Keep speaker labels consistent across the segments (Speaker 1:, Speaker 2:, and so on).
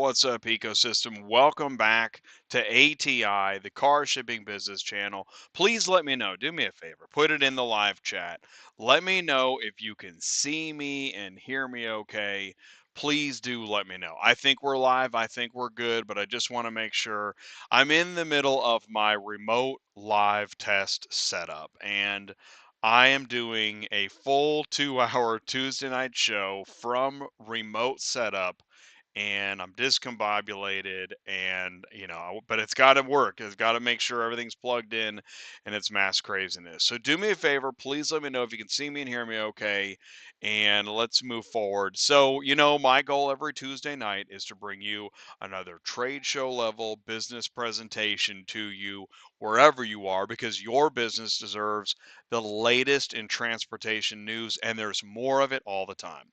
Speaker 1: what's up, ecosystem? Welcome back to ATI, the car shipping business channel. Please let me know. Do me a favor. Put it in the live chat. Let me know if you can see me and hear me okay. Please do let me know. I think we're live. I think we're good, but I just want to make sure. I'm in the middle of my remote live test setup, and I am doing a full 2-hour Tuesday night show from remote setup, and I'm discombobulated, and but it's got to work. It's got to make sure everything's plugged in, and it's mass craziness. So do me a favor, please let me know if you can see me and hear me okay, and let's move forward. So, my goal every Tuesday night is to bring you another trade show level business presentation to you wherever you are, because your business deserves the latest in transportation news, and there's more of it all the time.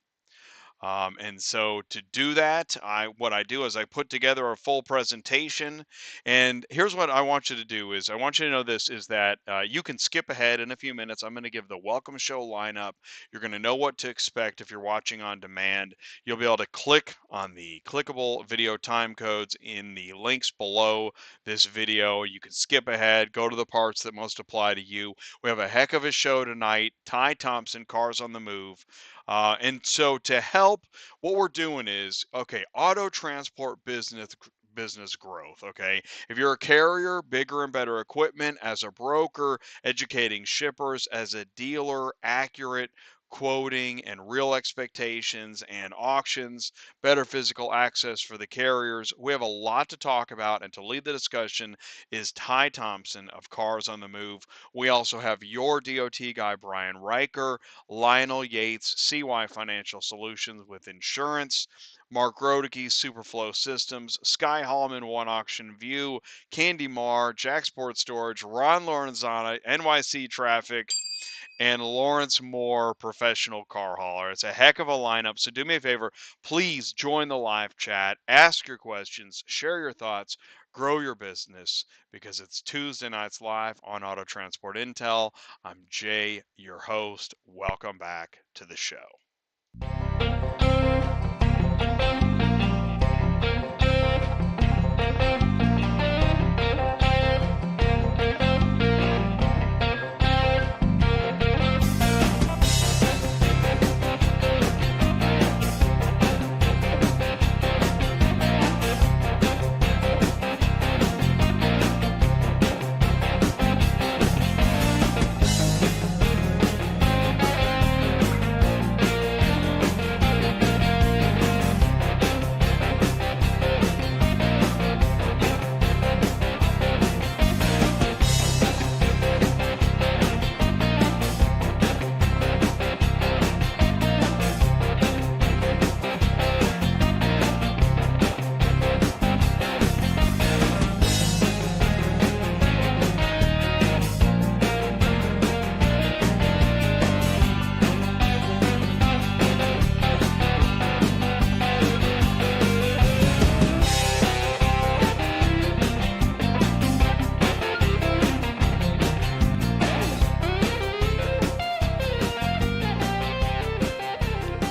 Speaker 1: And so to do that, what I do is I put together a full presentation. And here's what I want you to do: is I want you to know this is that you can skip ahead in a few minutes. I'm going to give the welcome show lineup. You're going to know what to expect if you're watching on demand. You'll be able to click on the clickable video time codes in the links below this video. You can skip ahead, go to the parts that most apply to you. We have a heck of a show tonight. Ty Thompson, Cars on the Move. And so to help, what we're doing is, okay, auto transport business growth. Okay, if you're a carrier, bigger and better equipment; as a broker, educating shippers; as a dealer, accurate quoting and real expectations and auctions; better physical access for the carriers. We have a lot to talk about, and to lead the discussion is Ty Thompson of Cars on the Move. We also have your DOT guy, Brian Riker; Lionel Yates, CY Financial Solutions with insurance; Mark Groteke, SuperFlo Systems; Skye Haulman, One Auction View; Kandy Mar, Jacksport Storage; Ron Lorenzana, NYC Traffic; and Lawrence Moore, Professional Car Hauler. It's a heck of a lineup. So do me a favor, please join the live chat, ask your questions, share your thoughts, grow your business, because it's Tuesday nights live on Auto Transport Intel. I'm Jay, your host. Welcome back to the show.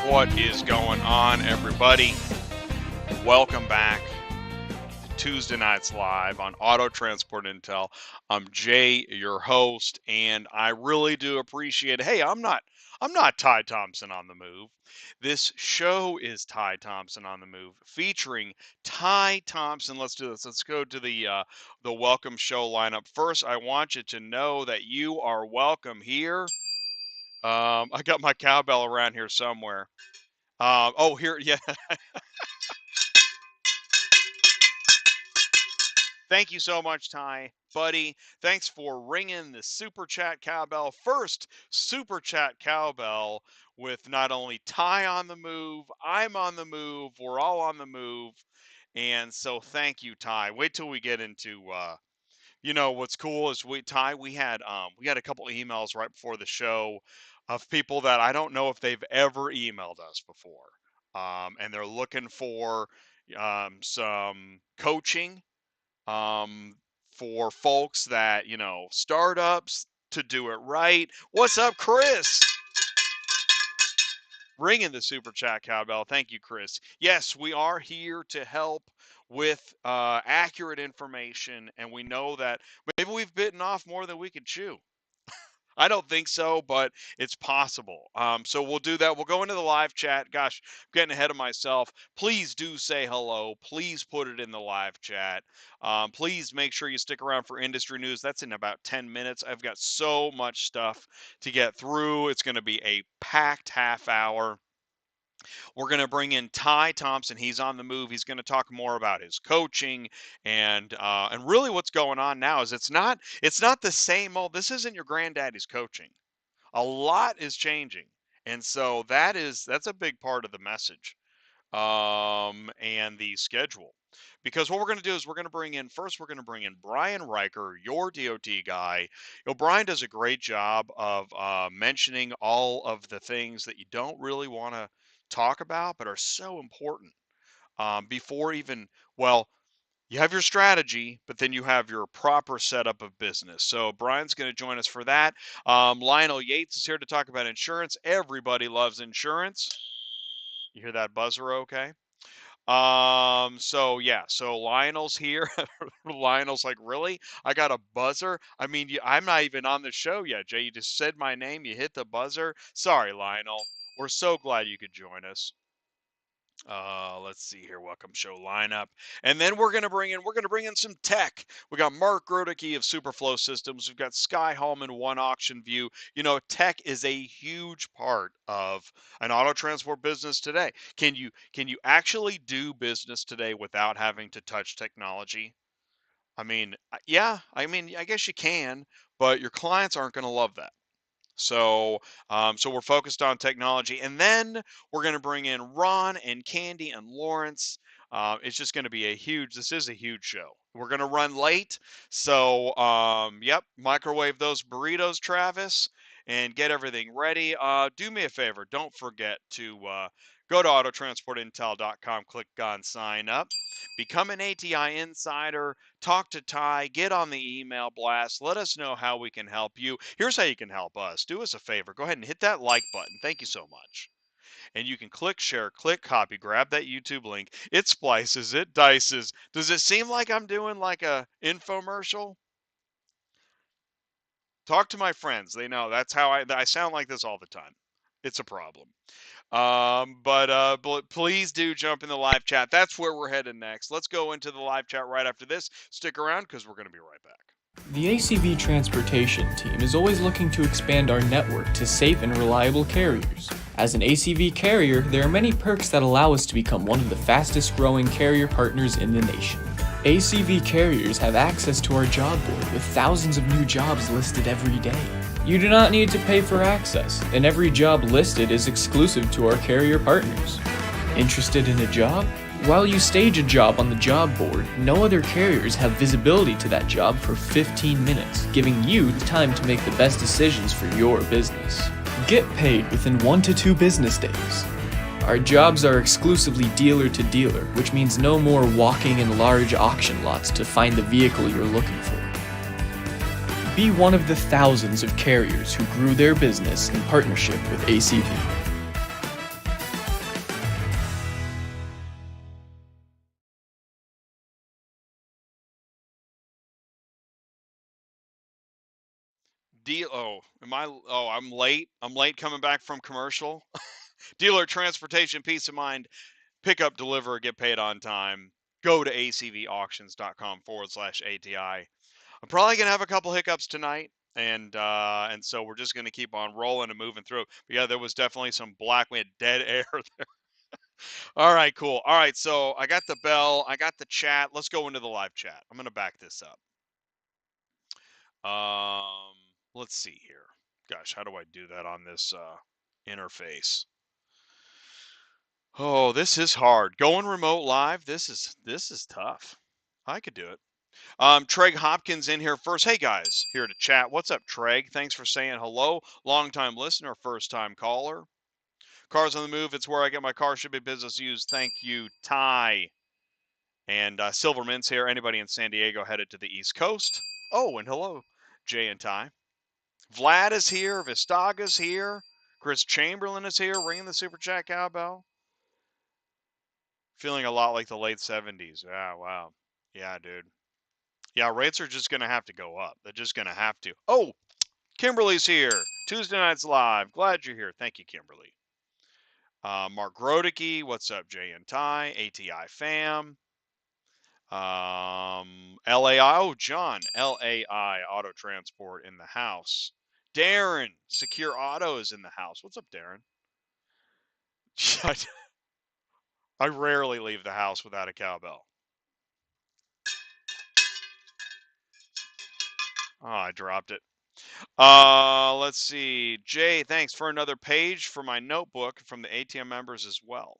Speaker 1: What is going on, everybody? Welcome back to Tuesday Nights Live on Auto Transport Intel. I'm Jay, your host, and I really do appreciate it. Hey, I'm not Ty Thompson on the Move. This show is Ty Thompson on the Move, featuring Ty Thompson. Let's do this. Let's go to the welcome show lineup. First, I want you to know that you are welcome here. I got my cowbell around here somewhere. Oh, here, yeah. Thank you so much, Ty, buddy. Thanks for ringing the super chat cowbell. First super chat cowbell with not only Ty on the move, I'm on the move, we're all on the move. And so thank you, Ty. Wait till we get into what's cool is we had a couple emails right before the show of people that I don't know if they've ever emailed us before. And they're looking for some coaching for folks that, startups, to do it right. What's up, Chris? Ringing the super chat cowbell. Thank you, Chris. Yes, we are here to help with accurate information, and we know that maybe we've bitten off more than we can chew. I don't think so, but it's possible. So we'll do that. We'll go into the live chat. Gosh, I'm getting ahead of myself. Please do say hello. Please put it in the live chat. Please make sure you stick around for industry news. That's in about 10 minutes. I've got so much stuff to get through. It's going to be a packed half hour. We're going to bring in Thompson. He's on the move. He's going to talk more about his coaching and really what's going on now is it's not the same old. This isn't your granddaddy's coaching. A lot is changing, and so that's a big part of the message and the schedule. Because what we're going to do is we're going to bring in Brian Riker, your DOT guy. Brian does a great job of mentioning all of the things that you don't really want to talk about, but are so important before even, well, you have your strategy, but then you have your proper setup of business. So Brian's going to join us for that. Lionel Yates is here to talk about insurance. Everybody loves insurance. You hear that buzzer okay? So yeah, so Lionel's here. Lionel's like, really? I got a buzzer? I mean, I'm not even on the show yet, Jay. You just said my name, you hit the buzzer. Sorry, Lionel. We're so glad you could join us. Let's see here. Welcome show lineup. And then we're gonna bring in some tech. We got Mark Groteke of SuperFlo Systems. We've got Skye Haulman, One Auction View. Tech is a huge part of an auto transport business today. Can you actually do business today without having to touch technology? I mean, yeah, I guess you can, but your clients aren't gonna love that. So we're focused on technology, and then we're going to bring in Ron and Kandy and Lawence. It's just going to be this is a huge show. We're going to run late. So, yep, microwave those burritos, Travis, and get everything ready. Do me a favor. Don't forget to go to autotransportintel.com, click on sign up, become an ATI insider, talk to Ty, get on the email blast, let us know how we can help you. Here's how you can help us. Do us a favor. Go ahead and hit that like button. Thank you so much. And you can click share, click copy, grab that YouTube link. It splices, it dices. Does it seem like I'm doing like a infomercial? Talk to my friends. They know that's how I sound like this all the time. It's a problem. But please do jump in the live chat. That's where we're headed next. Let's go into the live chat right after this. Stick around because we're going to be right back.
Speaker 2: The ACV Transportation team is always looking to expand our network to safe and reliable carriers. As an ACV carrier, there are many perks that allow us to become one of the fastest growing carrier partners in the nation. ACV carriers have access to our job board with thousands of new jobs listed every day. You do not need to pay for access, and every job listed is exclusive to our carrier partners. Interested in a job? While you stage a job on the job board, no other carriers have visibility to that job for 15 minutes, giving you the time to make the best decisions for your business. Get paid within 1 to 2 business days. Our jobs are exclusively dealer to dealer, which means no more walking in large auction lots to find the vehicle you're looking for. Be one of the thousands of carriers who grew their business in partnership with ACV.
Speaker 1: I'm late. I'm late coming back from commercial. Dealer transportation, peace of mind. Pick up, deliver, get paid on time. Go to acvauctions.com/ATI. I'm probably gonna have a couple hiccups tonight, and so we're just gonna keep on rolling and moving through. But yeah, there was definitely some black. We had dead air there. All right, cool. All right, so I got the bell, I got the chat. Let's go into the live chat. I'm gonna back this up. Let's see here. Gosh, how do I do that on this interface? Oh, this is hard. Going remote live, this is tough. I could do it. Treg Hopkins in here first. Hey guys, here to chat. What's up, Treg? Thanks for saying hello. Long-time listener, first-time caller. Cars on the Move. It's where I get my car shipping business used. Thank you, Ty. And Silverman's here. Anybody in San Diego headed to the East Coast? Oh, and hello, Jay and Ty. Vlad is here. Vistaga's here. Chris Chamberlain is here, ringing the super chat cowbell. Feeling a lot like the late 70s. Yeah, wow. Yeah, dude. Yeah, rates are just going to have to go up. They're just going to have to. Oh, Kimberly's here. Tuesday Nights Live. Glad you're here. Thank you, Kimberly. Mark Groteke. What's up, Jay and Ty? ATI fam. LAI. Oh, John. LAI Auto Transport in the house. Darren. Secure Auto is in the house. What's up, Darren? I rarely leave the house without a cowbell. Oh, I dropped it. Let's see. Jay, thanks for another page for my notebook from the ATM members as well.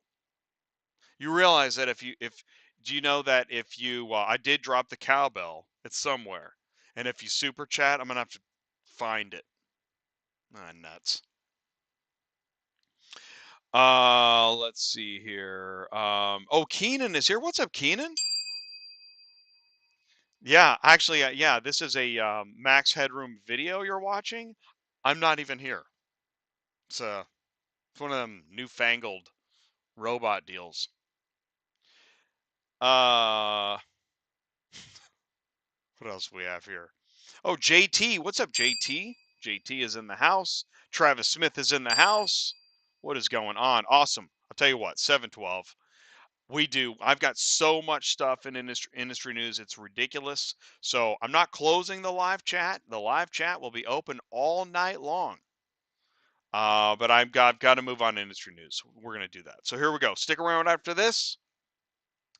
Speaker 1: You realize that do you know that if you, I did drop the cowbell, it's somewhere. And if you super chat, I'm going to have to find it. Ah, nuts. Let's see here. Oh, Keenan is here. What's up, Keenan? Yeah, actually, yeah, this is a Max Headroom video you're watching. I'm not even here. It's one of them newfangled robot deals. What else do we have here? Oh, JT. What's up, JT? JT is in the house. Travis Smith is in the house. What is going on? Awesome. I'll tell you what, 712. I've got so much stuff in industry news. It's ridiculous. So I'm not closing the live chat. The live chat will be open all night long. But I've got to move on to industry news. We're going to do that. So here we go. Stick around after this.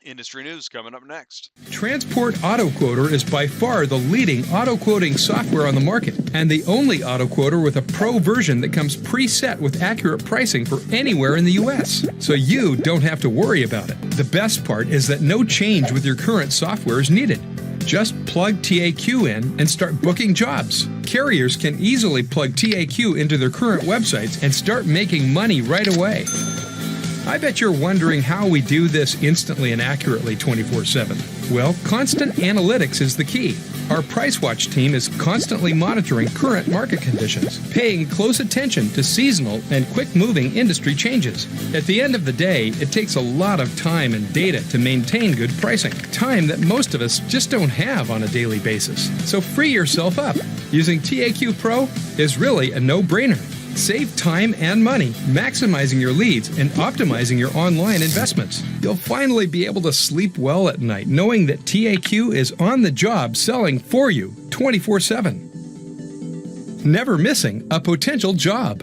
Speaker 1: Industry news coming up next.
Speaker 3: Transport Auto Quoter is by far the leading auto quoting software on the market and the only auto quoter with a pro version that comes preset with accurate pricing for anywhere in the U.S. So you don't have to worry about it. The best part is that no change with your current software is needed. Just plug TAQ in and start booking jobs. Carriers can easily plug TAQ into their current websites and start making money right away. I bet you're wondering how we do this instantly and accurately 24/7. Well, constant analytics is the key. Our Price Watch team is constantly monitoring current market conditions, paying close attention to seasonal and quick-moving industry changes. At the end of the day, it takes a lot of time and data to maintain good pricing, time that most of us just don't have on a daily basis. So free yourself up. Using TAQ Pro is really a no-brainer. Save time and money, maximizing your leads and optimizing your online investments. You'll finally be able to sleep well at night knowing that TAQ is on the job selling for you 24/7. Never missing a potential job.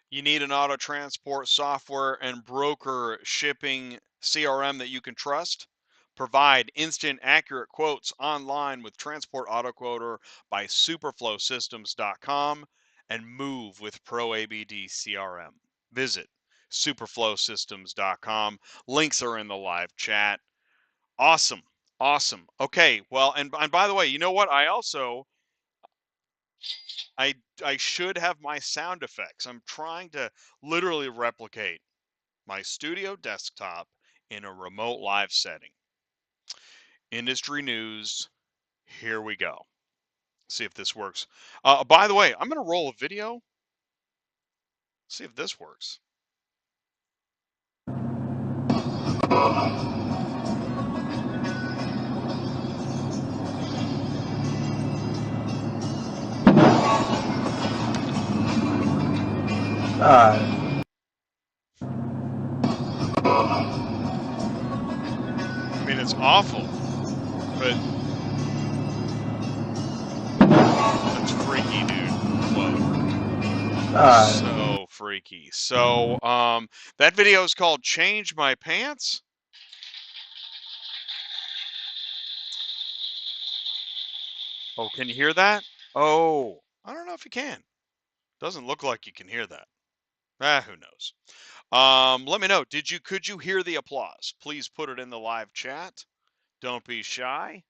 Speaker 1: You need an auto transport software and broker shipping CRM that you can trust? Provide instant, accurate quotes online with Transport Auto Quoter by SuperFloSystems.com and move with Pro ABD CRM. Visit SuperFloSystems.com. Links are in the live chat. Awesome. Awesome. Okay. Well, and by the way, you know what? I should have my sound effects. I'm trying to literally replicate my studio desktop in a remote live setting. Industry news. Here we go. See if this works. By the way, I'm going to roll a video. See if this works. I mean, it's awful, but that's freaky, dude. Whoa. So freaky. So, that video is called Change My Pants. Oh, can you hear that? Oh, I don't know if you can. Doesn't look like you can hear that. Who knows? Let me know. Could you hear the applause? Please put it in the live chat. Don't be shy.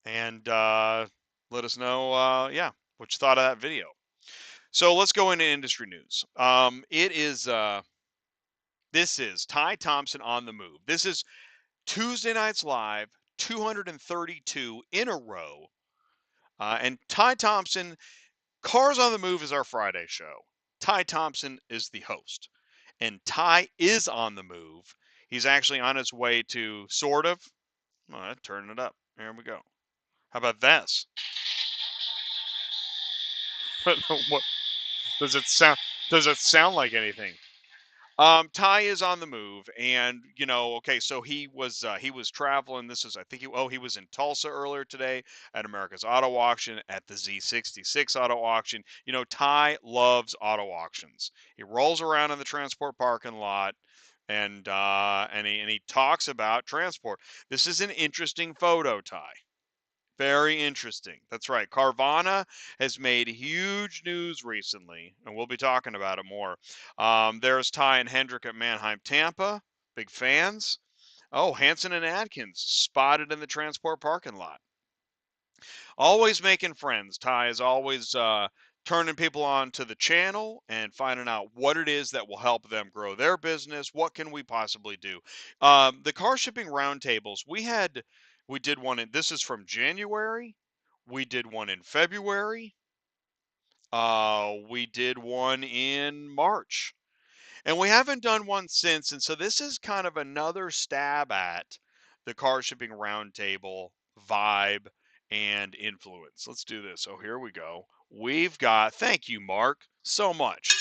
Speaker 1: And let us know, yeah, what you thought of that video. So let's go into industry news. This is Ty Thompson on the move. This is Tuesday Nights Live, 232 in a row. And Ty Thompson, Cars on the Move is our Friday show. Ty Thompson is the host. And Ty is on the move. He's actually on his way to sort of. Oh, turn it up. Here we go. How about this? What does it sound? Does it sound like anything? Ty is on the move, and okay, so he was traveling. This is, I think he was in Tulsa earlier today at America's Auto Auction, at the Z66 Auto Auction. Ty loves auto auctions. He rolls around in the transport parking lot, and he talks about transport. This is an interesting photo, Ty. Very interesting. That's right. Carvana has made huge news recently, and we'll be talking about it more. There's Ty and Hendrick at Manheim, Tampa. Big fans. Oh, Hanson and Adkins spotted in the transport parking lot. Always making friends. Ty is always turning people on to the channel and finding out what it is that will help them grow their business. What can we possibly do? The car shipping roundtables, we did one this is from January. We did one in February. We did one in March. And we haven't done one since. And so this is kind of another stab at the car shipping roundtable vibe and influence. Let's do this. Oh, here we go. We've got, thank you, Mark, so much.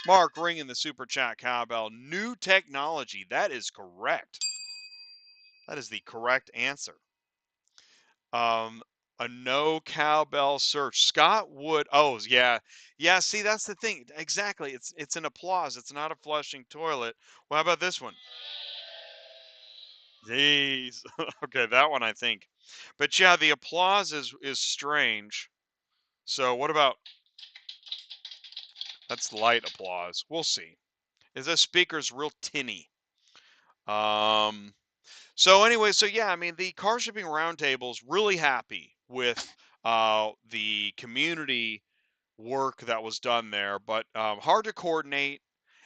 Speaker 1: Mark ringing the super chat cowbell. New technology. That is correct. That is the correct answer. A no cowbell search. Scott Wood. Oh, yeah. Yeah, see, that's the thing. Exactly. It's an applause. It's not a flushing toilet. Well, how about this one? Jeez. Okay, that one I think. But yeah, the applause is strange. So what about, that's light applause. We'll see. Is this speaker's real tinny? So anyway, so yeah, I mean, the car shipping roundtable's really happy with the community work that was done there, but hard to coordinate.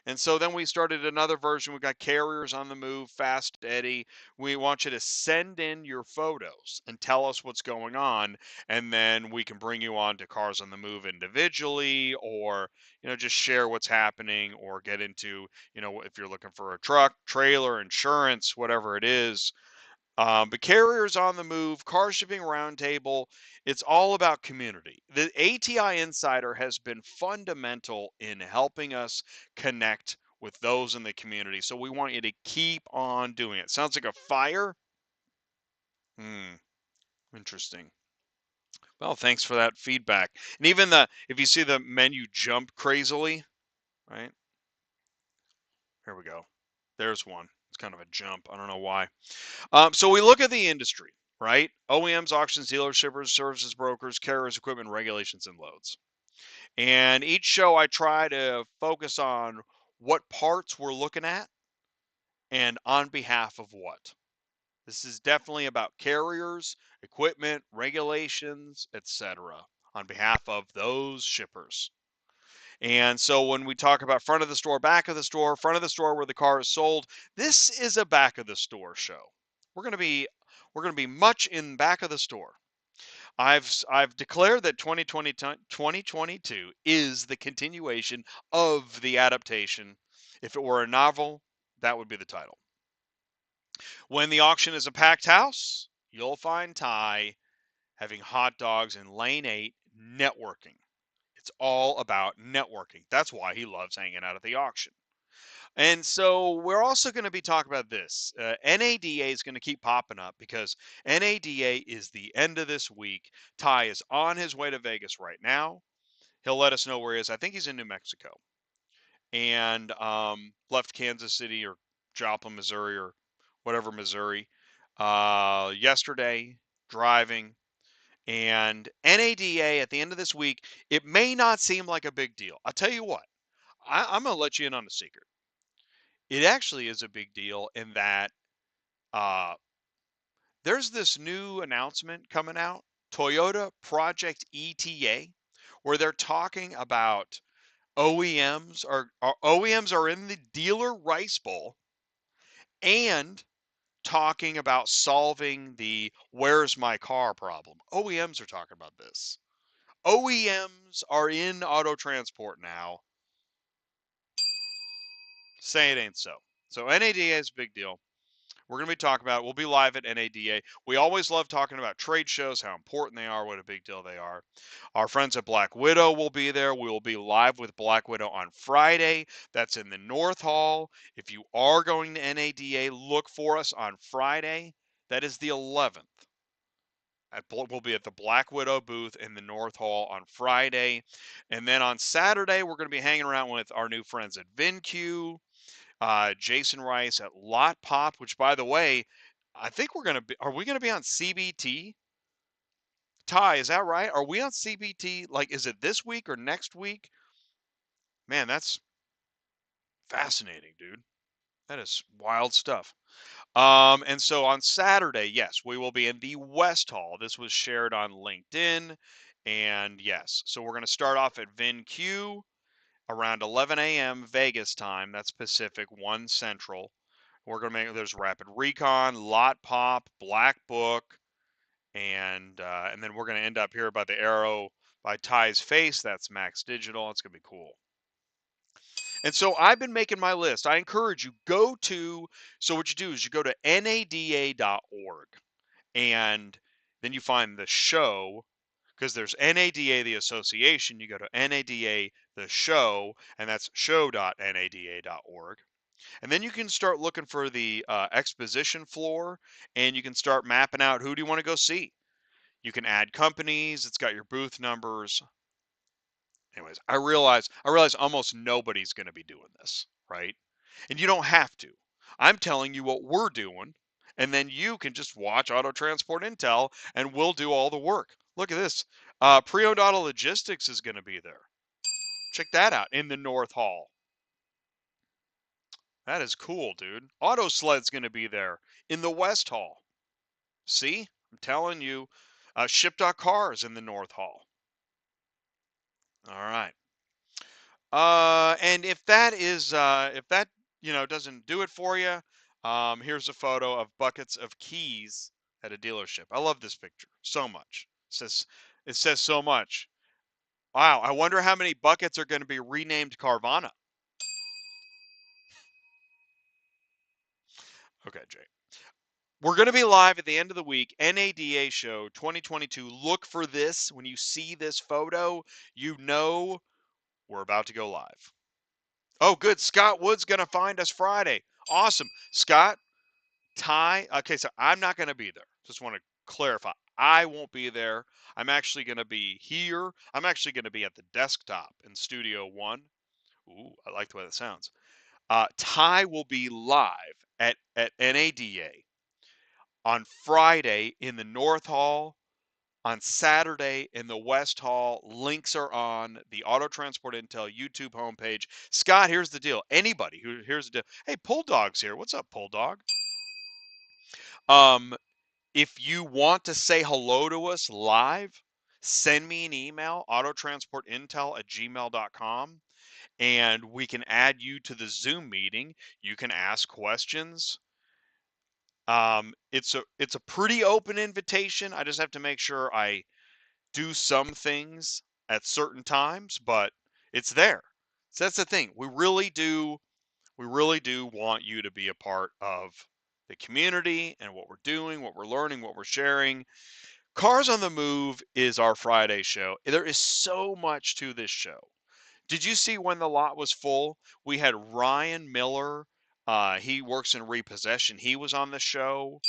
Speaker 1: And so then we started another version. We got Carriers on the Move, Fast Eddie. We want you to send in your photos and tell us what's going on, and then we can bring you on to Cars on the Move individually, or just share what's happening, or get into if you're looking for a truck, trailer, insurance, whatever it is. But Carriers on the Move, Car Shipping Roundtable, it's all about community. The ATI Insider has been fundamental in helping us connect with those in the community. So we want you to keep on doing it. Sounds like a fire? Interesting. Well, thanks for that feedback. And even if you see the menu jump crazily, right? Here we go. There's one. It's kind of a jump. I don't know why. So we look at the industry, right? OEMs, auctions, dealers, shippers, services, brokers, carriers, equipment, regulations, and loads. And each show I try to focus on what parts we're looking at and on behalf of what. This is definitely about carriers, equipment, regulations, etc., on behalf of those shippers. And so when we talk about front of the store, back of the store, front of the store where the car is sold, this is a back of the store show. We're going to be much in back of the store. I've declared that 2022 is the continuation of the adaptation. If it were a novel, that would be the title. When the auction is a packed house, you'll find Ty having hot dogs in lane 8 networking. It's all about networking. That's why he loves hanging out at the auction. And so we're also going to be talking about this. NADA is going to keep popping up because NADA is the end of this week. Ty is on his way to Vegas right now. He'll let us know where he is. I think he's in New Mexico. And left Kansas City or Joplin, Missouri, or whatever, Missouri, yesterday, driving. And NADA at the end of this week, it may not seem like a big deal. I'll tell you what, I'm going to let you in on a secret. It actually is a big deal in that there's this new announcement coming out, Toyota Project ETA, where they're talking about OEMs are in the dealer rice bowl, and talking about solving the "where's my car" problem. OEMs are talking about this. OEMs are in auto transport now. Say it ain't so. So NADA is a big deal. We're going to be talking about it. We'll be live at NADA. We always love talking about trade shows, how important they are, what a big deal they are. Our friends at Black Widow will be there. We will be live with Black Widow on Friday. That's in the North Hall. If you are going to NADA, look for us on Friday. That is the 11th. We'll be at the Black Widow booth in the North Hall on Friday. And then on Saturday, we're going to be hanging around with our new friends at VinQ, Jason Rice at Lot Pop, which, by the way, I think are we going to be on CBT? Ty, is that right? Are we on CBT? Like, is it this week or next week? Man, that's fascinating, dude. That is wild stuff. And so on Saturday, yes, we will be in the West Hall. This was shared on LinkedIn. And yes, so we're going to start off at VinQ around 11 a.m. Vegas time. That's Pacific, 1 Central. We're going to there's Rapid Recon, Lot Pop, Black Book, and then we're going to end up here by the arrow by Ty's face. That's Max Digital. It's going to be cool. And so I've been making my list. I encourage you, so what you do is you go to nada.org, and then you find the show, because there's NADA, the association. You go to NADA, the show, and that's show.nada.org. And then you can start looking for the exposition floor, and you can start mapping out who do you want to go see. You can add companies. It's got your booth numbers. Anyways, I realize almost nobody's going to be doing this, right? And you don't have to. I'm telling you what we're doing, and then you can just watch Auto Transport Intel, and we'll do all the work. Look at this. Pre-owned Auto Logistics is going to be there. Check that out in the North Hall. That is cool, dude. Auto Sled's going to be there in the West Hall. See? I'm telling you. Ship.Cars in the North Hall. All right. And if that doesn't do it for you, here's a photo of buckets of keys at a dealership. I love this picture so much. It says so much. Wow, I wonder how many buckets are going to be renamed Carvana. Okay, Jay. We're going to be live at the end of the week, NADA show 2022. Look for this. When you see this photo, you know we're about to go live. Oh, good. Scott Wood's going to find us Friday. Awesome. Scott, Ty. Okay, so I'm not going to be there. Just want to clarify. I won't be there. I'm actually going to be here. I'm actually going to be at the desktop in Studio One. Ooh, I like the way that sounds. Ty will be live at NADA on Friday in the North Hall, on Saturday in the West Hall. Links are on the Auto Transport Intel YouTube homepage. Scott, here's the deal. Anybody here's the deal. Hey, Pull Dog's here. What's up, Pull Dog? If you want to say hello to us live, send me an email, autotransportintel@gmail.com, and we can add you to the Zoom meeting. You can ask questions. It's a pretty open invitation. I just have to make sure I do some things at certain times, but it's there. So that's the thing. We really do want you to be a part of the community and what we're doing, what we're learning, what we're sharing. Cars on the Move is our Friday show. There is so much to this show. Did you see when the lot was full? We had Ryan Miller. He works in repossession. He was on the show.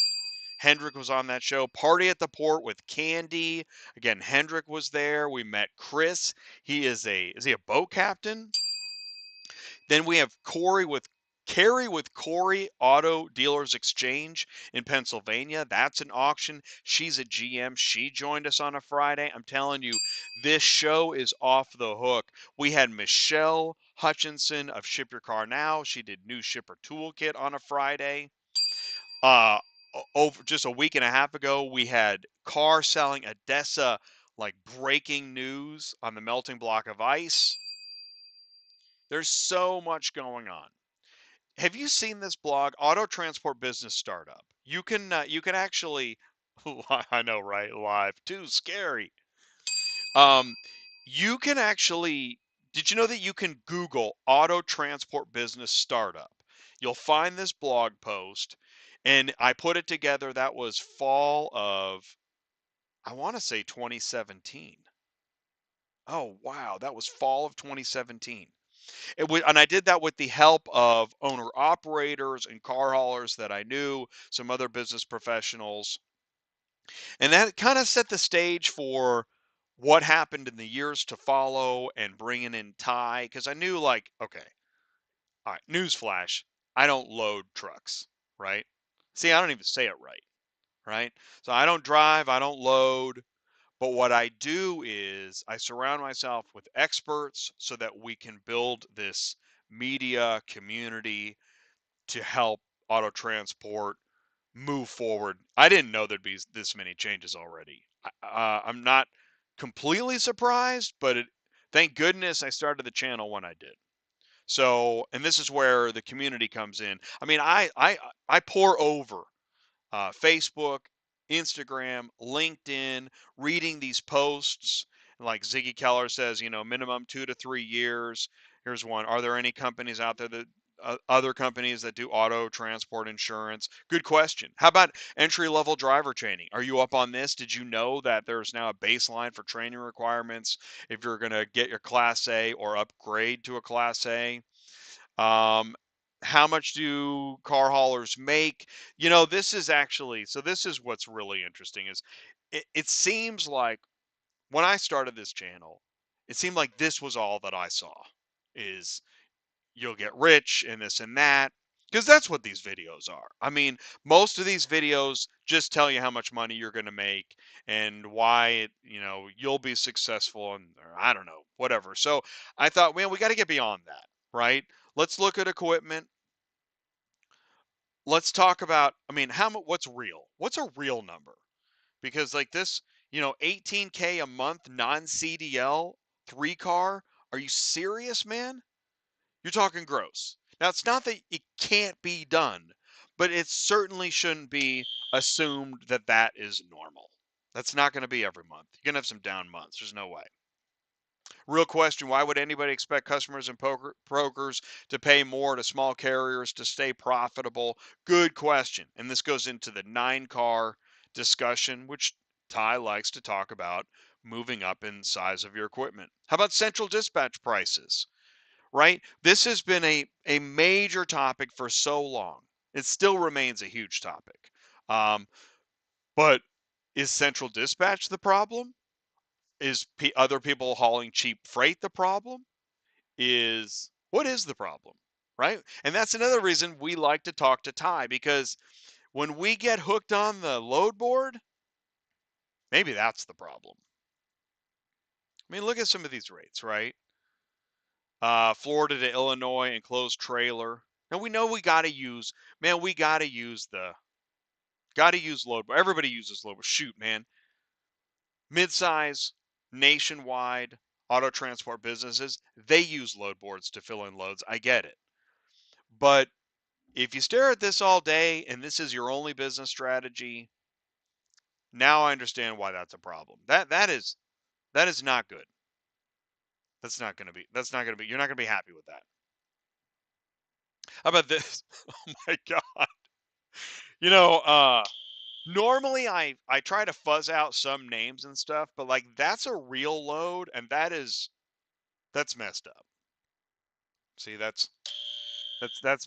Speaker 1: Hendrick was on that show. Party at the Port with Kandy. Again, Hendrick was there. We met Chris. Is he a boat captain? Then we have Carrie with Corey Auto Dealers Exchange in Pennsylvania. That's an auction. She's a GM. She joined us on a Friday. I'm telling you, this show is off the hook. We had Michelle Hutchinson of Ship Your Car Now. She did New Shipper Toolkit on a Friday. Over just a week and a half ago, we had Car Selling Odessa, like breaking news on the melting block of ice. There's so much going on. Have you seen this blog, Auto Transport Business Startup? you can actually I know, right? Live, too scary. Um, you can actually, did you know that you can Google auto transport business startup? You'll find this blog post, and I put it together. That was fall of, I want to say 2017. Oh, wow. That was fall of 2017. And I did that with the help of owner operators and car haulers that I knew, some other business professionals. And that kind of set the stage for what happened in the years to follow and bringing in Ty. Because I knew, like, okay, all right, newsflash, I don't load trucks, right? See, I don't even say it right, right? So I don't drive, I don't load. But what I do is I surround myself with experts so that we can build this media community to help auto transport move forward. I didn't know there'd be this many changes already. I'm not completely surprised, but thank goodness I started the channel when I did. So, and this is where the community comes in. I mean, I pour over Facebook, Instagram, LinkedIn, reading these posts. Like Ziggy Keller says, minimum 2 to 3 years. Here's one. Are there any companies out there that other companies that do auto transport insurance? Good question. How about entry level driver training? Are you up on this? Did you know that there's now a baseline for training requirements if you're going to get your Class A or upgrade to a Class A? Um, how much do car haulers make? This is actually, so this is what's really interesting is it seems like when I started this channel, it seemed like this was all that I saw is you'll get rich and this and that. Because that's what these videos are. I mean, most of these videos just tell you how much money you're going to make and why you'll be successful and or I don't know, whatever. So I thought, man, we got to get beyond that, right? Let's look at equipment. Let's talk about, I mean, what's real? What's a real number? Because like this, 18K a month non-CDL 3 car. Are you serious, man? You're talking gross. Now, it's not that it can't be done, but it certainly shouldn't be assumed that that is normal. That's not going to be every month. You're going to have some down months. There's no way. Real question, why would anybody expect customers and brokers to pay more to small carriers to stay profitable? Good question. And this goes into the 9 car discussion, which Ty likes to talk about moving up in size of your equipment. How about central dispatch prices? Right? This has been a major topic for so long. It still remains a huge topic. But is central dispatch the problem? Is other people hauling cheap freight the problem? What is the problem? Right? And that's another reason we like to talk to Ty, because when we get hooked on the load board, maybe that's the problem. I mean, look at some of these rates, right? Florida to Illinois enclosed trailer. And we know we got to use, man, got to use load board. Everybody uses load board. Shoot, man. Midsize, nationwide auto transport businesses, they use load boards to fill in loads. I get it. But if you stare at this all day and this is your only business strategy, now I understand why that's a problem. That is not good. That's not going to be you're not going to be happy with that. How about this? Oh my god. You know, normally I try to fuzz out some names and stuff, but like that's a real load and that's messed up. See, that's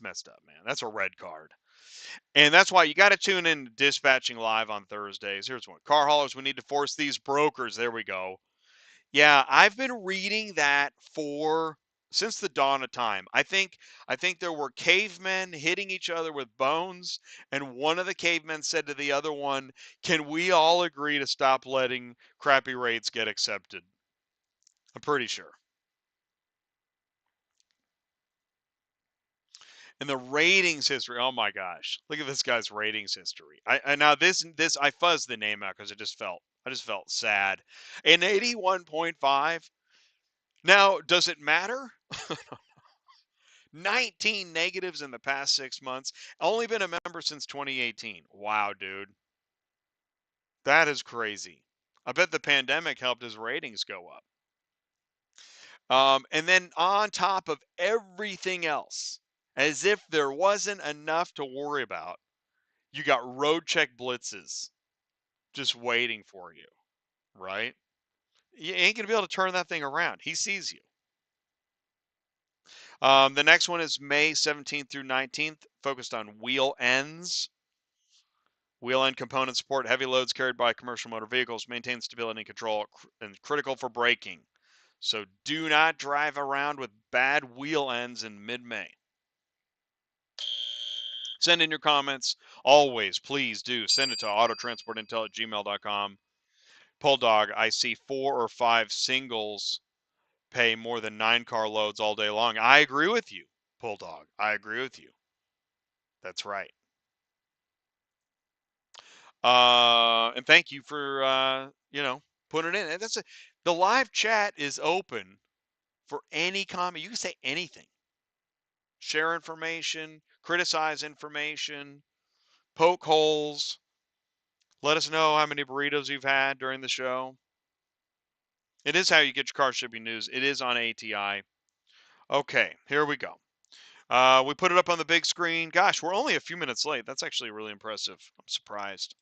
Speaker 1: messed up, man. That's a red card. And that's why you got to tune in to Dispatching Live on Thursdays. Here's one. Car haulers, we need to force these brokers. There we go. Yeah, I've been reading that for since the dawn of time. I think there were cavemen hitting each other with bones, and one of the cavemen said to the other one, "Can we all agree to stop letting crappy rates get accepted?" I'm pretty sure. And the ratings history, oh my gosh. Look at this guy's ratings history. I now this I fuzzed the name out because I just felt sad. An 81.5. Now, does it matter? 19 negatives in the past 6 months. Only been a member since 2018. Wow, dude. That is crazy. I bet the pandemic helped his ratings go up. And then on top of everything else, as if there wasn't enough to worry about, you got road check blitzes just waiting for you, right? You ain't going to be able to turn that thing around. He sees you. The next one is May 17th through 19th, focused on wheel ends. Wheel end components support heavy loads carried by commercial motor vehicles, maintain stability and control, and critical for braking. So do not drive around with bad wheel ends in mid-May. Send in your comments. Always, please do. Send it to autotransportintel@gmail.com. Bulldog, I see 4 or 5 singles pay more than 9 car loads all day long. I agree with you, Bulldog. I agree with you. That's right. And thank you for putting it in. And the live chat is open for any comment. You can say anything. Share information, criticize information, poke holes. Let us know how many burritos you've had during the show. It is how you get your car shipping news. It is on ATI. Okay, here we go. We put it up on the big screen. Gosh, we're only a few minutes late. That's actually really impressive. I'm surprised.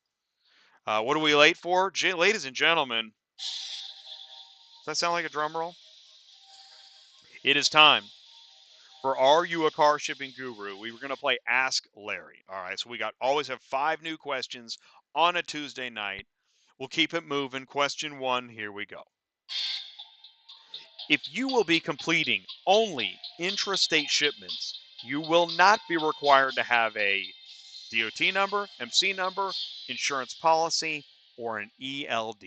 Speaker 1: What are we late for? Ladies and gentlemen, does that sound like a drum roll? It is time for Are You a Car Shipping Guru? We were going to play Ask Larry. All right, so we always have 5 new questions on a Tuesday night. We'll keep it moving. Question 1, here we go. If you will be completing only intrastate shipments, you will not be required to have a DOT number, MC number, insurance policy, or an ELD.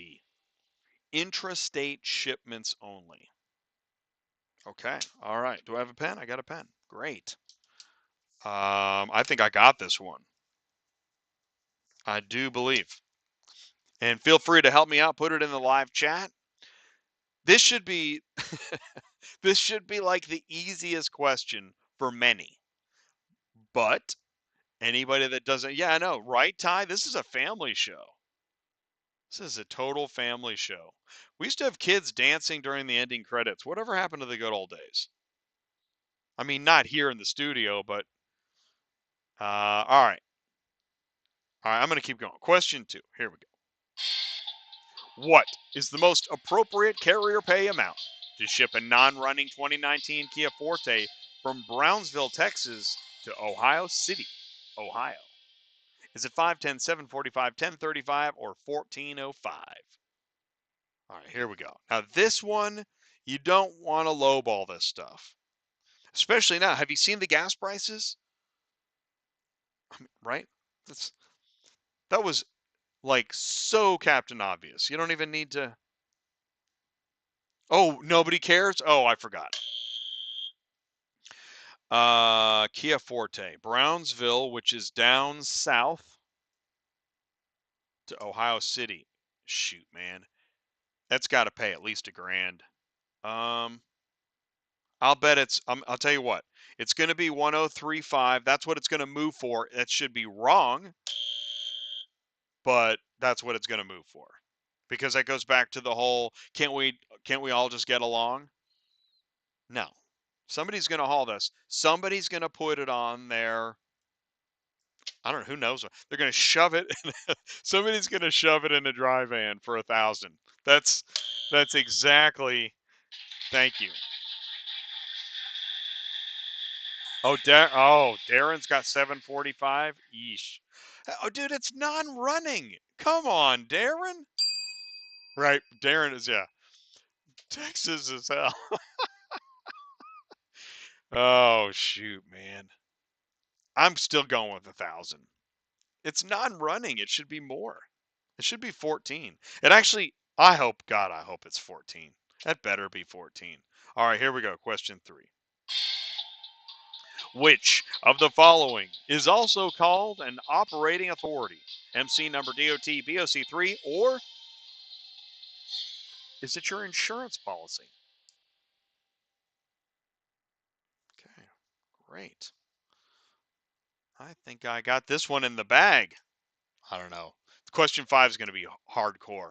Speaker 1: Intrastate shipments only. Okay, all right. Do I have a pen? I got a pen. Great. I think I got this one. I do believe. And feel free to help me out. Put it in the live chat. This should be this should be like the easiest question for many. But anybody that doesn't, yeah, I know, right, Ty? This is a family show. This is a total family show. We used to have kids dancing during the ending credits. Whatever happened to the good old days? I mean, not here in the studio, but all right. All right, I'm going to keep going. Question 2. Here we go. What is the most appropriate carrier pay amount to ship a non-running 2019 Kia Forte from Brownsville, Texas to Ohio City, Ohio? Is it 510, 745, 1035, or 1405? All right, here we go. Now, this one, you don't want to lowball this stuff, especially now. Have you seen the gas prices? I mean, right? That was like so Captain Obvious. You don't even need to. Oh, nobody cares? Oh, I forgot. Kia Forte, Brownsville, which is down south to Ohio City. Shoot, man. That's got to pay at least $1,000. I'll bet I'll tell you what. It's going to be 1035. That's what it's going to move for. That should be wrong, but that's what it's going to move for. Because that goes back to the whole can't we all just get along? No. Somebody's going to haul this. Somebody's going to put it on their, I don't know, who knows. They're going to shove it. Somebody's going to shove it in a dry van for 1,000. That's exactly. Thank you. Oh, Darren's got 745. Yeesh. Oh, dude, it's non-running. Come on, Darren. Right, Darren is, yeah. Texas is hell. Oh, shoot, man. I'm still going with 1,000. It's non-running. It should be more. It should be 14. It actually, I hope it's 14. That better be 14. All right, here we go. Question 3. Which of the following is also called an operating authority? MC number, DOT, BOC3, or is it your insurance policy? Okay, great. I think I got this one in the bag. I don't know. Question 5 is going to be hardcore.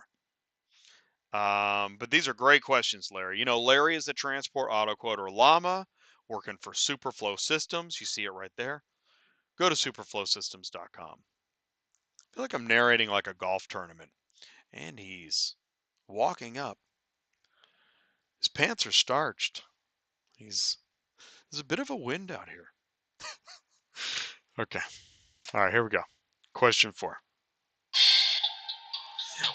Speaker 1: But these are great questions, Larry. You know, Larry is the transport auto quoter llama working for SuperFlo Systems. You see it right there. Go to superflowsystems.com. I feel like I'm narrating like a golf tournament. And he's walking up. His pants are starched. There's a bit of a wind out here. Okay. All right, here we go. Question 4.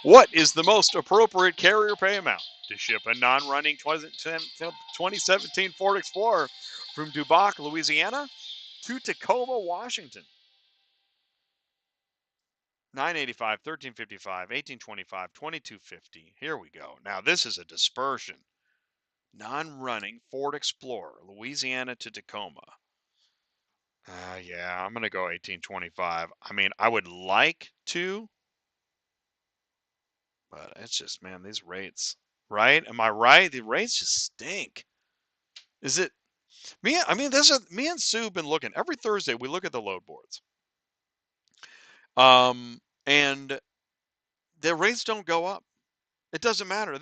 Speaker 1: What is the most appropriate carrier pay amount to ship a non-running 2017 Ford Explorer from Dubuque, Louisiana to Tacoma, Washington? $985, $1355, $1825, $2250. Here we go. Now this is a dispersion. Non-running Ford Explorer, Louisiana to Tacoma. Yeah, I'm gonna go $1825. I mean, I would like to, but it's just, man, these rates, right? Am I right? The rates just stink. Is it me? I mean, me and Sue have been looking every Thursday. We look at the load boards, and the rates don't go up. It doesn't matter.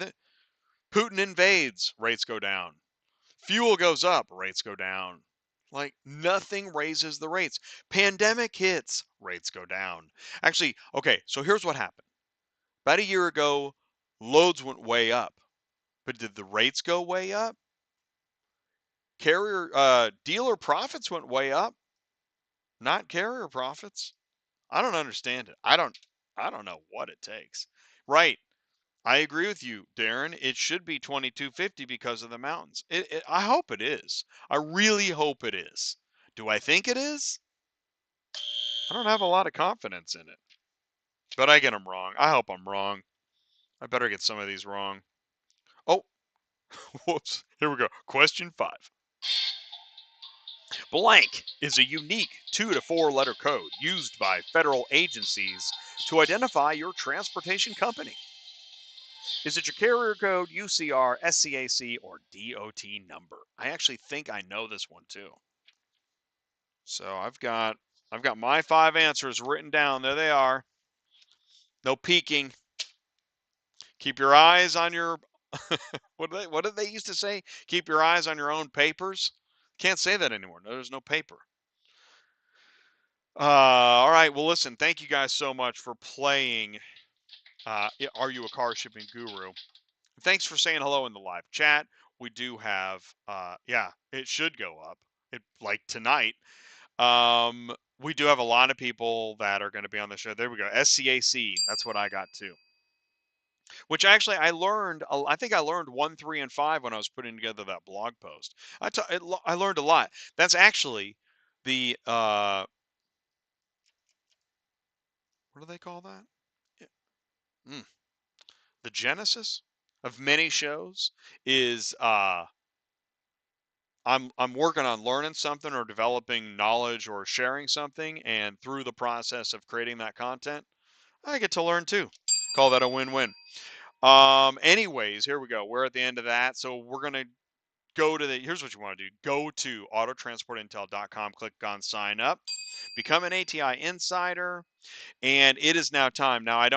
Speaker 1: Putin invades, rates go down. Fuel goes up, rates go down. Like nothing raises the rates. Pandemic hits, rates go down. Actually, okay, so here's what happened. About a year ago, loads went way up. But did the rates go way up? Dealer profits went way up, not carrier profits. I don't understand it. I don't know what it takes. Right. I agree with you, Darren. It should be 2250 because of the mountains. I hope it is. I really hope it is. Do I think it is? I don't have a lot of confidence in it. But I get them wrong. I hope I'm wrong. I better get some of these wrong. Oh, whoops. Here we go. Question 5. Blank is a unique 2 to 4 letter code used by federal agencies to identify your transportation company. Is it your carrier code, UCR, SCAC, or DOT number? I actually think I know this one too. So I've got my 5 answers written down. There they are. No peeking. Keep your eyes on your what did they used to say? Keep your eyes on your own papers. Can't say that anymore. No, there's no paper. All right. Well, listen. Thank you guys so much for playing. Are you a car shipping guru? Thanks for saying hello in the live chat. We do have, yeah, it should go up. Like tonight. We do have a lot of people that are going to be on the show. There we go. SCAC. That's what I got too. Which actually I learned. I think I learned 1, 3, and 5 when I was putting together that blog post. I learned a lot. That's actually the what do they call that? The genesis of many shows is I'm working on learning something or developing knowledge or sharing something, and through the process of creating that content, I get to learn too. Call that a win-win. Anyways, here we go. We're at the end of that. So we're going to go to here's what you want to do. Go to autotransportintel.com, click on sign up, become an ATI insider, and it is now time. Now I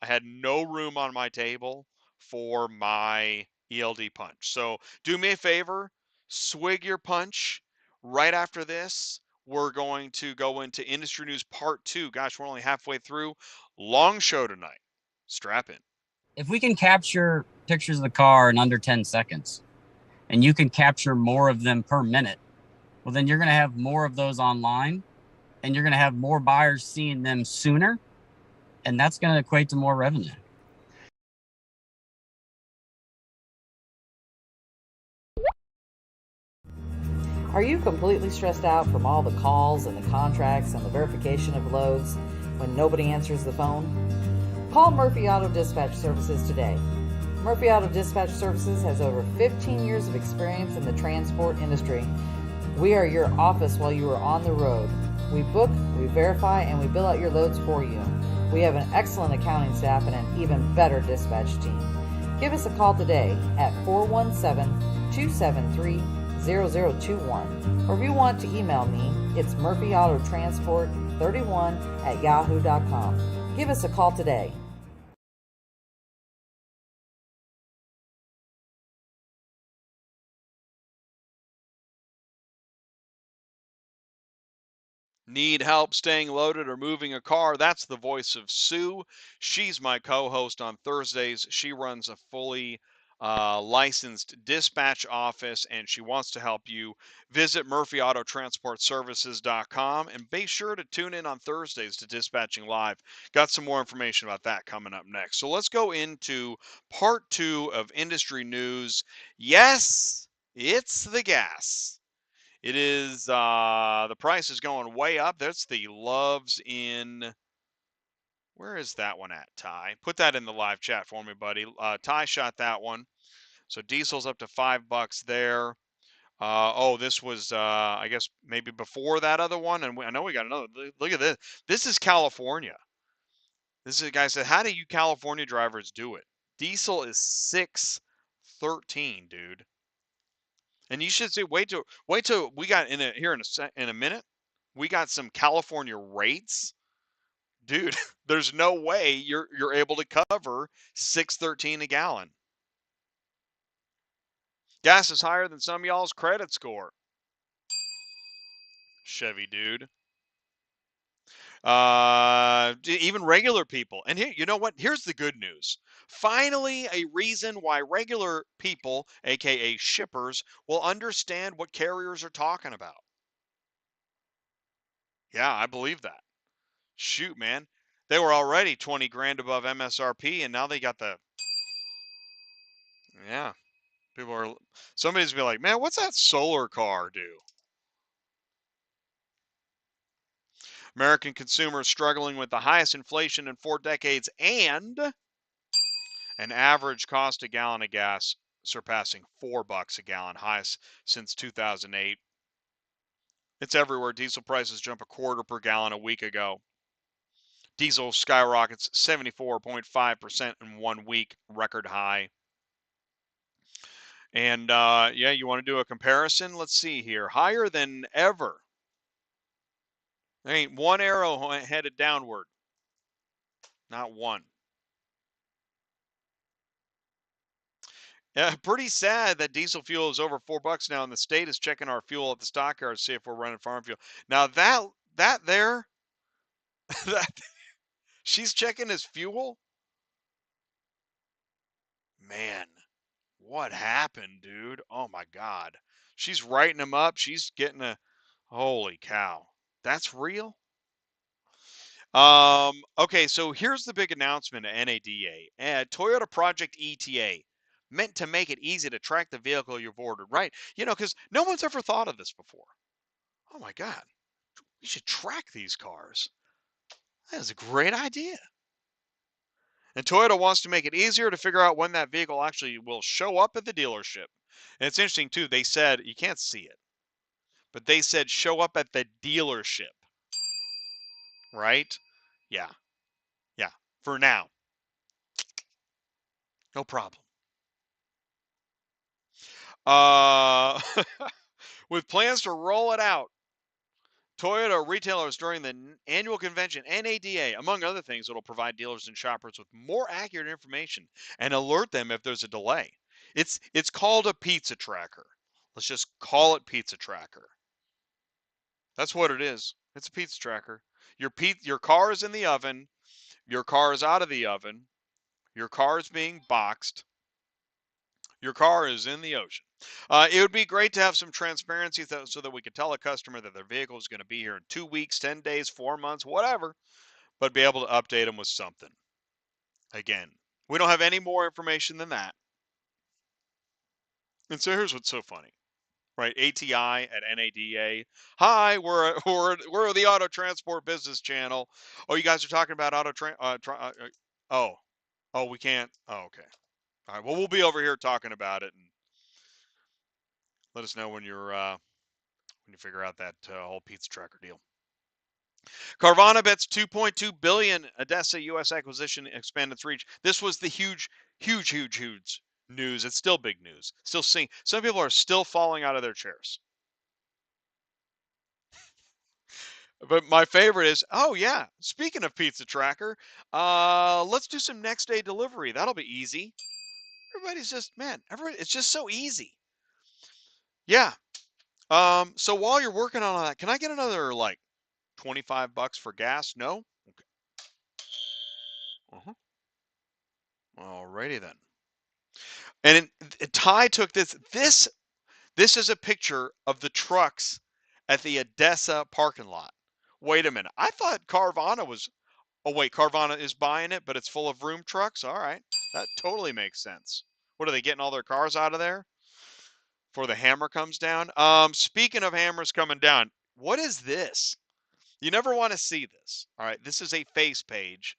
Speaker 1: had no room on my table for my ELD punch. So do me a favor, swig your punch. Right after this, we're going to go into industry news part 2. Gosh, we're only halfway through. Long show tonight. Strap in.
Speaker 4: If we can capture pictures of the car in under 10 seconds, and you can capture more of them per minute, well, then you're going to have more of those online, and you're going to have more buyers seeing them sooner, and that's going to equate to more revenue.
Speaker 5: Are you completely stressed out from all the calls and the contracts and the verification of loads when nobody answers the phone? Call Murphy Auto Dispatch Services today. Murphy Auto Dispatch Services has over 15 years of experience in the transport industry. We are your office while you are on the road. We book, we verify, and we bill out your loads for you. We have an excellent accounting staff and an even better dispatch team. Give us a call today at 417-273-0000. 0021. Or if you want to email me, it's murphyautotransport31@yahoo.com. Give us a call today.
Speaker 1: Need help staying loaded or moving a car? That's the voice of Sue. She's my co-host on Thursdays. She runs a fully licensed dispatch office, and she wants to help you. Visit murphyautotransportservices.com and be sure to tune in on Thursdays to Dispatching Live. Got some more information about that coming up next. So let's go into part 2 of industry news. Yes, it's the gas. It is, the price is going way up. That's the Loves in, where is that one at, Ty? Put that in the live chat for me, buddy. Ty shot that one. So diesel's up to $5 there. Oh, this was, I guess, maybe before that other one. And I know we got another. Look at this. This is California. This is a guy said, how do you California drivers do it? Diesel is $6.13, dude. And you should say, wait till we got in a minute. We got some California rates, dude. There's no way you're able to cover $6.13 a gallon. Gas is higher than some of y'all's credit score. Chevy, dude. Even regular people. And here, you know what? Here's the good news. Finally, a reason why regular people, aka shippers, will understand what carriers are talking about. Yeah, I believe that. Shoot, man. They were already 20 grand above MSRP, and now they got the, yeah. Somebody's be like, man, what's that solar car do? American consumers struggling with the highest inflation in 4 decades and an average cost a gallon of gas surpassing $4 a gallon, highest since 2008. It's everywhere. Diesel prices jump a quarter per gallon a week ago. Diesel skyrockets 74.5% in 1 week, record high. And yeah, you want to do a comparison? Let's see here. Higher than ever. There ain't one arrow headed downward. Not one. Yeah, pretty sad that diesel fuel is over $4 now, and the state is checking our fuel at the stockyard to see if we're running farm fuel. Now that there, that she's checking his fuel. Man, what happened, dude? Oh my God, she's writing him up. She's getting a, holy cow, that's real. Okay, so here's the big announcement at NADA. Toyota Project ETA, meant to make it easy to track the vehicle you've ordered, right? You know, because no one's ever thought of this before. Oh my God, we should track these cars. That is a great idea. And Toyota wants to make it easier to figure out when that vehicle actually will show up at the dealership. And it's interesting too, they said, you can't see it, but they said show up at the dealership, right? Yeah, yeah, for now. No problem. With plans to roll it out, Toyota retailers during the annual convention, NADA, among other things, it'll provide dealers and shoppers with more accurate information and alert them if there's a delay. It's called a pizza tracker. Let's just call it pizza tracker. That's what it is. It's a pizza tracker. Your car is in the oven. Your car is out of the oven. Your car is being boxed. Your car is in the ocean. It would be great to have some transparency so that we could tell a customer that their vehicle is going to be here in 2 weeks, 10 days, 4 months, whatever, but be able to update them with something. Again, we don't have any more information than that. And so here's what's so funny, right? ATI at NADA. Hi, we're the Auto Transport Business Channel. Oh, you guys are talking about oh, we can't. Oh, okay. All right. Well, we'll be over here talking about it, and let us know when you're when you figure out that whole pizza tracker deal. Carvana bets $2.2 billion. ADESA U.S. acquisition expand its reach. This was the huge news. It's still big news. Still seeing some people are still falling out of their chairs. But my favorite is, oh yeah, speaking of pizza tracker, let's do some next day delivery. That'll be easy. Everybody's just, man, it's just so easy. Yeah. So while you're working on that, can I get another like $25 for gas? No? Okay. Uh-huh. Alrighty then. And Ty took this. This is a picture of the trucks at the Odessa parking lot. Wait a minute. I thought Carvana was. Oh wait, Carvana is buying it, but it's full of room trucks. All right, that totally makes sense. What are they getting all their cars out of there before the hammer comes down? Speaking of hammers coming down, what is this? You never want to see this. All right, this is a face page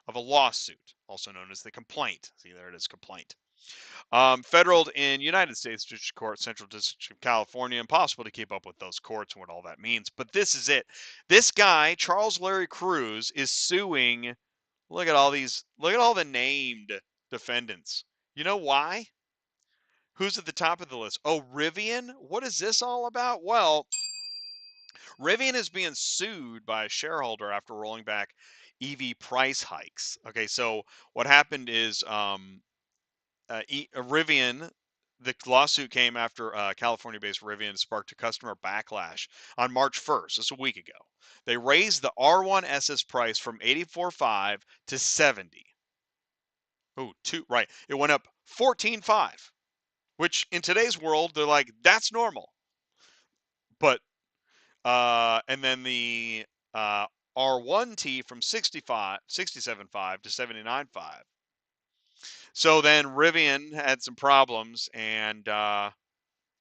Speaker 1: of a lawsuit, also known as the complaint. See, there it is, complaint. Federal in United States District Court, Central District of California. Impossible to keep up with those courts and what all that means. But this is it. This guy, Charles Larry Cruz, is suing. Look at all these. Look at all the named defendants. You know why? Who's at the top of the list? Oh, Rivian. What is this all about? Well, Rivian is being sued by a shareholder after rolling back EV price hikes. Okay, so what happened is Rivian, the lawsuit came after California-based Rivian sparked a customer backlash on March 1st, just a week ago. They raised the R1S's price from $84,500 to $70,000. Oh, right. It went up $14,500, which in today's world, they're like, that's normal. But, and then the R1T from $67,500 to $79,500. So then Rivian had some problems and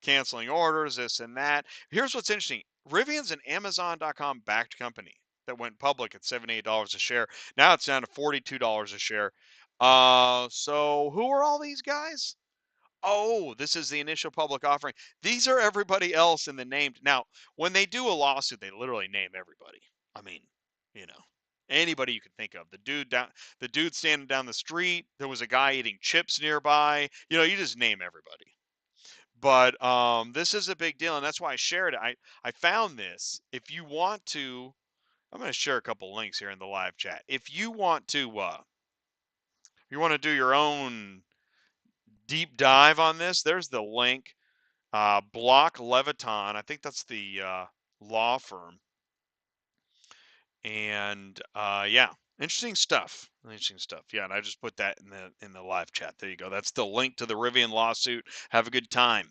Speaker 1: canceling orders, this and that. Here's what's interesting. Rivian's an Amazon.com backed company that went public at $78 a share. Now it's down to $42 a share. So who are all these guys? Oh, this is the initial public offering. These are everybody else in the named. Now, when they do a lawsuit, they literally name everybody. I mean, you know, anybody you can think of. The dude standing down the street. There was a guy eating chips nearby. You know, you just name everybody. But this is a big deal, and that's why I shared it. I found this. If you want to, I'm going to share a couple links here in the live chat. If you want to do your own deep dive on this, there's the link. Block Leviton. I think that's the law firm. And yeah, interesting stuff. Interesting stuff. Yeah, and I just put that in the live chat. There you go. That's the link to the Rivian lawsuit. Have a good time.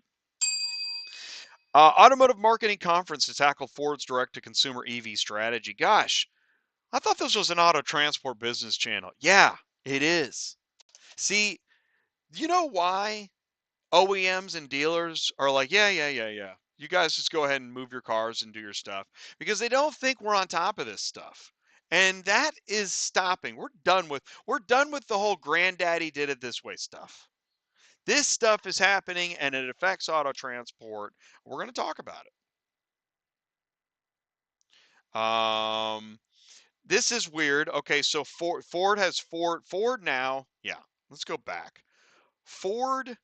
Speaker 1: Automotive Marketing Conference to tackle Ford's direct-to-consumer EV strategy. Gosh, I thought this was an auto transport business channel. Yeah, it is. See, you know why OEMs and dealers are like, yeah. You guys just go ahead and move your cars and do your stuff, because they don't think we're on top of this stuff. And that is stopping. We're done with the whole granddaddy did it this way stuff. This stuff is happening and it affects auto transport. We're going to talk about it. This is weird. Okay, so Ford now. Yeah, let's go back. Ford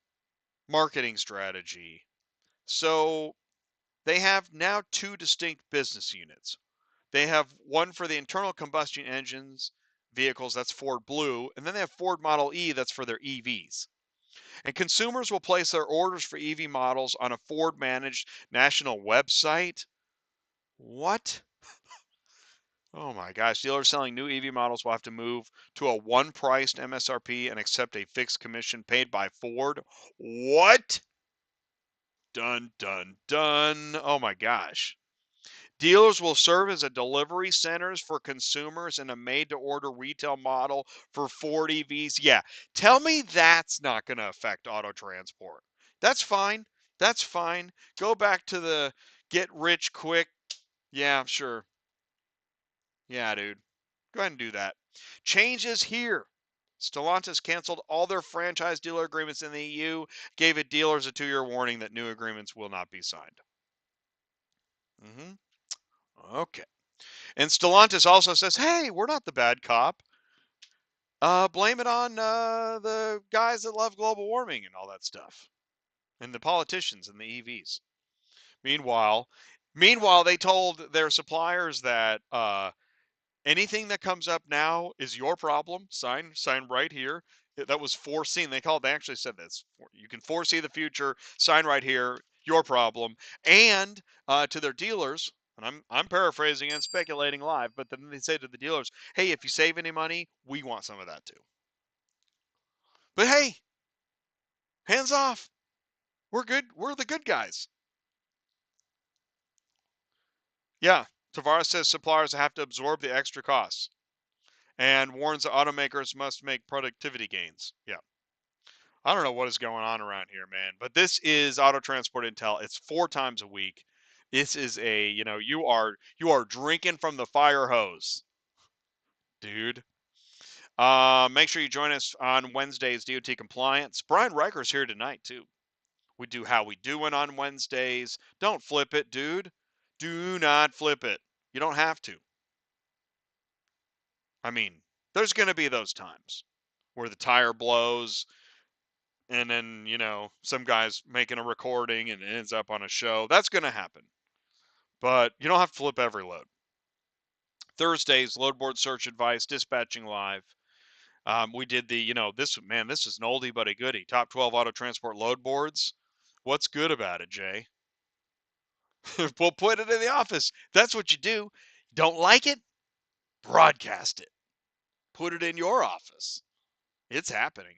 Speaker 1: marketing strategy. So they have now two distinct business units. They have one for the internal combustion engines vehicles, that's Ford Blue, and then they have Ford Model E, that's for their EVs. And consumers will place their orders for EV models on a Ford managed national website. What? Oh my gosh, dealers selling new EV models will have to move to a one-priced MSRP and accept a fixed commission paid by Ford. What? Dun, dun, dun. Oh my gosh. Dealers will serve as a delivery centers for consumers in a made-to-order retail model for Ford EVs. Yeah, tell me that's not going to affect auto transport. That's fine. That's fine. Go back to the get rich quick. Yeah, sure. Yeah, dude. Go ahead and do that. Changes here. Stellantis canceled all their franchise dealer agreements in the EU, gave its dealers a 2-year warning that new agreements will not be signed. Okay. And Stellantis also says, hey, we're not the bad cop. Blame it on the guys that love global warming and all that stuff, and the politicians and the EVs. Meanwhile, they told their suppliers that anything that comes up now is your problem. Sign right here. That was foreseen. They actually said this. You can foresee the future. Sign right here. Your problem. And to their dealers, and I'm paraphrasing and speculating live, but then they say to the dealers, "Hey, if you save any money, we want some of that too." But hey, hands off. We're good. We're the good guys. Yeah. Tavares says suppliers have to absorb the extra costs and warns that automakers must make productivity gains. Yeah. I don't know what is going on around here, man, but this is Auto Transport Intel. It's 4 times a week. This is you are drinking from the fire hose, dude. Make sure you join us on Wednesdays, DOT Compliance. Brian Riker's here tonight, too. We do How We Doing on Wednesdays. Don't flip it, dude. Do not flip it. You don't have to. I mean, there's going to be those times where the tire blows and then, some guy's making a recording and it ends up on a show. That's going to happen. But you don't have to flip every load. Thursdays, load board search advice, dispatching live. We did this is an oldie but a goodie. Top 12 auto transport load boards. What's good about it, Jay? We'll put it in the office. That's what you do. Don't like it? Broadcast it. Put it in your office. It's happening.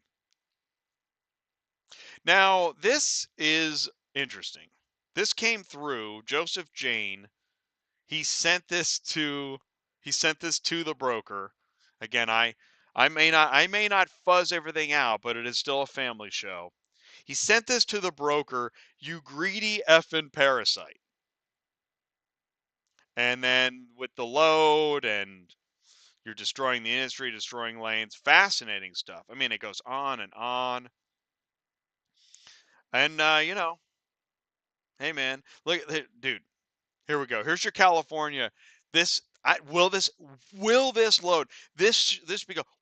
Speaker 1: Now, this is interesting. This came through Joseph Jane. He sent this to the broker. Again, I may not fuzz everything out, but it is still a family show. He sent this to the broker, you greedy effing parasite. And then with the load and you're destroying the industry, destroying lanes, fascinating stuff. I mean, it goes on and on. And hey man, look, dude. Here we go. Here's your California. Will this load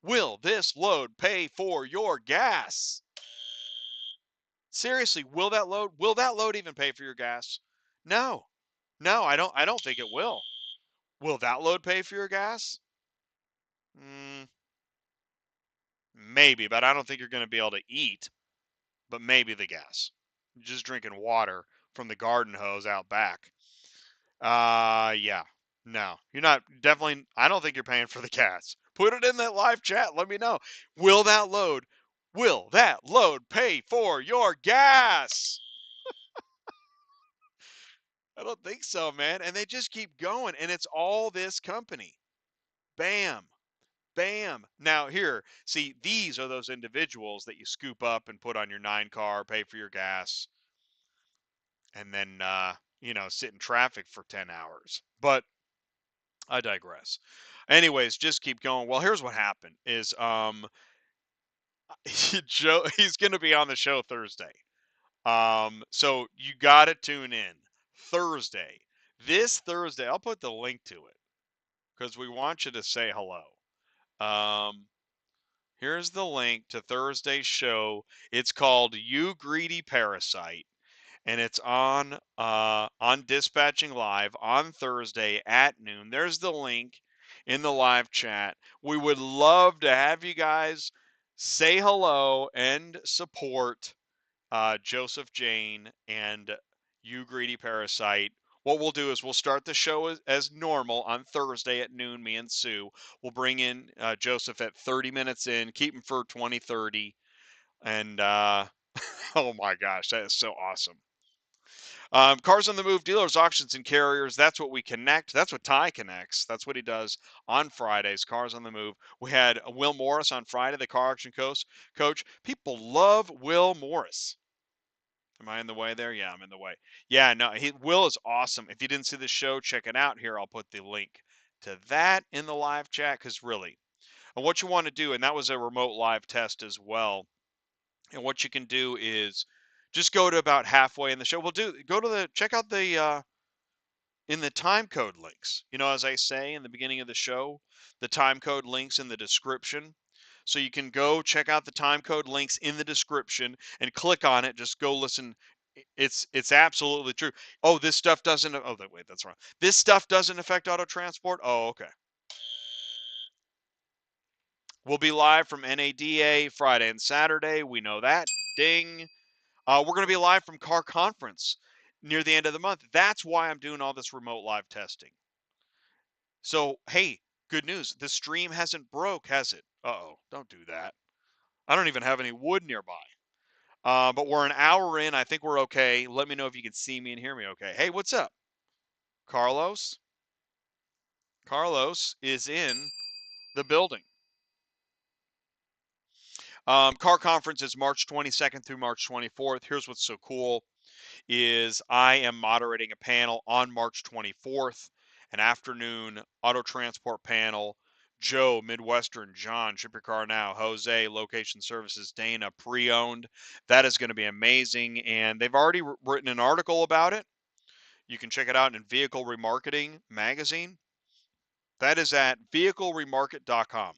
Speaker 1: will this load pay for your gas? Seriously, will that load even pay for your gas? No. No, I don't think it will. Will that load pay for your gas? Maybe, but I don't think you're going to be able to eat, but maybe the gas. You're just drinking water from the garden hose out back. Yeah. No, you're not. Definitely, I don't think you're paying for the gas. Put it in that live chat. Let me know. Will that load pay for your gas? I don't think so, man. And they just keep going. And it's all this company. Bam. Bam. Now, here, see, these are those individuals that you scoop up and put on your 9 car, pay for your gas, and then, sit in traffic for 10 hours. But I digress. Anyways, just keep going. Well, here's what happened is Joe, he's going to be on the show Thursday. So you got to tune in Thursday. This Thursday, I'll put the link to it because we want you to say hello. Here's the link to Thursday's show. It's called You Greedy Parasite, and it's on Dispatching Live on Thursday at noon. There's the link in the live chat. We would love to have you guys say hello and support Joseph Jane and You Greedy Parasite. What we'll do is we'll start the show as normal on Thursday at noon, me and Sue. We'll bring in Joseph at 30 minutes in, keep him for 20:30. And oh my gosh, that is so awesome. Cars on the Move, dealers, auctions, and carriers. That's what we connect. That's what Ty connects. That's what he does on Fridays, Cars on the Move. We had Will Morris on Friday, the car auction coach. People love Will Morris. Am I in the way there? Yeah, I'm in the way. Yeah, no, Will is awesome. If you didn't see the show, check it out. Here, I'll put the link to that in the live chat because really, and what you want to do, and that was a remote live test as well. And what you can do is just go to about halfway in the show. Check out the in the time code links. As I say in the beginning of the show, the time code links in the description. So you can go check out the time code links in the description and click on it. Just go listen. It's absolutely true. Oh, this stuff doesn't. Oh, wait, that's wrong. This stuff doesn't affect auto transport. Oh, okay. We'll be live from NADA Friday and Saturday. We know that. Ding. We're going to be live from Car Conference near the end of the month. That's why I'm doing all this remote live testing. So, hey, good news. The stream hasn't broke, has it? Uh-oh, don't do that. I don't even have any wood nearby. But we're an hour in. I think we're okay. Let me know if you can see me and hear me okay. Hey, what's up? Carlos? Carlos is in the building. Car Conference is March 22nd through March 24th. Here's what's so cool is I am moderating a panel on March 24th, an afternoon auto transport panel. Joe, Midwestern, John, Ship Your Car Now, Jose, Location Services, Dana, pre-owned. That is going to be amazing, and they've already written an article about it. You can check it out in Vehicle Remarketing magazine. That is at vehicleremarket.com.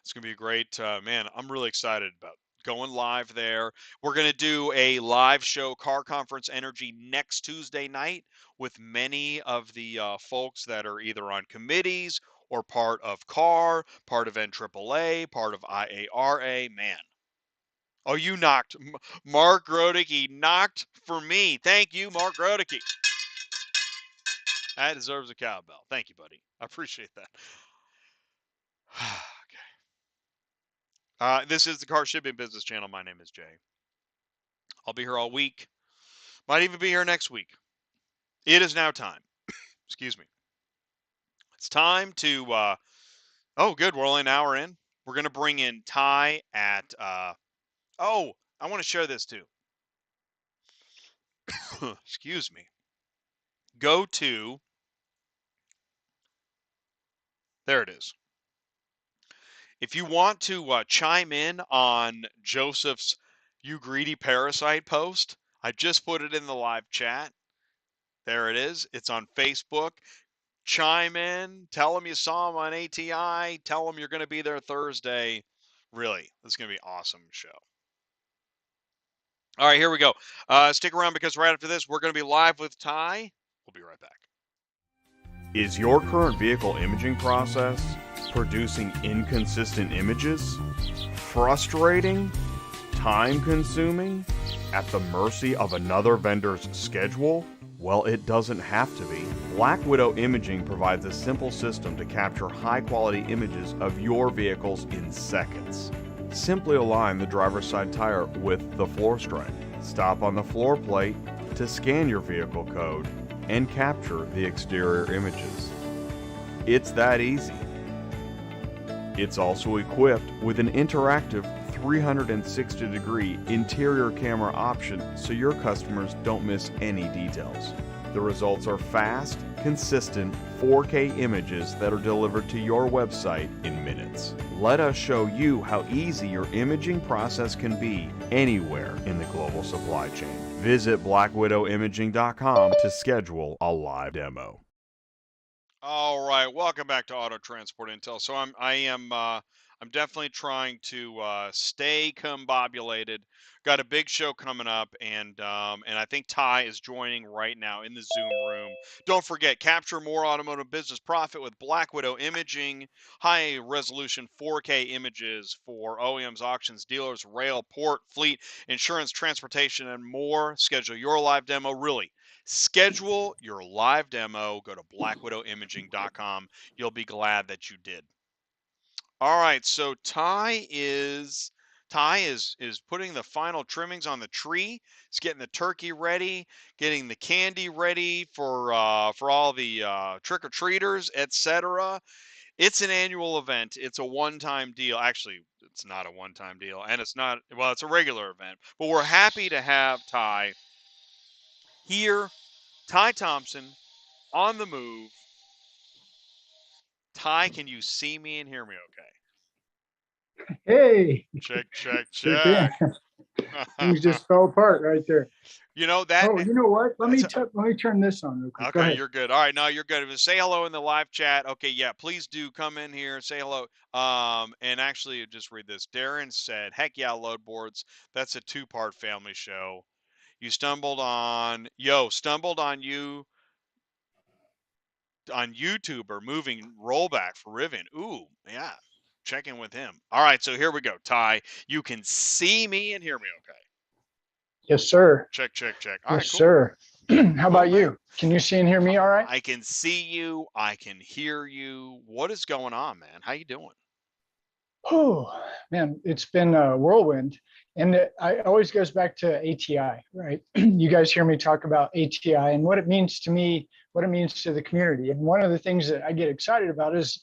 Speaker 1: It's going to be great. Man, I'm really excited about going live there. We're going to do a live show, Car Conference Energy, next Tuesday night with many of the folks that are either on committees or part of CAR, part of NAAA, part of IARA. Man. Oh, you knocked. Mark Groteke knocked for me. Thank you, Mark Groteke. That deserves a cowbell. Thank you, buddy. I appreciate that. Okay. This is the Car Shipping Business Channel. My name is Jay. I'll be here all week. Might even be here next week. It is now time. Excuse me. It's time to. Oh, good. We're only an hour in. We're gonna bring in Ty at. Oh, I want to share this too. Excuse me. Go to. There it is. If you want to chime in on Joseph's "You Greedy Parasite" post, I just put it in the live chat. There it is. It's on Facebook. Chime in. Tell them you saw him on ATI. Tell them you're going to be there Thursday. Really, this is going to be an awesome show. All right, here we go. Stick around because right after this, we're going to be live with Ty. We'll be right back. Is your current vehicle imaging process producing inconsistent images? Frustrating? Time-consuming? At the mercy of another vendor's schedule? Well, it doesn't have to be. Black Widow Imaging provides a simple system to capture high-quality images of your vehicles in seconds. Simply align the driver's side tire with the floor stripe. Stop on the floor plate to scan your vehicle code and capture the exterior images. It's that easy. It's also equipped with an interactive 360-degree interior camera option so your customers don't miss any details. The results are fast, consistent 4K images that are delivered to your website in minutes. Let us show you how easy your imaging process can be anywhere in the global supply chain. Visit blackwidowimaging.com to schedule a live demo. All right, welcome back to Auto Transport Intel. So I'm definitely trying to stay combobulated. Got a big show coming up, and I think Ty is joining right now in the Zoom room. Don't forget, capture more automotive business profit with Black Widow Imaging, high resolution 4K images for OEMs, auctions, dealers, rail, port, fleet, insurance, transportation, and more. Schedule your live demo. Really, schedule your live demo. Go to blackwidowimaging.com. You'll be glad that you did. All right, so Ty is putting the final trimmings on the tree. He's getting the turkey ready, getting the candy ready for all the trick-or-treaters, etc. It's an annual event. It's a one-time deal. Actually, it's not a one-time deal, and it's a regular event. But we're happy to have Ty here. Ty Thompson on the move. Ty, can you see me and hear me okay?
Speaker 6: Hey,
Speaker 1: Check, check,
Speaker 6: sure can.
Speaker 1: check.
Speaker 6: Things just fell apart right there.
Speaker 1: You know that.
Speaker 6: Oh, you know what? Let me turn this on real quick. Go
Speaker 1: Okay,
Speaker 6: ahead.
Speaker 1: you're good. All right, no, you're good. Say hello in the live chat. Okay, yeah, please do come in here, say hello. And actually, just read this. Darren said, "Heck yeah, load boards. That's a two-part family show. You stumbled on you on YouTube or moving rollback for Rivian. Ooh, yeah, check in with him. All right, so here we go. Ty, you can see me and hear me. Okay.
Speaker 6: Yes, sir.
Speaker 1: Check. All right,
Speaker 6: Yes,
Speaker 1: cool.
Speaker 6: sir. How
Speaker 1: Cool,
Speaker 6: about
Speaker 1: man.
Speaker 6: you? Can you see and hear me all right?
Speaker 1: I can see you. I can hear you. What is going on, man? How you doing?
Speaker 6: Oh, man, it's been a whirlwind. And it always goes back to ATI, right? You guys hear me talk about ATI and what it means to me, what it means to the community. And one of the things that I get excited about is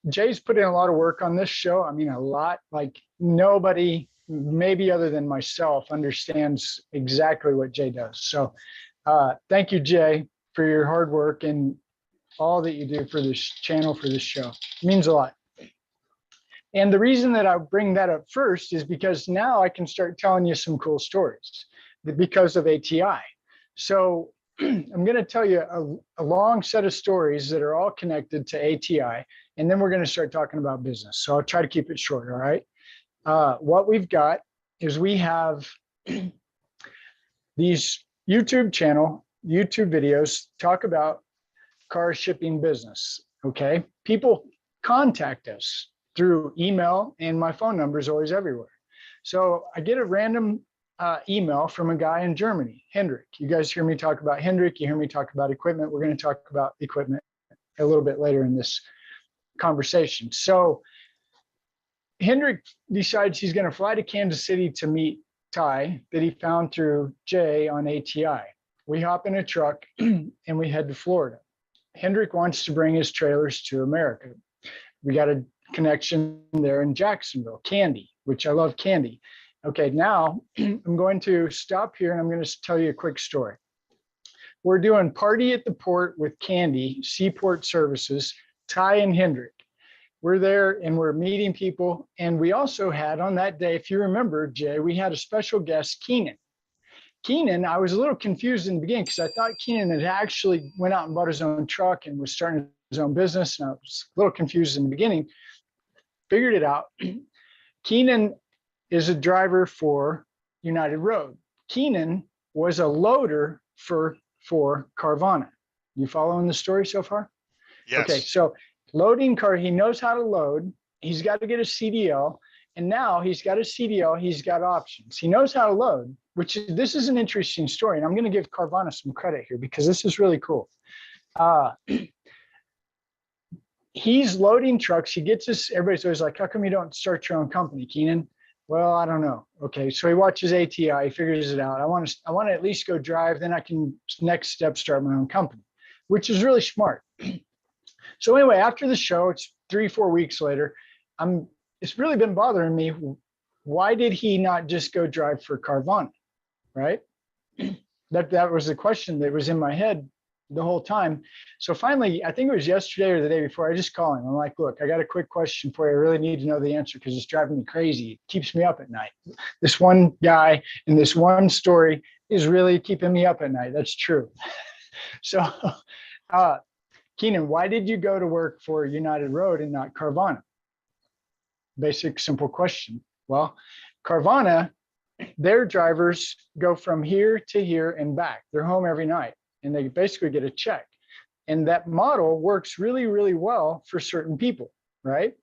Speaker 6: Jay's put in a lot of work on this show. I mean, a lot. Like nobody, maybe other than myself, understands exactly what Jay does. So thank you, Jay, for your hard work and all that you do for this channel, for this show. It means a lot. And the reason that I bring that up first is because now I can start telling you some cool stories because of ATI. So I'm going to tell you a long set of stories that are all connected to ATI, and then we're going to start talking about business. So I'll try to keep it short, all right? What we've got is we have these YouTube videos talk about car shipping business, okay? People contact us through email, and my phone number is always everywhere. So I get a random email from a guy in Germany, Hendrik. You guys hear me talk about Hendrik, you hear me talk about equipment. We're going to talk about equipment a little bit later in this conversation. So Hendrik decides he's going to fly to Kansas City to meet Ty that he found through Jay on ATI. We hop in a truck and we head to Florida. Hendrik wants to bring his trailers to America. We got a connection there in Jacksonville, Kandy, which I love Kandy. Okay, now I'm going to stop here and I'm going to tell you a quick story. We're doing Party at the Port with Kandy, Seaport Services, Ty and Hendrik. We're there and we're meeting people. And we also had on that day, if you remember, Jay, we had a special guest, Keenan. Keenan, I was a little confused in the beginning because I thought Keenan had actually went out and bought his own truck and was starting his own business. And I was a little confused in the beginning. Figured it out. Keenan is a driver for United Road. Keenan was a loader for Carvana. You following the story so far?
Speaker 1: Yes.
Speaker 6: Okay, so loading car, he knows how to load. He's got to get a CDL. And now he's got a CDL, he's got options. He knows how to load, this is an interesting story. And I'm going to give Carvana some credit here because this is really cool. He's loading trucks. He gets this. Everybody's always like, how come you don't start your own company, Keenan? Well, I don't know. Okay. So he watches ATI, he figures it out. I want to at least go drive. Then I can next step, start my own company, which is really smart. So anyway, after the show, it's 3-4 weeks later. It's really been bothering me. Why did he not just go drive for Carvana? Right. That was the question that was in my head the whole time. So finally, I think it was yesterday or the day before, I just called him. I'm like, look, I got a quick question for you. I really need to know the answer because it's driving me crazy. It keeps me up at night. This one guy and this one story is really keeping me up at night. That's true. So, Keenan, why did you go to work for United Road and not Carvana? Basic, simple question. Well, Carvana, their drivers go from here to here and back. They're home every night. And they basically get a check. And that model works really, really well for certain people, right?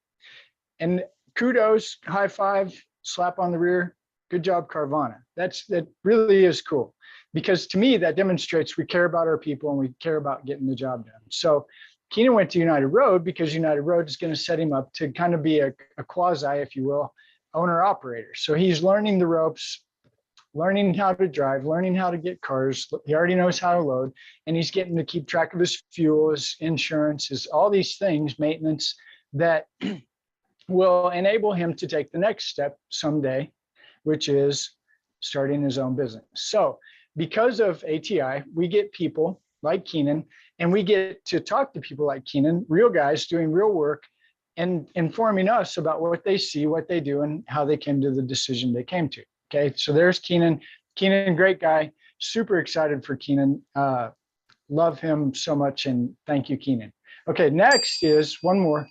Speaker 6: And kudos, high five, slap on the rear. Good job, Carvana. That really is cool. Because to me, that demonstrates we care about our people and we care about getting the job done. So Keenan went to United Road because United Road is going to set him up to kind of be a quasi, if you will, owner-operator. So he's learning the ropes, learning how to drive, learning how to get cars. He already knows how to load, and he's getting to keep track of his fuel, his insurance, all these things, maintenance that will enable him to take the next step someday, which is starting his own business. So because of ATI, we get people like Keenan, and we get to talk to people like Keenan, real guys doing real work and informing us about what they see, what they do, and how they came to the decision they came to. Okay, so there's Keenan. Keenan, great guy. Super excited for Keenan. Love him so much, and thank you, Keenan. Okay, next is one more.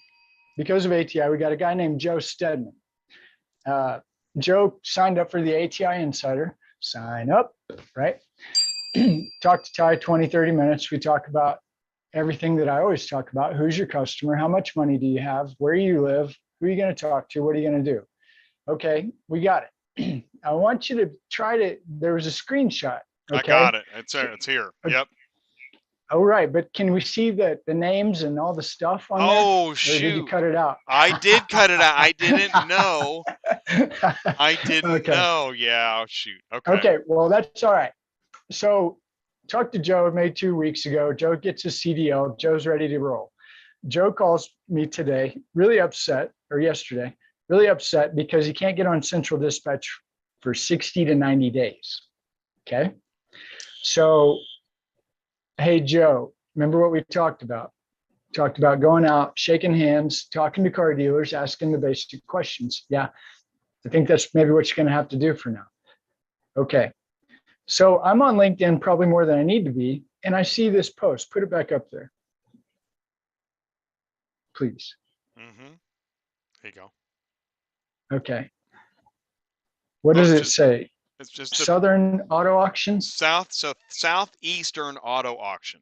Speaker 6: Because of ATI, we got a guy named Joe Stedman. Joe signed up for the ATI Insider. Sign up, right? Talk to Ty 20, 30 minutes. We talk about everything that I always talk about. Who's your customer? How much money do you have? Where you live? Who are you going to talk to? What are you going to do? Okay, we got it. I want you to try to, there was a screenshot. Okay?
Speaker 1: I got it. It's here. Yep.
Speaker 6: Oh, right. But can we see the names and all the stuff on there?
Speaker 1: Oh,
Speaker 6: shoot. Or did you cut it out?
Speaker 1: I did cut it out. I didn't know. I didn't know. Yeah, oh, shoot.
Speaker 6: Okay, well, that's all right. So talked to Joe maybe 2 weeks ago. Joe gets his CDL. Joe's ready to roll. Joe calls me today, really upset, or yesterday, really upset because he can't get on central dispatch for 60 to 90 days. Okay. So, hey, Joe, remember what we talked about? Talked about going out, shaking hands, talking to car dealers, asking the basic questions. Yeah, I think that's maybe what you're going to have to do for now. Okay. So I'm on LinkedIn probably more than I need to be, and I see this post. Put it back up there, please.
Speaker 1: Mm-hmm. There you go.
Speaker 6: Okay. What does it say?
Speaker 1: It's just
Speaker 6: Southern Auto Auctions?
Speaker 1: Southeastern Auto Auction.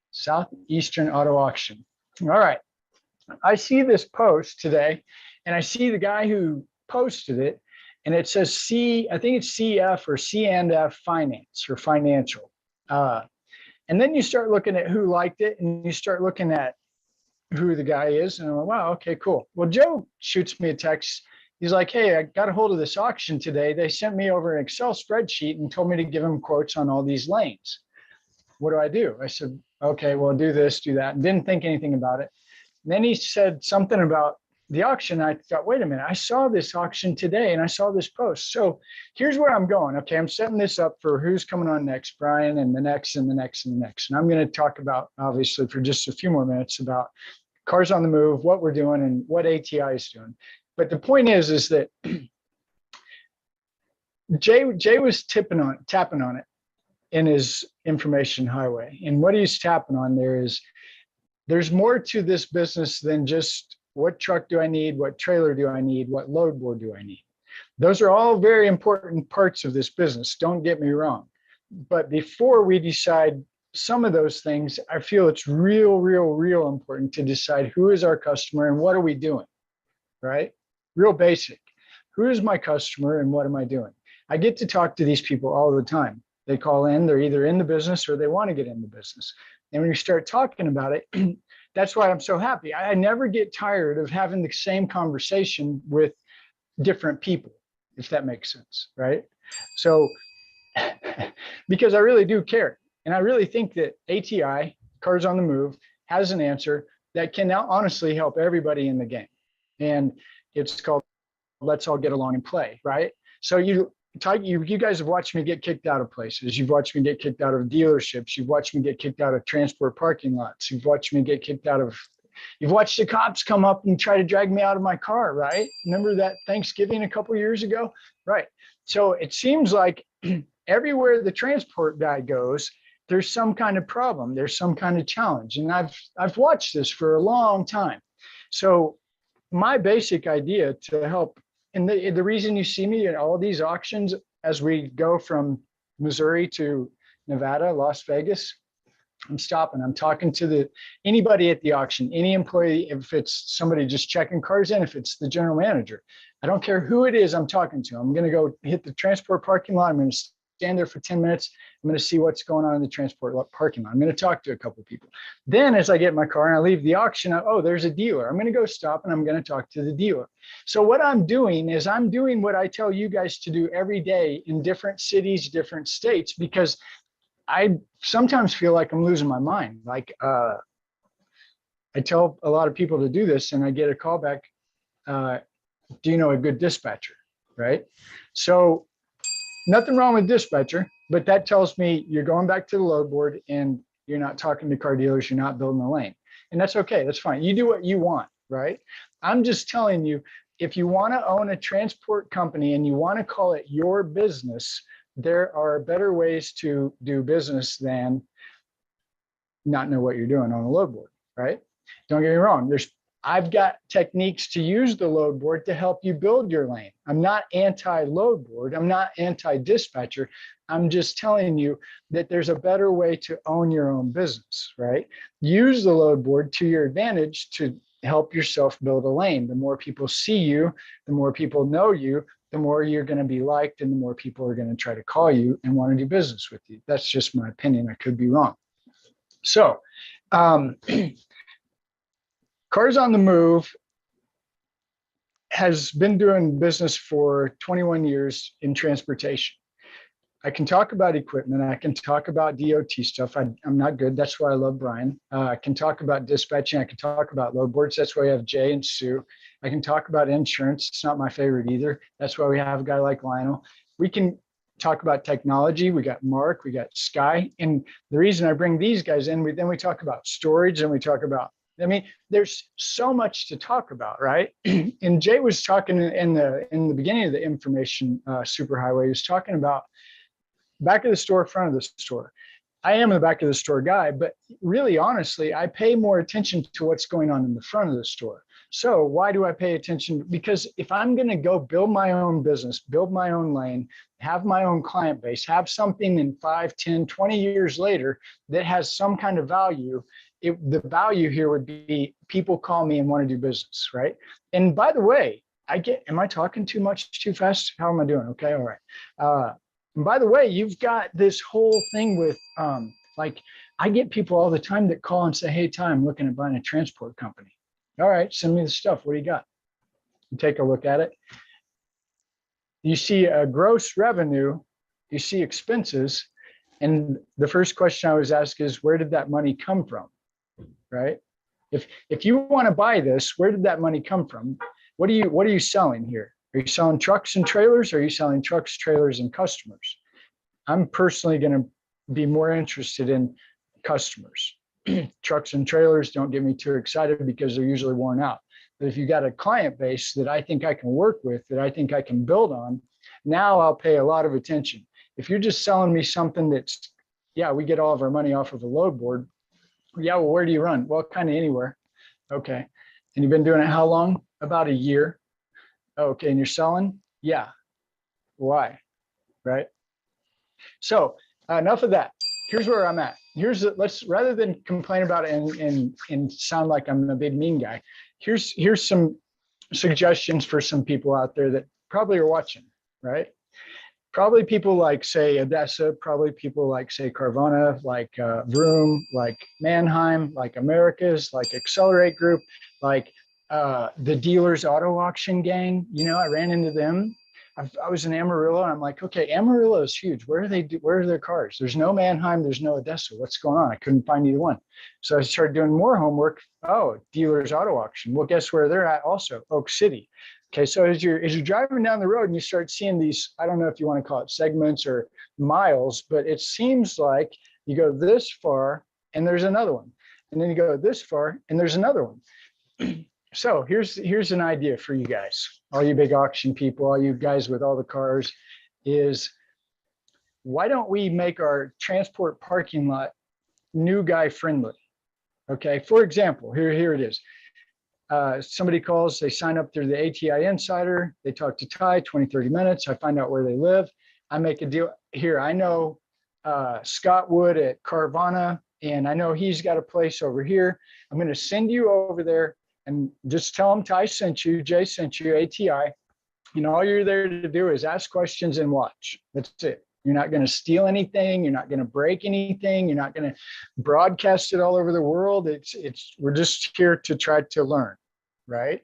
Speaker 6: Southeastern Auto Auction. All right. I see this post today, and I see the guy who posted it, and it says I think it's CF or C&F Finance or Financial. And then you start looking at who liked it, and you start looking at who the guy is, and I'm like, wow, okay, cool. Well, Joe shoots me a text. He's like, hey, I got a hold of this auction today. They sent me over an Excel spreadsheet and told me to give them quotes on all these lanes. What do I do? I said, okay, well, do this, do that. And didn't think anything about it. And then he said something about the auction. I thought, wait a minute, I saw this auction today and I saw this post. So here's where I'm going. Okay, I'm setting this up for who's coming on next, Brian, and the next and the next and the next. And I'm going to talk about, obviously, for just a few more minutes about cars on the move, what we're doing and what ATI is doing. But the point is that Jay was tapping on it in his information highway. And what he's tapping on there is there's more to this business than just what truck do I need, what trailer do I need, what load board do I need. Those are all very important parts of this business. Don't get me wrong. But before we decide some of those things, I feel it's real important to decide who is our customer and what are we doing, right? Real basic. Who is my customer and what am I doing? I get to talk to these people all the time. They call in, they're either in the business or they want to get in the business. And when you start talking about it, that's why I'm so happy. I never get tired of having the same conversation with different people, if that makes sense, right? So, because I really do care. And I really think that ATI, Cars on the Move, has an answer that can now honestly help everybody in the game. And it's called Let's All Get Along and Play, right? So you guys have watched me get kicked out of places. You've watched me get kicked out of dealerships. You've watched me get kicked out of transport parking lots. You've watched me get kicked out of, you've watched the cops come up and try to drag me out of my car, right? Remember that Thanksgiving a couple of years ago? Right. So it seems like everywhere the transport guy goes, there's some kind of problem. There's some kind of challenge. And I've watched this for a long time. So my basic idea to help, and the reason you see me at all these auctions as we go from Missouri to Nevada, Las Vegas, I'm stopping. I'm talking to anybody at the auction, any employee, if it's somebody just checking cars in, if it's the general manager. I don't care who it is I'm talking to. I'm going to go hit the transport parking lot. I'm going to stand there for 10 minutes. I'm going to see what's going on in the transport parking lot. I'm going to talk to a couple of people. Then as I get in my car and I leave the auction, oh, there's a dealer. I'm going to go stop and I'm going to talk to the dealer. So what I'm doing is I'm doing what I tell you guys to do every day in different cities, different states, because I sometimes feel like I'm losing my mind. Like I tell a lot of people to do this and I get a call back. Do you know a good dispatcher? Right? So nothing wrong with dispatcher, but that tells me you're going back to the load board and you're not talking to car dealers. You're not building a lane, and that's okay. That's fine. You do what you want, right? I'm just telling you, if you want to own a transport company and you want to call it your business, there are better ways to do business than not know what you're doing on a load board, right? Don't get me wrong. I've got techniques to use the load board to help you build your lane. I'm not anti-load board. I'm not anti-dispatcher. I'm just telling you that there's a better way to own your own business, right? Use the load board to your advantage to help yourself build a lane. The more people see you, the more people know you, the more you're going to be liked, and the more people are going to try to call you and want to do business with you. That's just my opinion. I could be wrong. So, Cars on the Move has been doing business for 21 years in transportation. I can talk about equipment. I can talk about DOT stuff. I'm not good. That's why I love Brian. I can talk about dispatching. I can talk about load boards. That's why we have Jay and Sue. I can talk about insurance. It's not my favorite either. That's why we have a guy like Lionel. We can talk about technology. We got Mark, we got Skye. And the reason I bring these guys in, then we talk about storage, and we talk about, I mean, there's so much to talk about, right? And Jay was talking in the beginning of the information superhighway. He was talking about back of the store, front of the store. I am the back of the store guy, but really, honestly, I pay more attention to what's going on in the front of the store. So why do I pay attention? Because if I'm going to go build my own business, build my own lane, have my own client base, have something in 5, 10, 20 years later that has some kind of value, the value here would be people call me and want to do business, right? And by the way, am I talking too much, too fast? How am I doing? Okay, all right. And by the way, you've got this whole thing with, like, I get people all the time that call and say, hey, Ty, I'm looking at buying a transport company. All right, send me the stuff. What do you got? You take a look at it. You see a gross revenue, you see expenses. And the first question I always ask is, where did that money come from? Right? If you want to buy this, where did that money come from? What are you selling here? Are you selling trucks and trailers? Or are you selling trucks, trailers, and customers? I'm personally going to be more interested in customers. Trucks and trailers don't get me too excited because they're usually worn out. But if you got a client base that I think I can work with, that I think I can build on, now I'll pay a lot of attention. If you're just selling me something that's, yeah, we get all of our money off of a load board. Yeah, well, where do you run? Well, kind of anywhere. Okay. And you've been doing it how long? About a year. Okay. And you're selling? Yeah. Why? Right. So enough of that. Here's where I'm at. Let's, rather than complain about it and sound like I'm a big mean guy, here's some suggestions for some people out there that probably are watching, right? Probably people like, say, Odessa, probably people like, say, Carvana, like Vroom, like Mannheim, like Americas, like Accelerate Group, like the Dealers Auto Auction Gang. You know, I ran into them. I was in Amarillo, and I'm like, okay, Amarillo is huge. Where are their cars? There's no Mannheim, there's no Odessa. What's going on? I couldn't find either one. So I started doing more homework. Oh, Dealers Auto Auction. Well, guess where they're at also? Oak City. Okay, so as you're driving down the road and you start seeing these, I don't know if you want to call it segments or miles, but it seems like you go this far and there's another one. And then you go this far and there's another one. So here's an idea for you guys, all you big auction people, all you guys with all the cars, is why don't we make our transport parking lot new guy friendly? Okay, for example, here it is. Somebody calls, they sign up through the ATI Insider, they talk to Ty, 20, 30 minutes, I find out where they live, I make a deal. Here, I know Scott Wood at Carvana, and I know he's got a place over here. I'm gonna send you over there and just tell them Ty sent you, Jay sent you, ATI. You know, all you're there to do is ask questions and watch. That's it. You're not going to steal anything. You're not going to break anything. You're not going to broadcast it all over the world. We're just here to try to learn, right?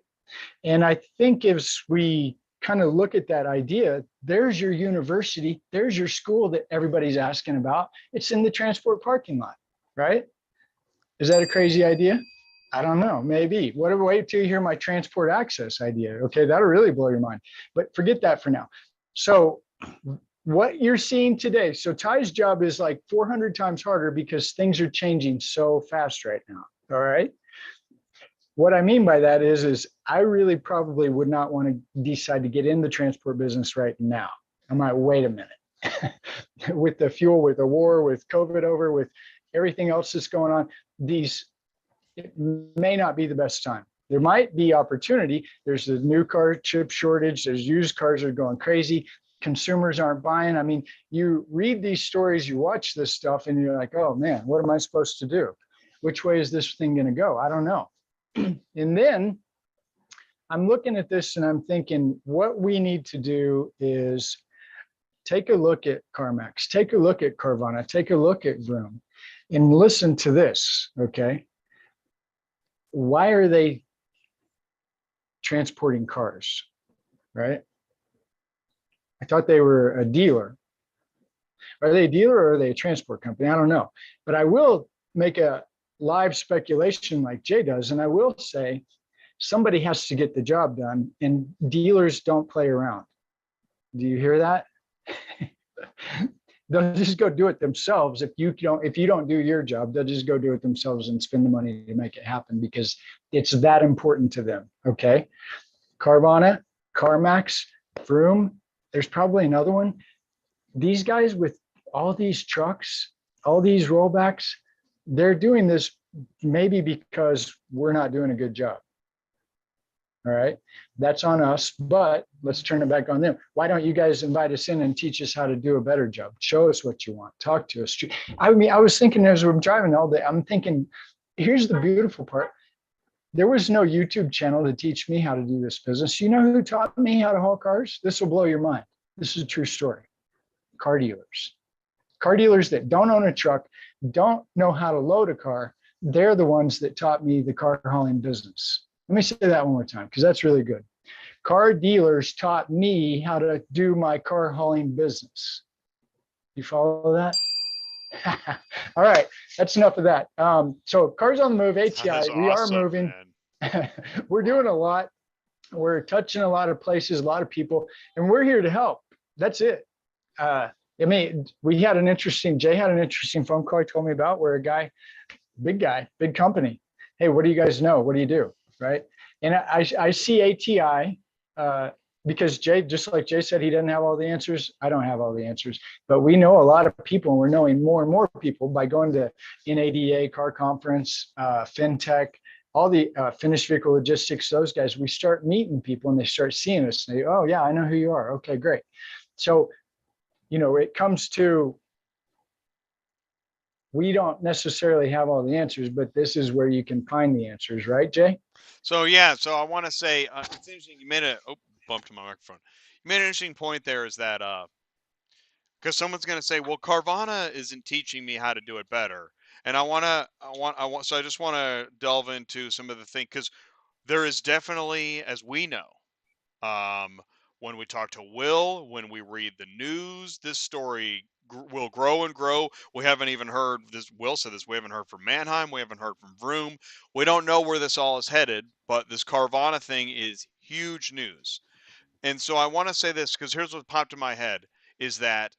Speaker 6: And I think as we kind of look at that idea, there's your university, there's your school that everybody's asking about. It's in the transport parking lot, right? Is that a crazy idea? I don't know, maybe. Whatever, wait till you hear my transport access idea. Okay, that'll really blow your mind. But forget that for now. So what you're seeing today, so Ty's job is like 400 times harder because things are changing so fast right now. All right. what I mean by that is I really probably would not want to decide to get in the transport business right now. I might wait a minute. With the fuel, with the war, with COVID over, with everything else that's going on, it may not be the best time. There might be opportunity. There's the new car chip shortage. There's used cars that are going crazy. Consumers aren't buying. I mean, you read these stories, you watch this stuff, and you're like, oh man, what am I supposed to do? Which way is this thing going to go? I don't know. And then I'm looking at this and I'm thinking, what we need to do is take a look at CarMax, take a look at Carvana, take a look at Vroom, and listen to this, okay? Why are they transporting cars, right? I thought they were a dealer. Are they a dealer or are they a transport company? I don't know. But I will make a live speculation like Jay does, and I will say somebody has to get the job done, and dealers don't play around. Do you hear that? They'll just go do it themselves. If you don't do your job, they'll just go do it themselves and spend the money to make it happen because it's that important to them. Okay. Carvana, CarMax, Vroom, there's probably another one. These guys with all these trucks, all these rollbacks, they're doing this maybe because we're not doing a good job. All right, that's on us, but let's turn it back on them. Why don't you guys invite us in and teach us how to do a better job? Show us what you want, talk to us. I mean, I was thinking as I'm driving all day, I'm thinking, here's the beautiful part. There was no YouTube channel to teach me how to do this business. You know who taught me how to haul cars? This will blow your mind. This is a true story. Car dealers. Car dealers that don't own a truck, don't know how to load a car. They're the ones that taught me the car hauling business. Let me say that one more time, because that's really good. Car dealers taught me how to do my car hauling business. You follow that? All right, that's enough of that. So Cars on the Move, ATI, we are moving. We're doing a lot. We're touching a lot of places, a lot of people, and we're here to help. That's it. I mean, Jay had an interesting phone call he told me about where a guy, big company. Hey, what do you guys know? What do you do? Right. And I see ATI because Jay, just like Jay said, he doesn't have all the answers. I don't have all the answers, but we know a lot of people, and we're knowing more and more people by going to NADA, Car Conference, FinTech, all the finished vehicle logistics, those guys. We start meeting people and they start seeing us and they, oh yeah, I know who you are. Okay, great. So, you know, it comes to, we don't necessarily have all the answers, but this is where you can find the answers, right, Jay?
Speaker 1: So yeah, so I want to say it's interesting. You made bumped my microphone. You made an interesting point there. Is that because someone's going to say, well, Carvana isn't teaching me how to do it better, and so I just want to delve into some of the things because there is definitely, as we know, when we talk to Will, when we read the news, this story will grow and grow. We haven't even heard this. Will said this. We haven't heard from Mannheim. We haven't heard from Vroom. We don't know where this all is headed, but this Carvana thing is huge news. And so I want to say this because here's what popped in my head is that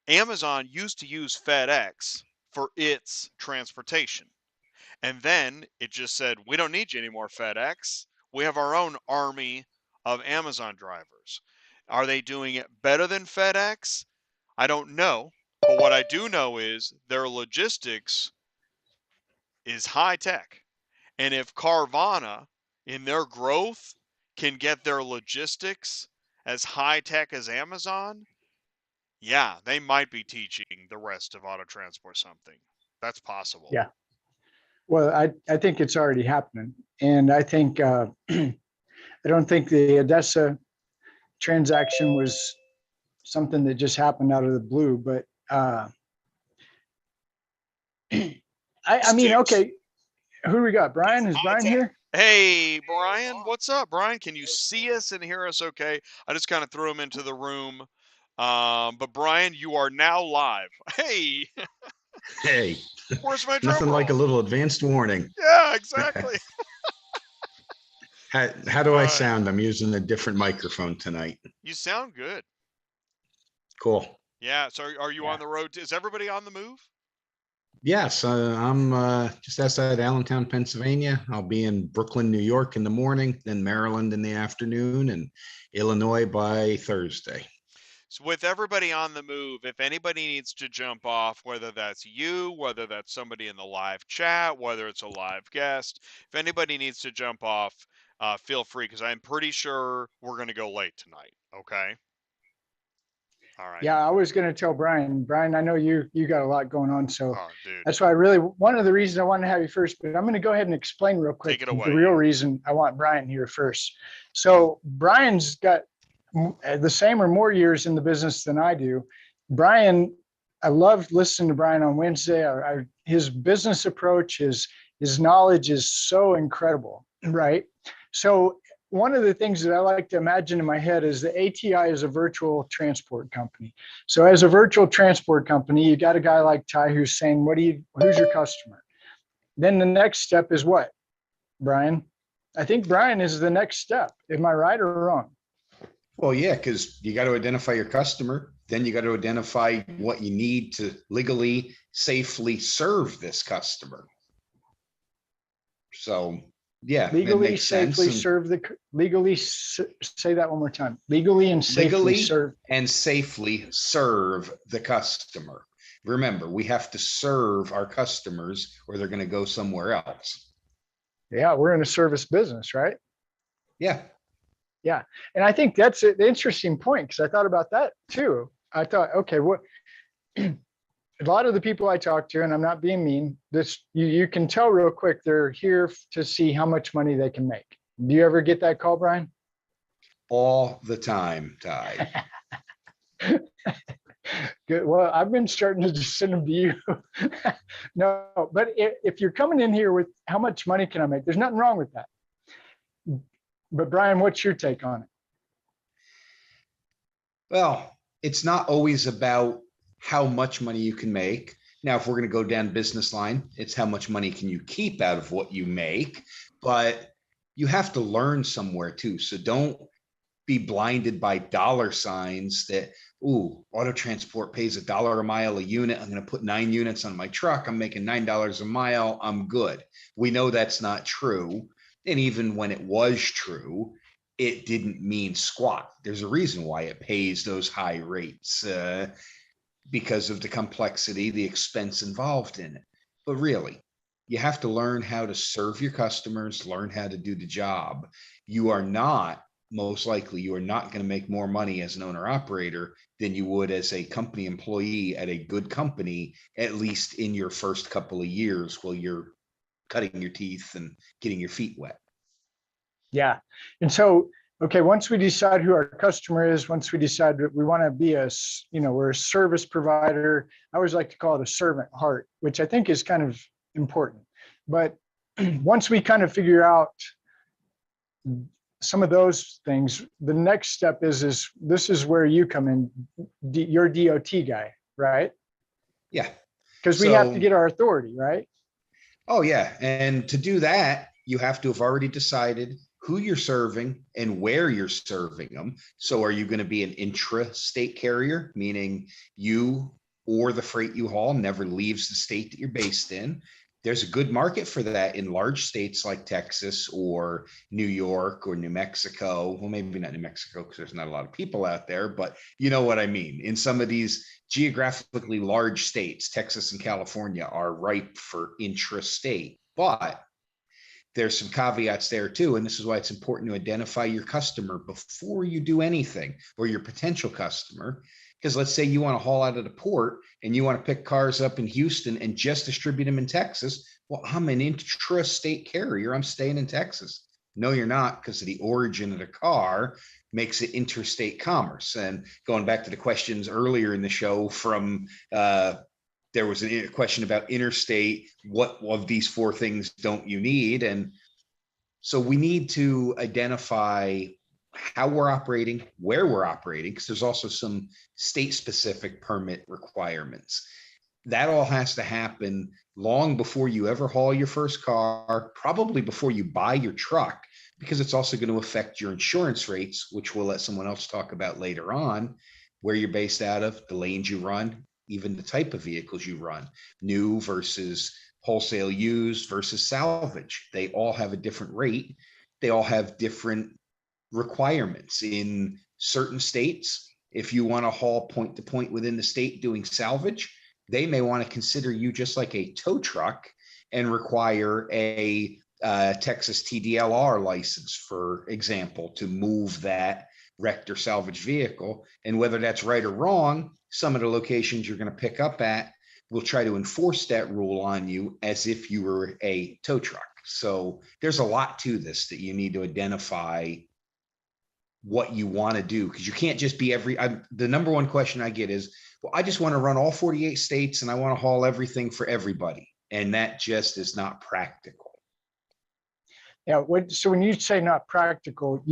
Speaker 1: Amazon used to use FedEx for its transportation. And then it just said, we don't need you anymore, FedEx. We have our own army of Amazon drivers. Are they doing it better than FedEx? I don't know, but what I do know is their logistics is high tech. And if Carvana, in their growth, can get their logistics as high tech as Amazon, yeah, they might be teaching the rest of auto transport something. That's possible.
Speaker 6: Yeah. Well, I think it's already happening. And I think, I don't think the Odessa transaction was something that just happened out of the blue, but I mean, okay, who do we got? Brian, is Brian here?
Speaker 1: Hey, Brian, what's up, Brian? Can you see us and hear us okay? I just kind of threw him into the room. But Brian, you are now live. Hey.
Speaker 7: Hey.
Speaker 1: Where's my drum
Speaker 7: Nothing
Speaker 1: roll?
Speaker 7: like a little advanced warning.
Speaker 1: Yeah, exactly.
Speaker 7: How do I sound? I'm using a different microphone tonight.
Speaker 1: You sound good.
Speaker 7: Cool.
Speaker 1: Yeah. So are you on the road? Is everybody on the move?
Speaker 7: Yes, I'm just outside Allentown, Pennsylvania. I'll be in Brooklyn, New York in the morning, then Maryland in the afternoon, and Illinois by Thursday.
Speaker 1: So with everybody on the move, if anybody needs to jump off, whether that's you, whether that's somebody in the live chat, whether it's a live guest, if anybody needs to jump off, feel free, because I'm pretty sure we're going to go late tonight. Okay. All right.
Speaker 6: Yeah, I was going to tell Brian, I know you got a lot going on. So
Speaker 1: Oh, dude.
Speaker 6: that's why one of the reasons I wanted to have you first, but I'm going to go ahead and explain real quick
Speaker 1: Take it away.
Speaker 6: the real reason I want Brian here first. So Brian's got the same or more years in the business than I do. Brian, I loved listening to Brian on Wednesday. His business approach, his knowledge is so incredible, right? So one of the things that I like to imagine in my head is the ATI is a virtual transport company. So as a virtual transport company, you got a guy like Ty who's saying, who's your customer? Then the next step is what, Brian? I think Brian is the next step. Am I right or wrong?
Speaker 7: Well, yeah, because you got to identify your customer. Then you got to identify what you need to legally, safely serve this customer. So, yeah,
Speaker 6: legally, safely serve say that one more time. Legally and safely serve.
Speaker 7: And safely serve the customer. Remember, we have to serve our customers or they're going to go somewhere else.
Speaker 6: Yeah, we're in a service business, right?
Speaker 7: Yeah.
Speaker 6: Yeah. And I think that's an interesting point because I thought about that too. I thought, okay, what a lot of the people I talk to, and I'm not being mean, you can tell real quick, they're here to see how much money they can make. Do you ever get that call, Brian?
Speaker 7: All the time, Ty.
Speaker 6: Good. Well, I've been starting to just send them to you. No, but if you're coming in here with how much money can I make, there's nothing wrong with that. But Brian, what's your take on it?
Speaker 7: Well, it's not always about how much money you can make. Now, if we're going to go down business line, it's how much money can you keep out of what you make, but you have to learn somewhere too. So don't be blinded by dollar signs that, ooh, auto transport pays $1 a mile a unit. I'm going to put 9 units on my truck. I'm making $9 a mile. I'm good. We know that's not true. And even when it was true, it didn't mean squat. There's a reason why it pays those high rates because of the complexity, the expense involved in it. But really, you have to learn how to serve your customers, learn how to do the job. You are not, most likely, you are not going to make more money as an owner operator than you would as a company employee at a good company, at least in your first couple of years while you're cutting your teeth and getting your feet wet.
Speaker 6: Yeah. And so, okay, once we decide who our customer is, once we decide that we want to be we're a service provider, I always like to call it a servant heart, which I think is kind of important. But once we kind of figure out some of those things, the next step is this is where you come in, your DOT guy, right?
Speaker 7: Yeah.
Speaker 6: Because we have to get our authority, right?
Speaker 7: Oh, yeah. And to do that, you have to have already decided who you're serving and where you're serving them. So are you going to be an intra-state carrier, meaning you or the freight you haul never leaves the state that you're based in? There's a good market for that in large states like Texas or New York or New Mexico. Well, maybe not New Mexico because there's not a lot of people out there, but you know what I mean. In some of these geographically large states, Texas and California are ripe for intrastate, but there's some caveats there too. And this is why it's important to identify your customer before you do anything, or your potential customer. Because let's say you want to haul out of the port and you want to pick cars up in Houston and just distribute them in Texas. Well, I'm an intrastate carrier. I'm staying in Texas. No, you're not, because of the origin of the car makes it interstate commerce. And going back to the questions earlier in the show from there was a question about interstate. What of these 4 things don't you need? And so we need to identify how we're operating, where we're operating, because there's also some state-specific permit requirements. That all has to happen long before you ever haul your first car, probably before you buy your truck, because it's also going to affect your insurance rates, which we'll let someone else talk about later on, where you're based out of, the lanes you run, even the type of vehicles you run, new versus wholesale used versus salvage. They all have a different rate. They all have different requirements. In certain states, if you want to haul point to point within the state doing salvage, they may want to consider you just like a tow truck and require a Texas TDLR license, for example, to move that wrecked or salvaged vehicle. And whether that's right or wrong, some of the locations you're going to pick up at will try to enforce that rule on you as if you were a tow truck. So there's a lot to this that you need to identify what you want to do, because you can't just be the number one question I get is, well, I just want to run all 48 states and I want to haul everything for everybody. And that just is not practical.
Speaker 6: Yeah. So when you say not practical,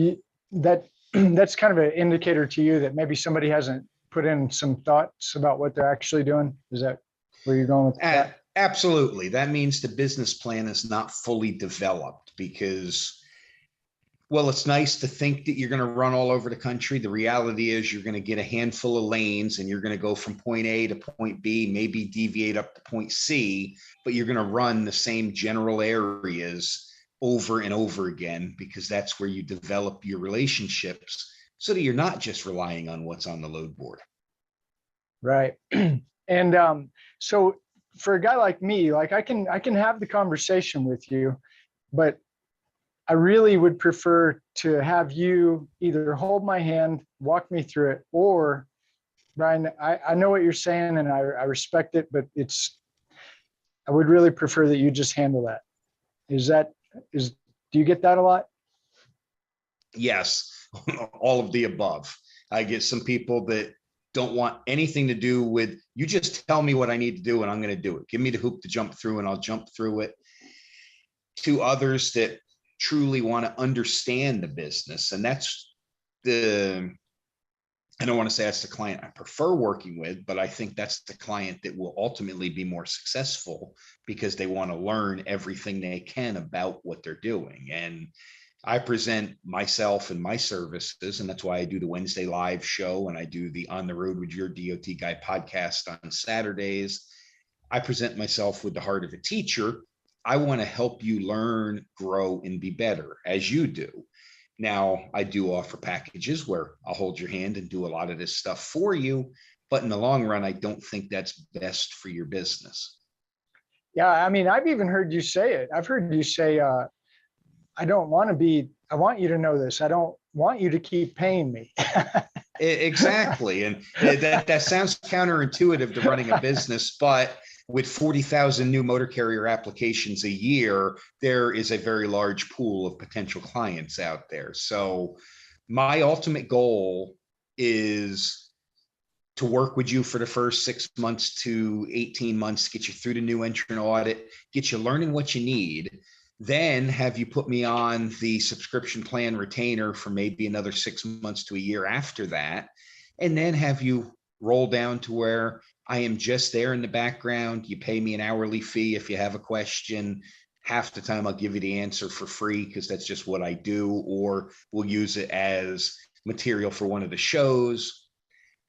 Speaker 6: that's kind of an indicator to you that maybe somebody hasn't put in some thoughts about what they're actually doing. Is that where you're going with that?
Speaker 7: Absolutely. That means the business plan is not fully developed, because, well, it's nice to think that you're going to run all over the country. The reality is you're going to get a handful of lanes and you're going to go from point A to point B, maybe deviate up to point C, but you're going to run the same general areas over and over again, because that's where you develop your relationships so that you're not just relying on what's on the load board.
Speaker 6: Right. And so for a guy like me, like I can have the conversation with you, but I really would prefer to have you either hold my hand, walk me through it, or Brian, I know what you're saying and I respect it, but I would really prefer that you just handle that. Do you get that a lot?
Speaker 7: Yes, all of the above. I get some people that don't want anything to do with, you just tell me what I need to do and I'm going to do it. Give me the hoop to jump through and I'll jump through it. To others that truly want to understand the business. And that's I don't want to say that's the client I prefer working with, but I think that's the client that will ultimately be more successful because they want to learn everything they can about what they're doing. And I present myself and my services, and that's why I do the Wednesday live show and I do the On the Road with Your DOT Guy podcast on Saturdays. I present myself with the heart of a teacher. I want to help you learn, grow, and be better as you do. Now, I do offer packages where I'll hold your hand and do a lot of this stuff for you, but in the long run, I don't think that's best for your business.
Speaker 6: Yeah, I mean, I've even heard you say it. I've heard you say, I want you to know this. I don't want you to keep paying me.
Speaker 7: Exactly. And that sounds counterintuitive to running a business, but with 40,000 new motor carrier applications a year, there is a very large pool of potential clients out there. So my ultimate goal is to work with you for the first 6 months to 18 months, get you through the new entrant audit, get you learning what you need, then have you put me on the subscription plan retainer for maybe another 6 months to a year after that, and then have you roll down to where I am just there in the background. You pay me an hourly fee. If you have a question, half the time I'll give you the answer for free because that's just what I do, or we'll use it as material for one of the shows.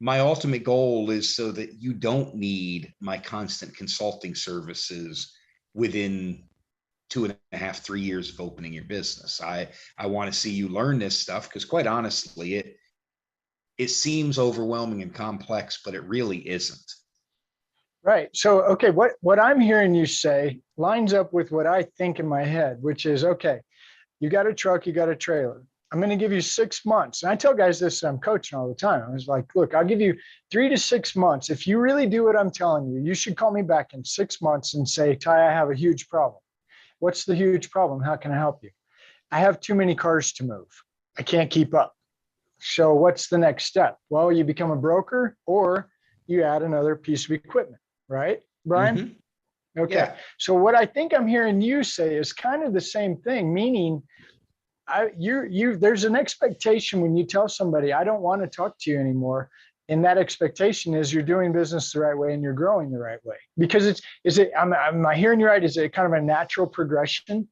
Speaker 7: My ultimate goal is so that you don't need my constant consulting services within 2.5, 3 years of opening your business. I want to see you learn this stuff because quite honestly, it seems overwhelming and complex, but it really isn't.
Speaker 6: Right. So, okay, what I'm hearing you say lines up with what I think in my head, which is, okay, you got a truck, you got a trailer. I'm going to give you 6 months. And I tell guys this, I'm coaching all the time. I was like, look, I'll give you 3 to 6 months. If you really do what I'm telling you, you should call me back in 6 months and say, Ty, I have a huge problem. What's the huge problem? How can I help you? I have too many cars to move. I can't keep up. So what's the next step? Well, you become a broker or you add another piece of equipment, right, Brian? Mm-hmm. Okay. Yeah. So what I think I'm hearing you say is kind of the same thing, meaning there's an expectation when you tell somebody, I don't want to talk to you anymore. And that expectation is you're doing business the right way and you're growing the right way. Because am I hearing you right? Is it kind of a natural progression?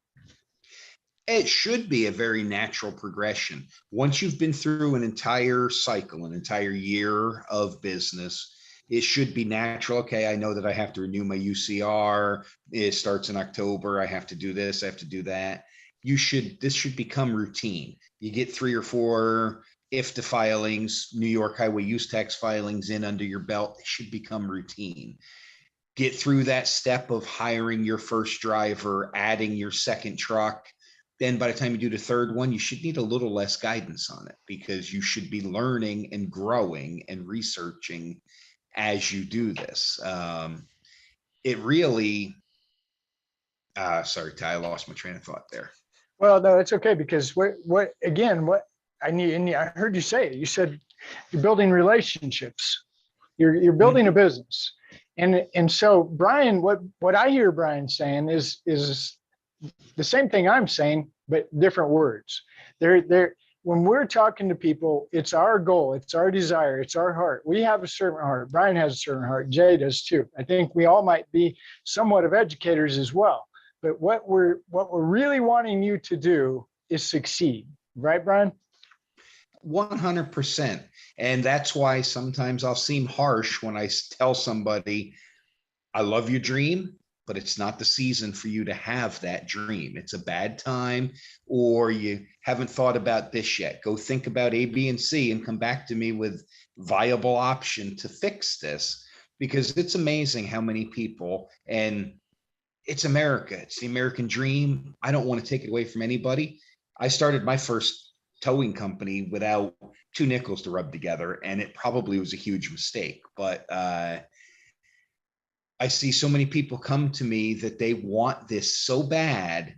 Speaker 7: It should be a very natural progression. Once you've been through an entire cycle, an entire year of business, it should be natural. Okay, I know that I have to renew my UCR. It starts in October. I have to do this. I have to do that. This should become routine. You get 3 or 4 IFTA filings, New York highway use tax filings in under your belt. It should become routine. Get through that step of hiring your first driver, adding your second truck. Then by the time you do the third one, you should need a little less guidance on it, because you should be learning and growing and researching as you do this. It really, sorry, Ty, I lost my train of thought there.
Speaker 6: Well, no, it's okay, because what I need, and I heard you say it. You said you're building relationships. You're building a business. And so Brian, what I hear Brian saying is the same thing I'm saying, but different words. When we're talking to people, it's our goal, it's our desire, it's our heart. We have a certain heart. Brian has a certain heart. Jay does too. I think we all might be somewhat of educators as well. But what we're really wanting you to do is succeed, right, Brian?
Speaker 7: 100%. And that's why sometimes I'll seem harsh when I tell somebody, I love your dream, but it's not the season for you to have that dream. It's a bad time, or you haven't thought about this yet. Go think about A, B, and C and come back to me with viable option to fix this, because it's amazing how many people, and it's America. It's the American dream. I don't want to take it away from anybody. I started my first towing company without 2 nickels to rub together, and it probably was a huge mistake. But I see so many people come to me that they want this so bad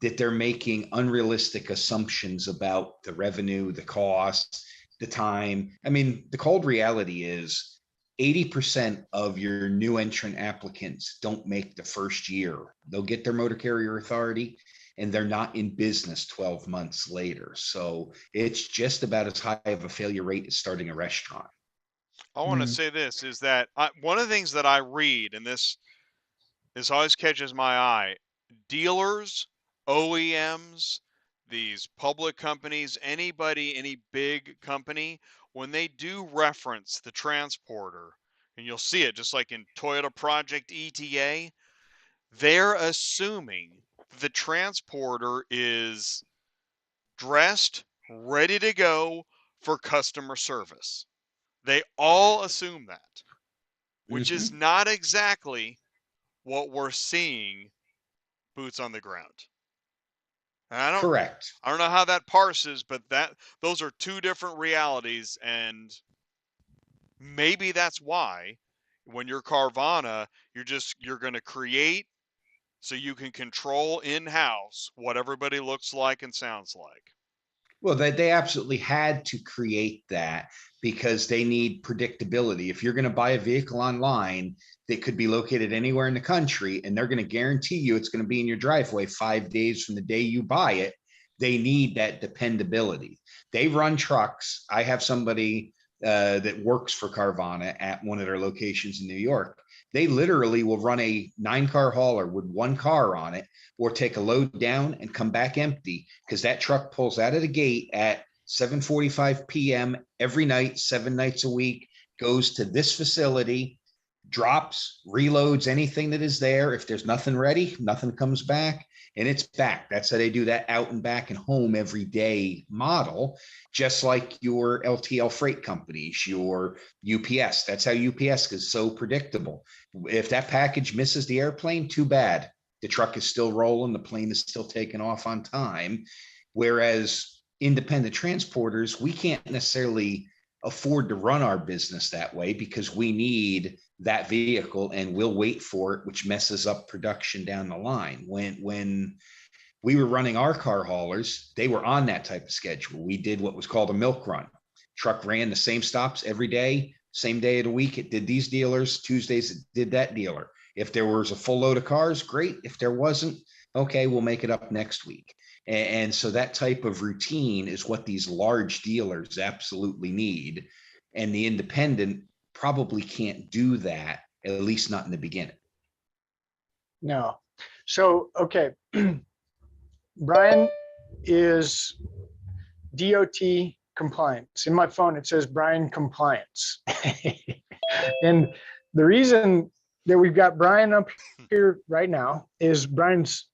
Speaker 7: that they're making unrealistic assumptions about the revenue, the cost, the time. I mean, the cold reality is 80% of your new entrant applicants don't make the first year. They'll get their motor carrier authority and they're not in business 12 months later. So it's just about as high of a failure rate as starting a restaurant.
Speaker 1: I want to say this is that one of the things that I read, and this always catches my eye, dealers, OEMs, these public companies, any big company, when they do reference the transporter, and you'll see it just like in Toyota Project ETA, they're assuming the transporter is dressed, ready to go for customer service. They all assume that, which is not exactly what we're seeing boots on the ground. And
Speaker 7: Correct.
Speaker 1: I don't know how that parses, but those are 2 different realities, and maybe that's why when you're Carvana, you're going to create so you can control in-house what everybody looks like and sounds like.
Speaker 7: Well, they absolutely had to create that because they need predictability. If you're going to buy a vehicle online that could be located anywhere in the country, and they're going to guarantee you it's going to be in your driveway 5 days from the day you buy it, they need that dependability. They run trucks. I have somebody that works for Carvana at one of their locations in New York. They literally will run a 9-car hauler with 1 car on it, or take a load down and come back empty, because that truck pulls out of the gate at 7:45 p.m. every night, 7 nights a week, goes to this facility, drops, reloads anything that is there. If there's nothing ready, nothing comes back, and it's back. That's how they do that out and back and home every day model, just like your LTL freight companies, your UPS. That's how UPS is so predictable. If that package misses the airplane, too bad. The truck is still rolling, the plane is still taking off on time. Whereas independent transporters, we can't necessarily afford to run our business that way because we need that vehicle and we'll wait for it, which messes up production down the line. When we were running our car haulers, they were on that type of schedule. We did what was called a milk run. Truck ran the same stops every day, same day of the week. It did these dealers. Tuesdays, it did that dealer. If there was a full load of cars, great. If there wasn't, okay, we'll make it up next week. And so that type of routine is what these large dealers absolutely need. And the independent probably can't do that, at least not in the beginning.
Speaker 6: No. So, okay. Brian is DOT compliance. In my phone, it says Brian compliance. And the reason that we've got Brian up here right now is Brian's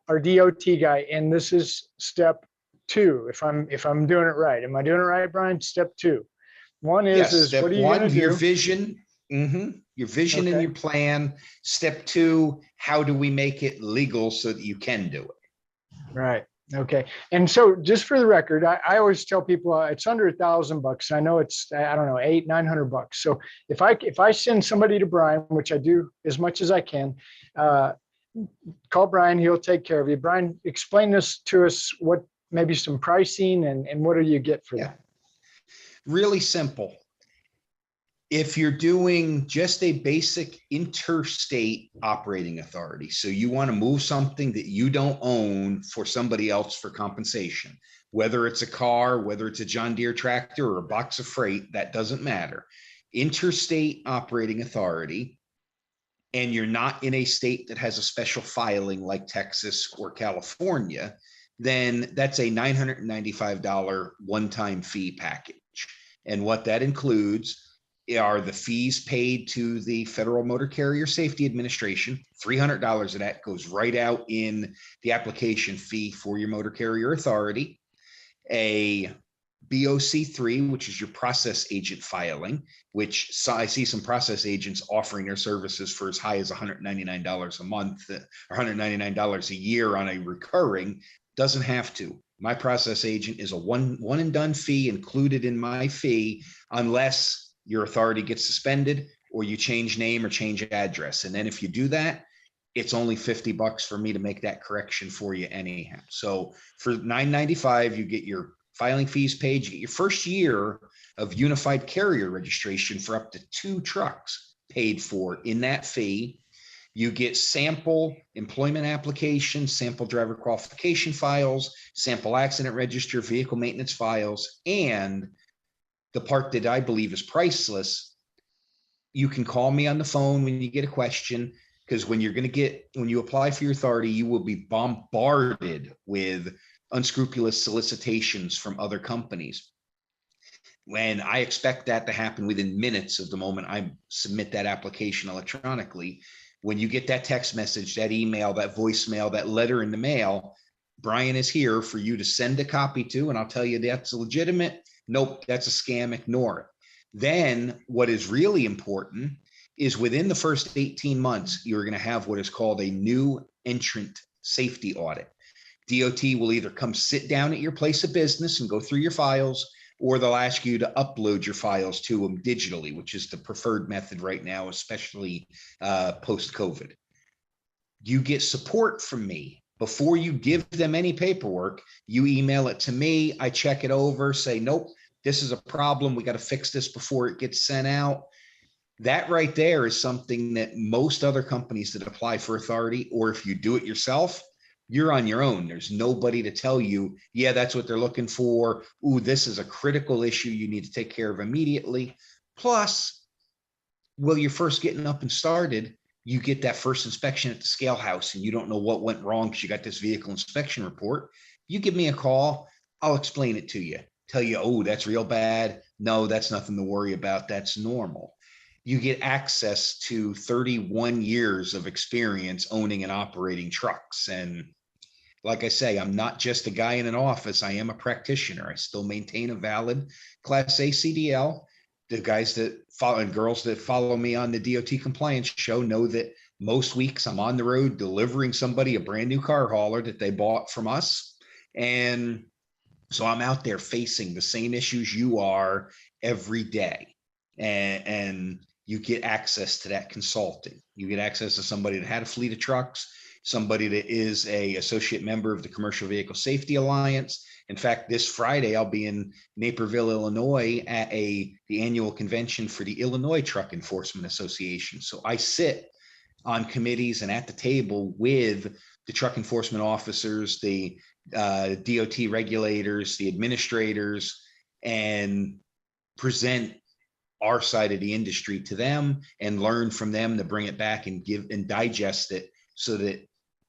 Speaker 6: our DOT guy, and this is step 2. If I'm doing it right, am I doing it right, Brian? Step 2. One
Speaker 7: Yes,
Speaker 6: is
Speaker 7: step
Speaker 6: what are you
Speaker 7: one,
Speaker 6: going to
Speaker 7: your
Speaker 6: do?
Speaker 7: vision. Your vision and
Speaker 6: Okay.
Speaker 7: your plan. Step 2, how do we make it legal so that you can do it?
Speaker 6: Right. Okay. And so just for the record, I always tell people it's under $1,000. I know it's, I don't know, $800-900. So if I send somebody to Brian, which I do as much as I can, call Brian, he'll take care of you. Brian, explain this to us, what maybe some pricing and what do you get for that?
Speaker 7: Really simple. If you're doing just a basic interstate operating authority, so you want to move something that you don't own for somebody else for compensation, whether it's a car, whether it's a John Deere tractor or a box of freight, that doesn't matter. Interstate operating authority, and you're not in a state that has a special filing like Texas or California, then that's a $995 one-time fee package. And what that includes are the fees paid to the Federal Motor Carrier Safety Administration. $300 of that goes right out in the application fee for your motor carrier authority. A BOC3, which is your process agent filing, which I see some process agents offering their services for as high as $199 a month or $199 a year on a recurring. Doesn't have to. My process agent is a one and done fee included in my fee, unless your authority gets suspended or you change name or change address. And then if you do that, it's only $50 for me to make that correction for you anyhow. So for $995, you get your filing fees paid, you get your first year of unified carrier registration for up to 2 trucks paid for in that fee. You get sample employment applications, sample driver qualification files, sample accident register, vehicle maintenance files, and the part that I believe is priceless, you can call me on the phone when you get a question, because when you apply for your authority, you will be bombarded with unscrupulous solicitations from other companies. When I expect that to happen within minutes of the moment I submit that application electronically, when you get that text message, that email, that voicemail, that letter in the mail, Brian is here for you to send a copy to, and I'll tell you that's legitimate. Nope, that's a scam, ignore it. Then what is really important is within the first 18 months, you're going to have what is called a new entrant safety audit. DOT will either come sit down at your place of business and go through your files, or they'll ask you to upload your files to them digitally, which is the preferred method right now, especially post-COVID. You get support from me. Before you give them any paperwork, you email it to me. I check it over, say, nope, this is a problem. We got to fix this before it gets sent out. That right there is something that most other companies that apply for authority, or if you do it yourself, you're on your own. There's nobody to tell you, yeah, that's what they're looking for. Ooh, this is a critical issue you need to take care of immediately. Plus, while you're first getting up and started, you get that first inspection at the scale house and you don't know what went wrong because you got this vehicle inspection report. You give me a call, I'll explain it to you. Tell you, oh, that's real bad. No, that's nothing to worry about. That's normal. You get access to 31 years of experience owning and operating trucks. And like I say, I'm not just a guy in an office. I am a practitioner. I still maintain a valid Class A CDL. The guys that follow and girls that follow me on the DOT compliance show know that most weeks I'm on the road delivering somebody a brand new car hauler that they bought from us. And so I'm out there facing the same issues you are every day. And you get access to that consulting. You get access to somebody that had a fleet of trucks, somebody that is a associate member of the Commercial Vehicle Safety Alliance. In fact, this Friday, I'll be in Naperville, Illinois at the annual convention for the Illinois Truck Enforcement Association. So I sit on committees and at the table with the truck enforcement officers, the DOT regulators, the administrators, and present our side of the industry to them and learn from them to bring it back and give and digest it so that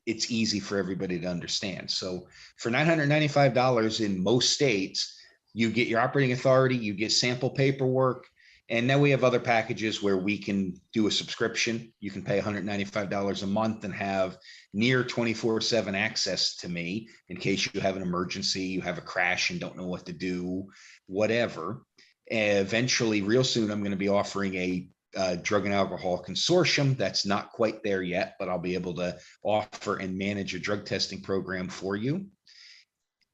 Speaker 7: it's easy for everybody to understand. So for $995 in most states, you get your operating authority, you get sample paperwork, And now we have other packages where we can do a subscription. You can pay $195 a month and have near 24/7 access to me in case you have an emergency, you have a crash and don't know what to do, whatever. Eventually, real soon, I'm going to be offering a drug and alcohol consortium. That's not quite there yet, but I'll be able to offer and manage a drug testing program for you.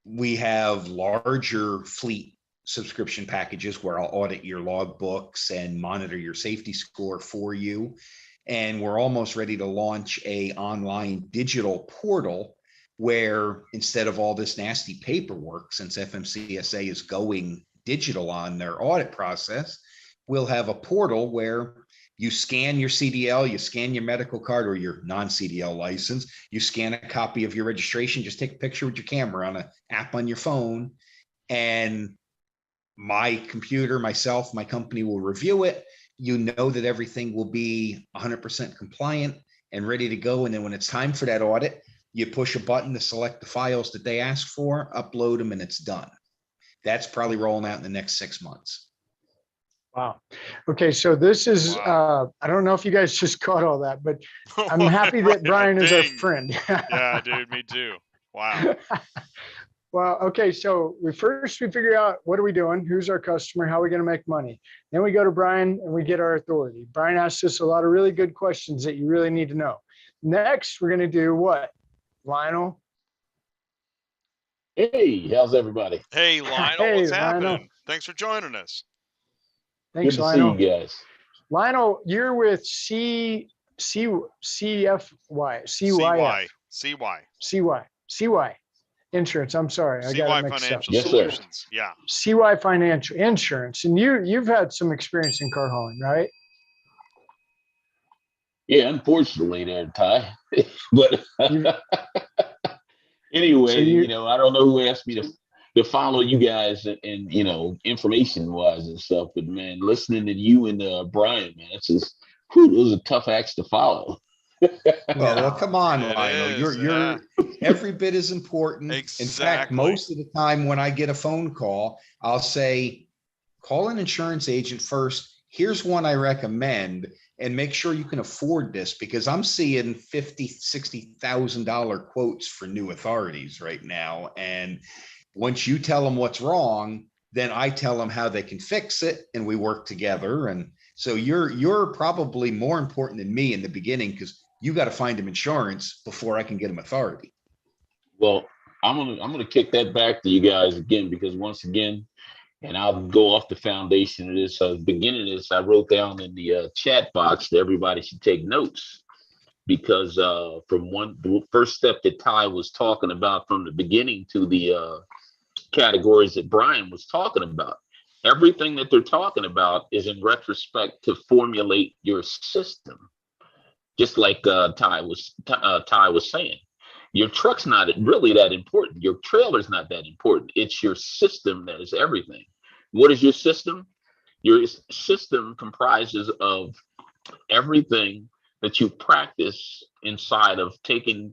Speaker 7: We have larger fleet subscription packages where I'll audit your logbooks and monitor your safety score for you. And we're almost ready to launch a online digital portal where instead of all this nasty paperwork, since FMCSA is going digital on their audit process, we'll have a portal where you scan your CDL, you scan your medical card or your non-CDL license, you scan a copy of your registration, just take a picture with your camera on an app on your phone, and my computer, myself, my company will review it. You know that everything will be 100% compliant and ready to go. And then when it's time for that audit, you push a button to select the files that they ask for, upload them, and it's done. That's probably rolling out in the next 6 months.
Speaker 6: Wow. Okay, so this is,
Speaker 1: Wow.
Speaker 6: I don't know if you guys just caught all that, but I'm happy that Brian is our
Speaker 1: Ding.
Speaker 6: friend.
Speaker 1: Yeah, dude, me too. Wow.
Speaker 6: Well, okay, so we figure out what are we doing, who's our customer, how are we going to make money. Then we go to Brian and we get our authority. Brian asks us a lot of really good questions that you really need to know. Next, we're going to do what? Lionel?
Speaker 8: Hey, how's everybody?
Speaker 1: Hey, Lionel,
Speaker 6: Hey,
Speaker 1: what's
Speaker 6: Lionel.
Speaker 1: happening? Thanks for joining us.
Speaker 6: Thanks,
Speaker 8: Good to
Speaker 6: Lionel.
Speaker 8: see you guys.
Speaker 6: Lionel, you're with CYF. CY Insurance. I'm sorry, I got
Speaker 1: CY
Speaker 6: it mixed up.
Speaker 1: Financial
Speaker 8: Yes, sir.
Speaker 1: Solutions. Yeah.
Speaker 6: CY Financial Insurance, and you've had some experience in car hauling, right?
Speaker 8: Yeah, unfortunately there, Ty. But anyway,
Speaker 6: So you-
Speaker 8: I don't know who asked me to follow you guys and information wise and stuff, but man, listening to you and Brian, man, it was a tough acts to follow.
Speaker 7: Well, come on,
Speaker 1: It
Speaker 7: Lionel.
Speaker 1: is,
Speaker 7: You're every bit as important. In fact,
Speaker 1: Exactly.
Speaker 7: most of the time when I get a phone call, I'll say, call an insurance agent first. Here's one I recommend, and make sure you can afford this, because I'm seeing $50,000, $60,000 quotes for new authorities right now. And once you tell them what's wrong, then I tell them how they can fix it, and we work together. And so you're probably more important than me in the beginning, because you got to find them insurance before I can get them authority.
Speaker 8: Well, I'm gonna kick that back to you guys again, because once again, and I'll go off the foundation of this. The beginning of this, I wrote down in the chat box that everybody should take notes, because from the first step that Ty was talking about from the beginning to the categories that Brian was talking about, everything that they're talking about is in retrospect to formulate your system. Just like Ty was saying, your truck's not really that important. Your trailer's not that important. It's your system that is everything. What is your system? Your system comprises of everything that you practice inside of taking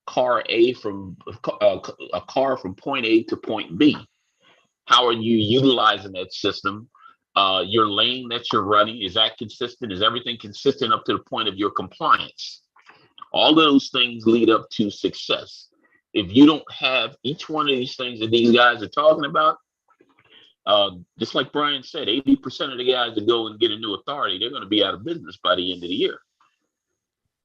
Speaker 8: a car from point A to point B. How are you utilizing that system? Your lane that you're running, is that consistent? Is everything consistent up to the point of your compliance? All those things lead up to success. If you don't have each one of these things that these guys are talking about, just like Brian said, 80% of the guys that go and get a new authority, they're going to be out of business by the end of the year.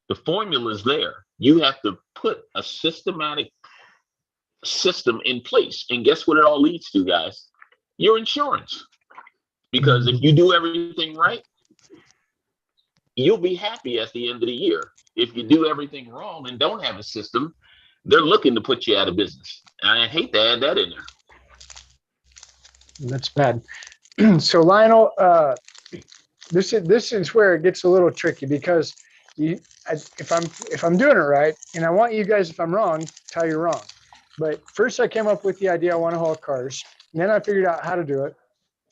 Speaker 8: The formula is there. You have to put a systematic system in place. And guess what it all leads to, guys? Your insurance. Because if you do everything right, you'll be happy at the end of the year. If you do everything wrong and don't have a system, they're looking to put you out of business. And I hate to add that in there.
Speaker 6: That's bad. So Lionel, this is where it gets a little tricky, because if I'm doing it right, and I want you guys, if I'm wrong, tell you wrong. But first I came up with the idea I want to haul cars, and then I figured out how to do it.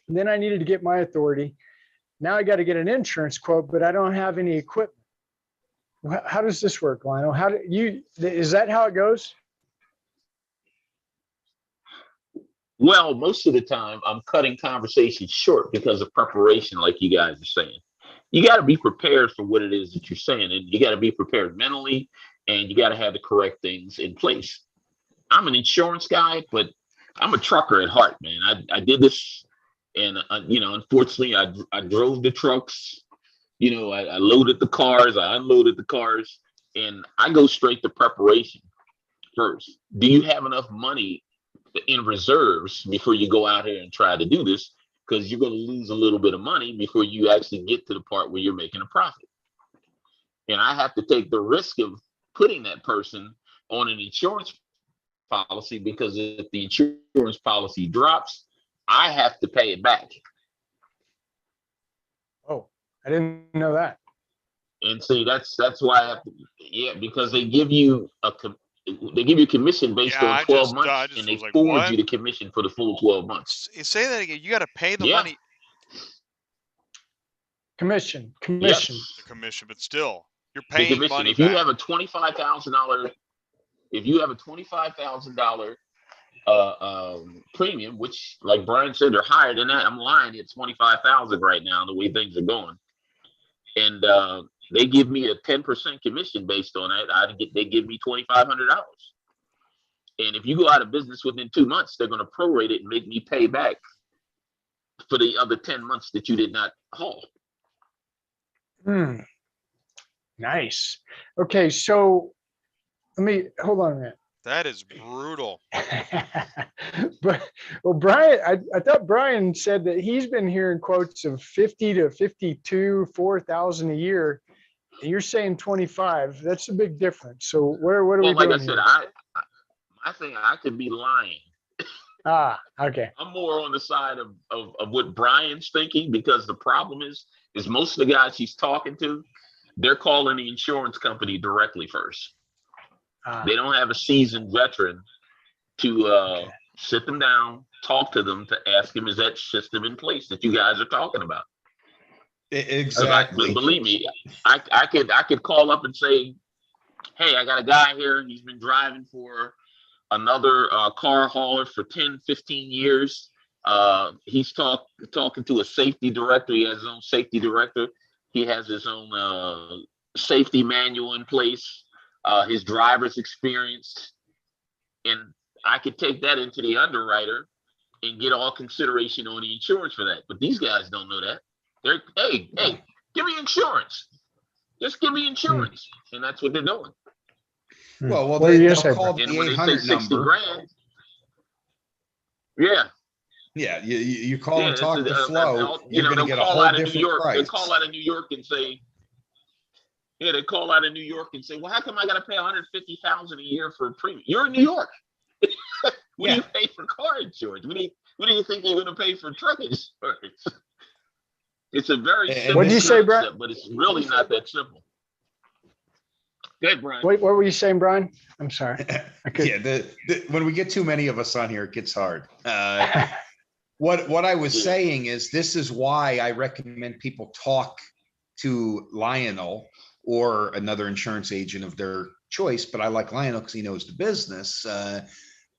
Speaker 6: And then I needed to get my authority. Now I got to get an insurance quote, but I don't have any equipment. How does this work, Lionel? Is that how it goes?
Speaker 8: Well, most of the time I'm cutting conversations short because of preparation, like you guys are saying. You got to be prepared for what it is that you're saying, and you got to be prepared mentally, and you got to have the correct things in place. I'm an insurance guy, but I'm a trucker at heart, man. I did this, and unfortunately, I drove the trucks. I loaded the cars, I unloaded the cars, and I go straight to preparation first. Do you have enough money in reserves before you go out here and try to do this? Because you're going to lose a little bit of money before you actually get to the part where you're making a profit. And I have to take the risk of putting that person on an insurance policy, because if the insurance policy drops, I have to pay it back.
Speaker 6: Oh, I didn't know that.
Speaker 8: And see, that's why I have to, because they give you commission based on 12 months, and they forward you the commission for the full 12 months.
Speaker 1: You say that again. You got to pay the money.
Speaker 6: Commission.
Speaker 8: Yes.
Speaker 1: The commission, but still, you're paying money.
Speaker 8: If you have a $25,000 premium, which, like Brian said, they're higher than that. I'm lying. It's 25,000 right now, the way things are going, and they give me a 10% commission based on that. They give me $2,500, and if you go out of business within 2 months, they're going to prorate it and make me pay back for the other 10 months that you did not haul.
Speaker 6: Nice. Okay, so let me hold on a minute.
Speaker 1: That is brutal.
Speaker 6: But Brian, I thought Brian said that he's been hearing quotes of 50 to 52, 4,000 a year. And you're saying 25. That's a big difference. So what are we doing?
Speaker 8: Like I said, I think I could be lying.
Speaker 6: Okay.
Speaker 8: I'm more on the side of what Brian's thinking, because the problem is most of the guys he's talking to, they're calling the insurance company directly first. They don't have a seasoned veteran to sit them down, talk to them, to ask them, is that system in place that you guys are talking about?
Speaker 7: Exactly.
Speaker 8: Believe me, I could call up and say, hey, I got a guy here. He's been driving for another car hauler for 10, 15 years. He's talking to a safety director. He has his own safety director. He has his own safety manual in place. His driver's experienced, and I could take that into the underwriter and get all consideration on the insurance for that. But these guys don't know that. They're, hey, give me insurance. Just give me insurance, and that's what they're doing.
Speaker 7: Well, they'll call the
Speaker 8: and when
Speaker 7: 800
Speaker 8: they say 60
Speaker 7: number.
Speaker 8: grand,
Speaker 7: you call and talk to Flo. You're going to get a whole different price.
Speaker 8: They call out of New York and say, they call out of New York and say, well, how come I got to pay $150,000 a year for a premium? You're in New York. What do you pay for car insurance? What do you think you're going to pay for truck insurance? It's a very simple
Speaker 6: what did you say, Brian?
Speaker 8: But it's really not that simple. Go ahead, Brian.
Speaker 6: Wait, what were you saying, Brian? I'm sorry.
Speaker 7: When we get too many of us on here, it gets hard. What I was saying is, this is why I recommend people talk to Lionel or another insurance agent of their choice, but I like Lionel because he knows the business,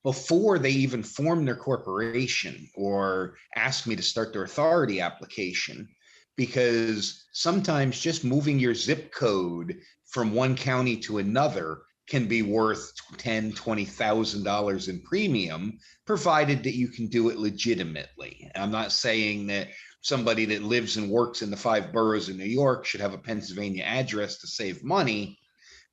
Speaker 7: before they even form their corporation or ask me to start their authority application, because sometimes just moving your zip code from one county to another can be worth $10,000, $20,000 in premium, provided that you can do it legitimately. I'm not saying that somebody that lives and works in the 5 boroughs of New York should have a Pennsylvania address to save money,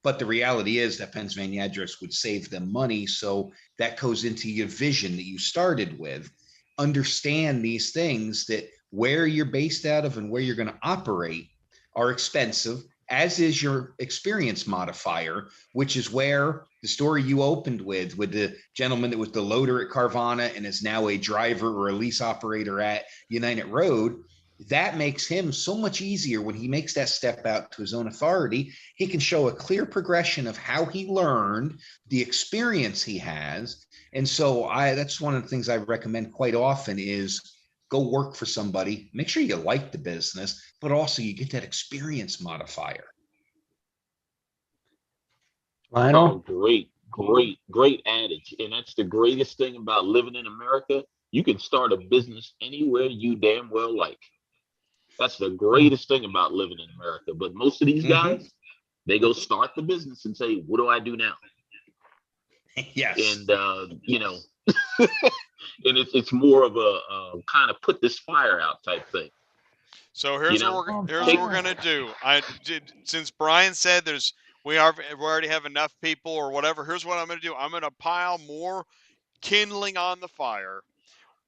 Speaker 7: but the reality is that Pennsylvania address would save them money. So that goes into your vision that you started with. Understand these things, that where you're based out of and where you're going to operate are expensive, as is your experience modifier, which is where the story you opened with the gentleman that was the loader at Carvana and is now a driver or a lease operator at United Road. That makes him so much easier when he makes that step out to his own authority. He can show a clear progression of how he learned, the experience he has. And so that's one of the things I recommend quite often is go work for somebody, make sure you like the business, but also you get that experience modifier.
Speaker 6: Lionel?
Speaker 8: Oh, great adage. And that's the greatest thing about living in America. You can start a business anywhere you damn well like. That's the greatest thing about living in America. But most of these guys, they go start the business and say, what do I do now?
Speaker 7: Yes.
Speaker 8: And, and it's more of a kind of put this fire out type thing.
Speaker 1: So here's what we're gonna do. Since Brian said we already have enough people or whatever. Here's what I'm gonna do. I'm gonna pile more kindling on the fire.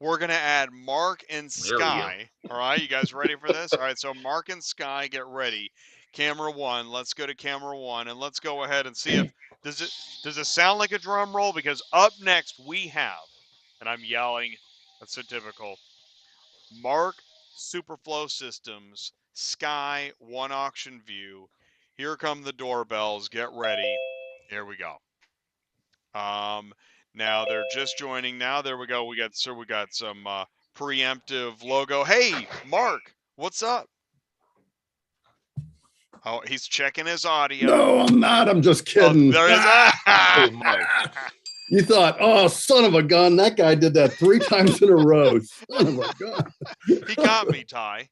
Speaker 1: We're gonna add Mark and Skye. All right, you guys ready for this? All right, so Mark and Skye, get ready. Camera one. Let's go to camera one, and let's go ahead and see if does it sound like a drum roll? Because up next we have, and I'm yelling. That's so typical. Mark, SuperFlo Systems, Skye, One Auction View. Here come the doorbells. Get ready. Here we go. Now they're just joining. Now there we go. We got some preemptive logo. Hey, Mark, what's up? Oh, he's checking his audio.
Speaker 9: No, I'm not. I'm just kidding.
Speaker 1: Oh, there it is.
Speaker 9: You thought, oh, son of a gun, that guy did that 3 times in a row. Son of a gun.
Speaker 1: He got me, Ty.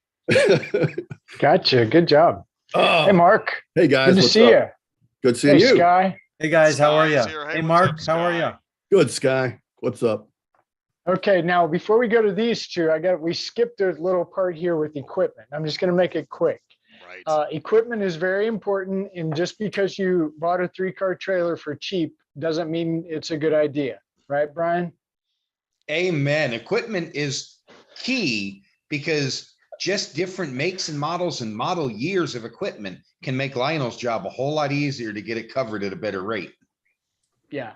Speaker 6: Gotcha. Good job.
Speaker 9: Oh,
Speaker 6: hey, Mark.
Speaker 9: Hey, guys.
Speaker 6: Good to see you.
Speaker 9: Good seeing you.
Speaker 6: Skye.
Speaker 10: Hey, guys. How are you?
Speaker 1: Hey,
Speaker 10: Mark.
Speaker 1: up,
Speaker 10: how are you?
Speaker 9: Good, Skye. What's up?
Speaker 6: Okay, now before we go to these two, we skipped a little part here with equipment. I'm just going to make it quick.
Speaker 1: Right.
Speaker 6: Equipment is very important, and just because you bought a 3-car trailer for cheap doesn't mean it's a good idea, right, Brian?
Speaker 7: Amen. Equipment is key because just different makes and models and model years of equipment can make Lionel's job a whole lot easier to get it covered at a better rate.
Speaker 6: Yeah,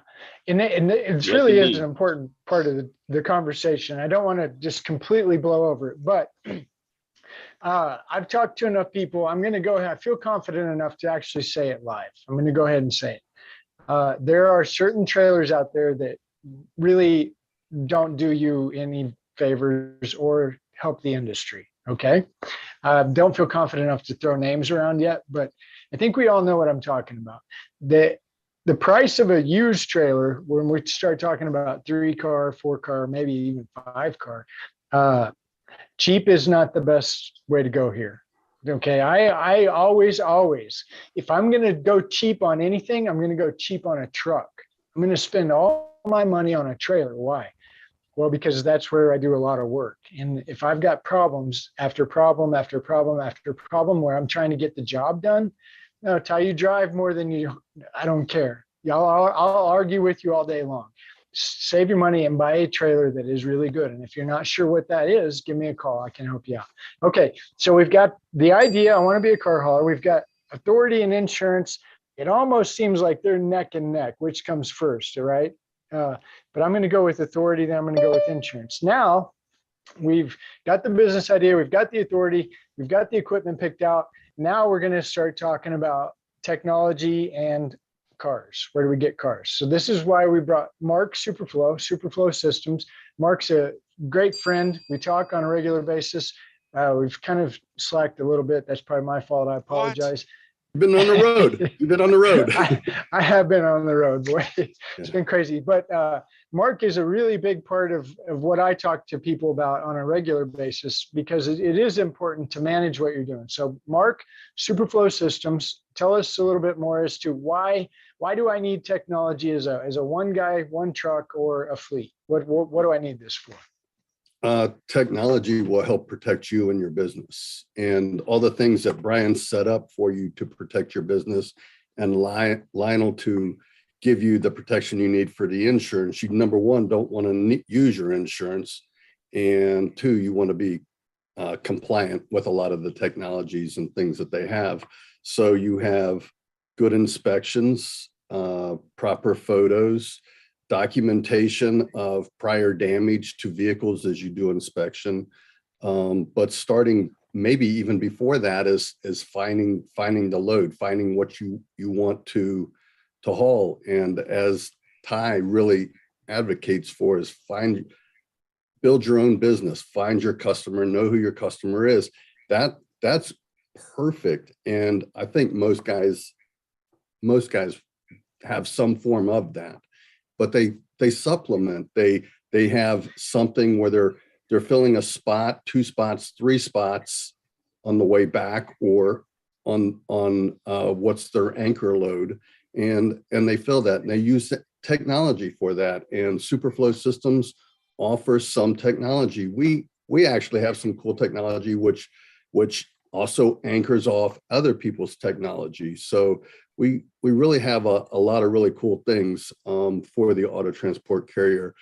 Speaker 6: and it really is an important part of the conversation. I don't want to just completely blow over it, but I've talked to enough people. I'm going to go ahead. I feel confident enough to actually say it live. I'm going to go ahead and say it. There are certain trailers out there that really don't do you any favors or help the industry. Okay. Don't feel confident enough to throw names around yet, but I think we all know what I'm talking about. The price of a used trailer, when we start talking about 3-car, 4-car, maybe even 5-car, cheap is not the best way to go here. Okay, I always, if I'm going to go cheap on anything, I'm going to go cheap on a truck. I'm going to spend all my money on a trailer. Why? Well, because that's where I do a lot of work. And if I've got problems after problem after problem after problem where I'm trying to get the job done, no, Ty, you drive more than you, I don't care. I'll argue with you all day long. Save your money and buy a trailer that is really good. And if you're not sure what that is, give me a call. I can help you out. Okay, so we've got the idea. I want to be a car hauler. We've got authority and insurance. It almost seems like they're neck and neck. Which comes first, all right? But I'm going to go with authority, then I'm going to go with insurance. Now, we've got the business idea. We've got the authority. We've got the equipment picked out. Now we're going to start talking about technology and cars. Where do we get cars? So this is why we brought Mark, SuperFlo Systems. Mark's a great friend. We talk on a regular basis. We've kind of slacked a little bit. That's probably my fault. I apologize.
Speaker 9: You've been on the road. You've been on the road.
Speaker 6: I have been on the road, boy. It's been crazy. But Mark is a really big part of what I talk to people about on a regular basis, because it is important to manage what you're doing. So Mark, SuperFlo Systems, tell us a little bit more as to why do I need technology as a one guy, one truck, or a fleet? What do I need this for?
Speaker 9: Technology will help protect you and your business, and all the things that Brian set up for you to protect your business, and Lionel to give you the protection you need for the insurance. You, number one, don't want to use your insurance, and 2, you want to be compliant with a lot of the technologies and things that they have. So you have good inspections, proper photos, documentation of prior damage to vehicles as you do inspection. But starting maybe even before that is finding the load, finding what you want to haul. And as Ty really advocates for, is build your own business, find your customer, know who your customer is. That's perfect. And I think most guys have some form of that. But they they supplement. They have something where they're filling a spot, 2 spots, 3 spots on the way back, or on what's their anchor load, and they fill that, and they use technology for that. And SuperFlo Systems offers some technology. We actually have some cool technology which also anchors off other people's technology. So we really have a lot of really cool things for the auto transport carrier.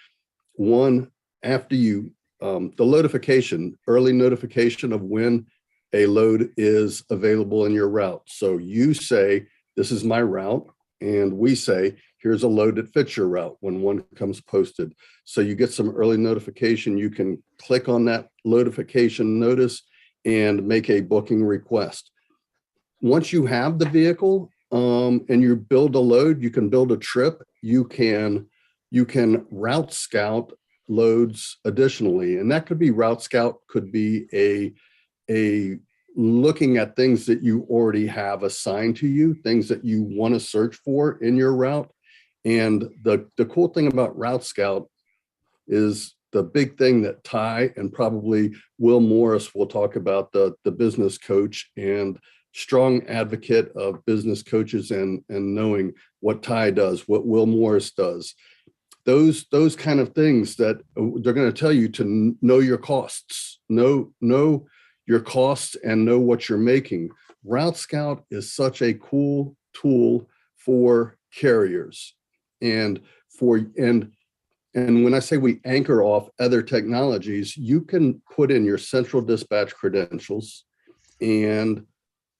Speaker 9: One, after you the notification, early notification of when a load is available in your route. So you say, this is my route, and we say, here's a load that fits your route when one comes posted. So you get some early notification. You can click on that notification notice and make a booking request. Once you have the vehicle and you build a load, you can build a trip, you can route scout loads additionally. And that could be route scout, could be a looking at things that you already have assigned to you, things that you want to search for in your route. And the cool thing about route scout is the big thing that Ty and probably Will Morris will talk about, the business coach and strong advocate of business coaches and knowing what Ty does, what Will Morris does. Those kind of things that they're going to tell you to know your costs, know your costs and know what you're making. Route Scout is such a cool tool for carriers. And when I say we anchor off other technologies, you can put in your central dispatch credentials and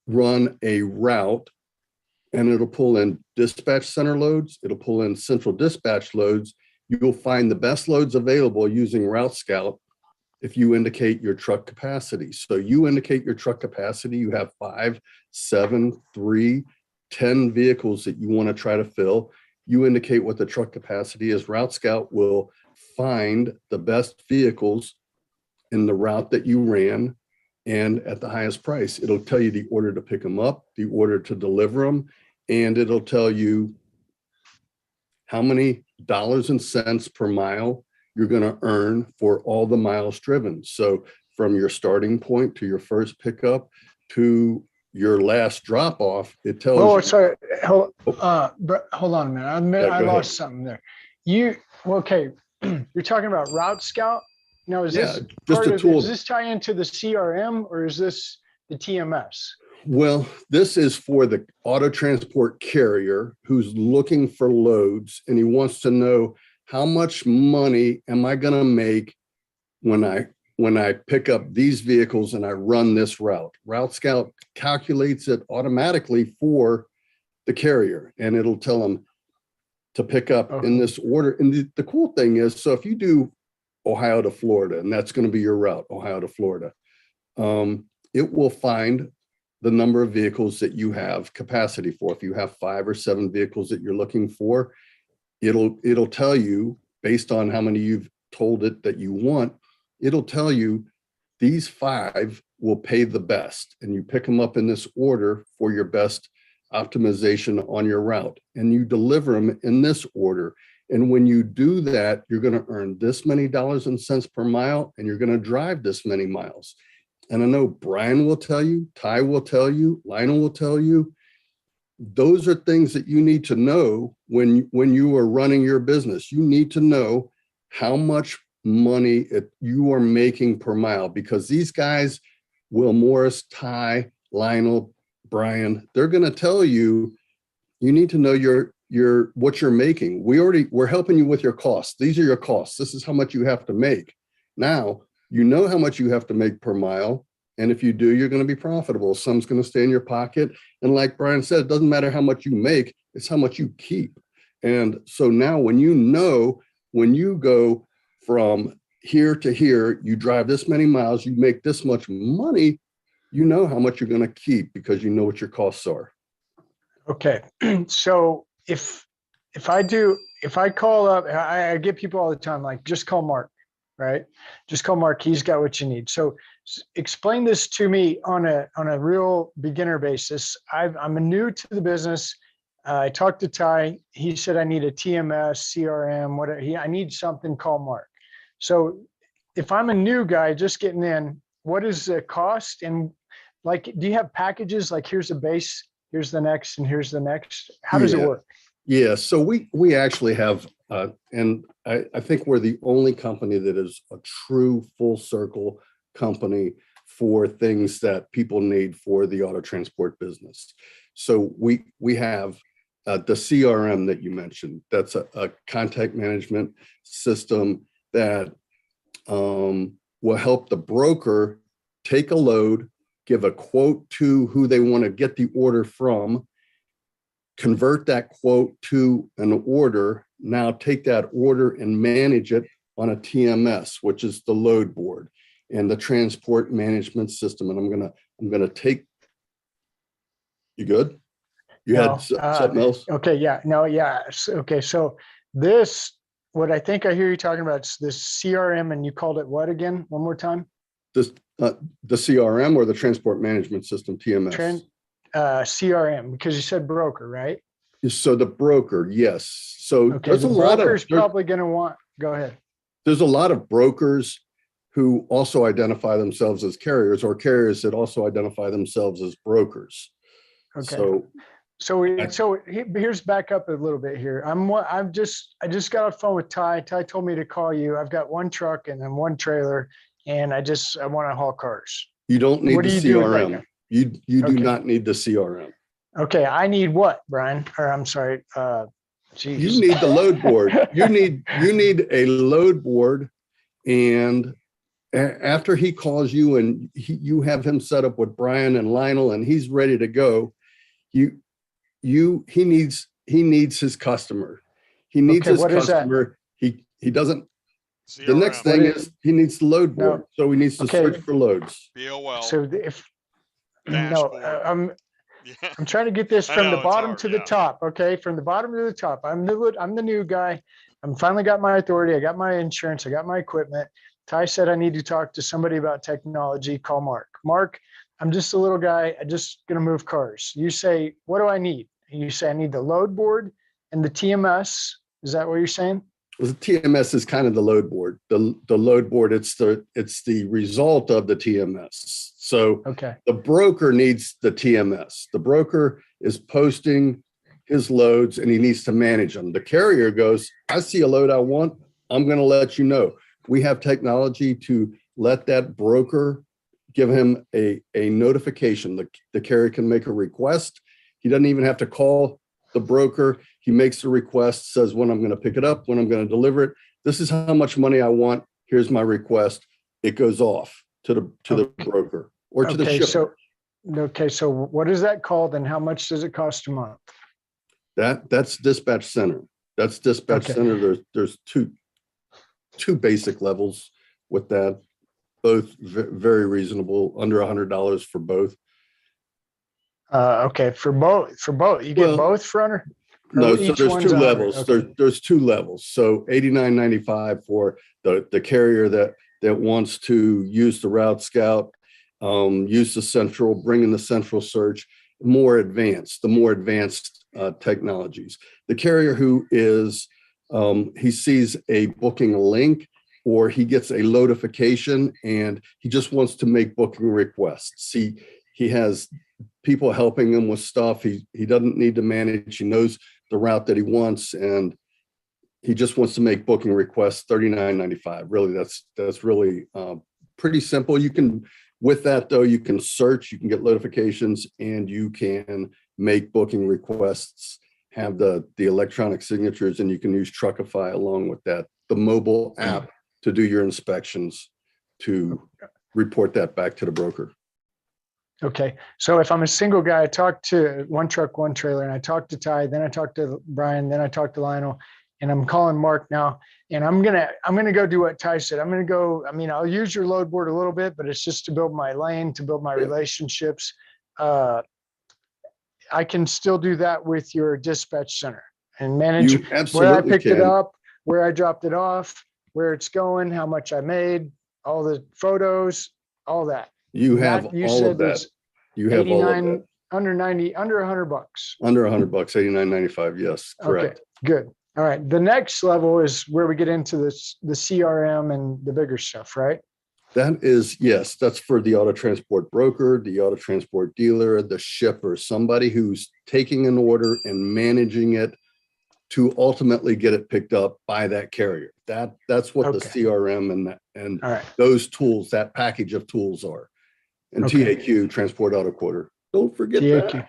Speaker 9: run a route, and it'll pull in dispatch center loads. It'll pull in central dispatch loads. You'll find the best loads available using Route Scout if you indicate your truck capacity. So you indicate your truck capacity. You have 5, 7, 3, 10 vehicles that you want to try to fill. You indicate what the truck capacity is. Route Scout will find the best vehicles in the route that you ran and at the highest price. It'll tell you the order to pick them up, the order to deliver them, and it'll tell you how many dollars and cents per mile you're going to earn for all the miles driven. So from your starting point to your first pickup to your last drop off, it tells you.
Speaker 6: Sorry. Hold on a minute. I lost something there. Okay. You're talking about Route Scout. Now, is this
Speaker 9: just a tool?
Speaker 6: Does this tie into the CRM or is this the TMS?
Speaker 9: Well, this is for the auto transport carrier who's looking for loads, and he wants to know, how much money am I going to make when I pick up these vehicles and I run this route? Route Scout calculates it automatically for the carrier, and it'll tell them to pick up in this order. And the cool thing is, so if you do Ohio to Florida, and that's going to be your route, Ohio to Florida, it will find the number of vehicles that you have capacity for. If you have 5 or 7 vehicles that you're looking for, it'll tell you, based on how many you've told it that you want, it'll tell you these 5 will pay the best, and you pick them up in this order for your best optimization on your route, and you deliver them in this order. And when you do that, you're going to earn this many dollars and cents per mile, and you're going to drive this many miles. And I know Brian will tell you, Ty will tell you, Lionel will tell you, those are things that you need to know when you are running your business. You need to know how much money you are making per mile, because these guys, Will Morris, Ty, Lionel, Brian, they're going to tell you, you need to know what you're making. We're helping you with your costs. These are your costs. This is how much you have to make. Now, you know how much you have to make per mile. And if you do, you're going to be profitable. Some's going to stay in your pocket. And like Brian said, it doesn't matter how much you make, it's how much you keep. And so now when you go from here to here, you drive this many miles, you make this much money, you know how much you're going to keep because you know what your costs are.
Speaker 6: Okay. So if I call up, I get people all the time, like, just call Mark, right? Just call Mark. He's got what you need. So explain this to me on a real beginner basis. I'm new to the business. I talked to Ty. He said I need a TMS, CRM, whatever. I need something. Call Mark. So if I'm a new guy just getting in, what is the cost? And like, do you have packages? Like, here's the base, here's the next, and here's the next. How does it work?
Speaker 9: Yeah. So we actually have, and I think we're the only company that is a true full circle company for things that people need for the auto transport business. So we have the CRM that you mentioned. That's a contact management system that will help the broker take a load, give a quote to who they want to get the order from, convert that quote to an order, now take that order and manage it on a TMS, which is the load board and the transport management system. And I'm gonna take, you good? You had something else?
Speaker 6: Okay, yeah, no, yeah. Okay, so this, what I think I hear you talking about is this CRM, and you called it what again? One more time?
Speaker 9: This the CRM or the transport management system, TMS?
Speaker 6: CRM, because you said broker, right?
Speaker 9: So the broker, yes. So
Speaker 6: okay,
Speaker 9: there's
Speaker 6: the
Speaker 9: a lot of
Speaker 6: broker's probably going to want. Go ahead.
Speaker 9: There's a lot of brokers who also identify themselves as carriers, or carriers that also identify themselves as brokers.
Speaker 6: Okay. So here's back up a little bit here. I just got off the phone with Ty. Ty told me to call you. I've got one truck and then one trailer, and I want to haul cars.
Speaker 9: You don't need the CRM. You do
Speaker 6: Okay.
Speaker 9: not need the CRM.
Speaker 6: Okay, I need what, Brian? Or I'm sorry. Geez.
Speaker 9: You need the load board. You need a load board, and after he calls you and you have him set up with Brian and Lionel, and he's ready to go, he needs his customer. He needs his customer. He doesn't. CRM. The next thing is he needs the load board, so he needs to search for loads.
Speaker 1: BOL.
Speaker 6: So I'm trying to get this from the bottom to the top. Okay, from the bottom to the top. I'm the new guy. I'm finally got my authority. I got my insurance. I got my equipment. Ty said I need to talk to somebody about technology. Call Mark. Mark, I'm just a little guy. I'm just gonna move cars. You say, what do I need? You say I need the load board and the TMS. Is that what you're saying?
Speaker 9: Well, the TMS is kind of the load board. The load board, it's the result of the TMS. So the broker needs the TMS. The broker is posting his loads and he needs to manage them. The carrier goes, I see a load I want. I'm going to let you know. We have technology to let that broker give him a notification. The carrier can make a request. He doesn't even have to call the broker. He makes the request, says when I'm going to pick it up, when I'm going to deliver it. This is how much money I want. Here's my request. It goes off to the broker or to the shipper.
Speaker 6: So what is that called, and how much does it cost a month?
Speaker 9: That's dispatch center. That's dispatch center. There's two basic levels with that, both very reasonable, under $100 for both.
Speaker 6: For both, you get both for under.
Speaker 9: No, so there's two levels. Okay. There's two levels. So $89.95 for the carrier that wants to use the Route Scout, use the central, bring in the central search, the more advanced technologies. The carrier who is he sees a booking link or he gets a notification and he just wants to make booking requests. He has people helping him with stuff. He doesn't need to manage. He knows the route that he wants, and he just wants to make booking requests. $39.95. Really, that's really pretty simple. You can, with that though, you can search, you can get notifications, and you can make booking requests. Have the electronic signatures, and you can use Truckify along with that. The mobile app to do your inspections, to report that back to the broker.
Speaker 6: Okay, so if I'm a single guy, I talk to one truck, one trailer, and I talk to Ty, then I talk to Brian, then I talk to Lionel, and I'm calling Mark now, and I'm gonna go do what Ty said. I'll use your load board a little bit, but it's just to build my lane, to build my relationships. I can still do that with your dispatch center and manage where I picked it up, where I dropped it off, where it's going, how much I made, all the photos, all that.
Speaker 9: You have all of that. You have all of that.
Speaker 6: under 90, under $100.
Speaker 9: Under $100, 89.95. Yes, correct.
Speaker 6: Okay, good. All right. The next level is where we get into this, the CRM and the bigger stuff, right?
Speaker 9: That is, yes, that's for the auto transport broker, the auto transport dealer, the shipper, somebody who's taking an order and managing it to ultimately get it picked up by that carrier. That's what the CRM and those tools, that package of tools are. And TAQ, Transport Auto Quoter. Don't forget
Speaker 6: TAQ.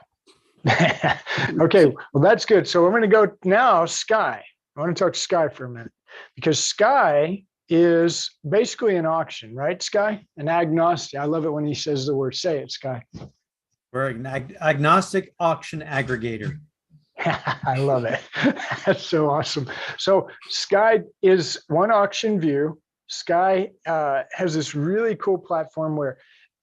Speaker 6: That. Okay, well, that's good. So we're going to go now, Skye. I want to talk to Skye for a minute, because Skye is basically an auction, right, Skye? An agnostic. I love it when he says the word. Say it, Skye.
Speaker 10: We're an agnostic auction aggregator.
Speaker 6: I love it. That's so awesome. So Skye is one auction view. Skye has this really cool platform where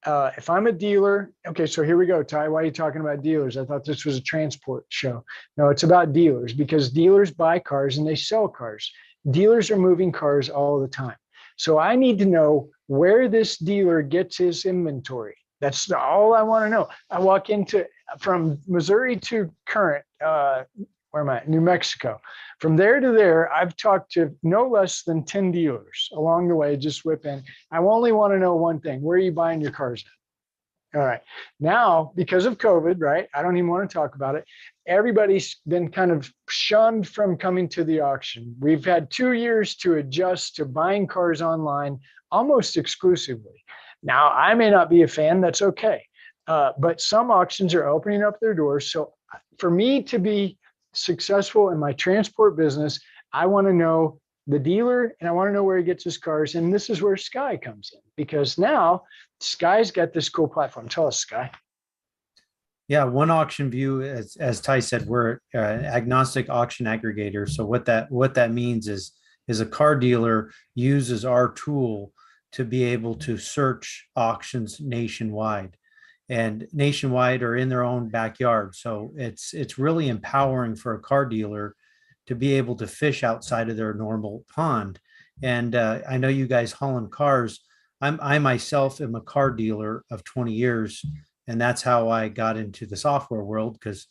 Speaker 6: if I'm a dealer, okay, so here we go, Ty. Why are you talking about dealers? I thought this was a transport show. No, it's about dealers, because dealers buy cars and they sell cars. Dealers are moving cars all the time. So I need to know where this dealer gets his inventory. That's all I want to know. I walk into from Missouri to current, where am I? New Mexico. From there to there, I've talked to no less than 10 dealers along the way, just whip in. I only want to know one thing. Where are you buying your cars at? All right. Now, because of COVID, right? I don't even want to talk about it. Everybody's been kind of shunned from coming to the auction. We've had 2 years to adjust to buying cars online almost exclusively. Now, I may not be a fan. That's okay. But some auctions are opening up their doors. So for me to be successful in my transport business, I want to know the dealer and I want to know where he gets his cars. And this is where Skye comes in, because now Skye's got this cool platform. Tell us, Skye.
Speaker 10: Yeah, one auction view, as Ty said, we're an agnostic auction aggregator. So what that means is a car dealer uses our tool to be able to search auctions nationwide, and nationwide or in their own backyard. So it's really empowering for a car dealer to be able to fish outside of their normal pond. And I know you guys hauling cars. I myself am a car dealer of 20 years. And that's how I got into the software world, because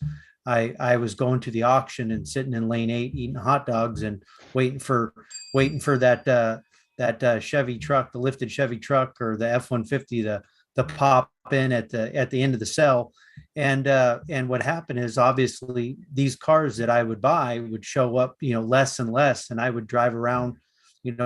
Speaker 10: I was going to the auction and sitting in lane 8 eating hot dogs and waiting for that Chevy truck, the lifted Chevy truck or the F-150 to pop in at the end of the cell. And what happened is, obviously these cars that I would buy would show up, less and less, and I would drive around,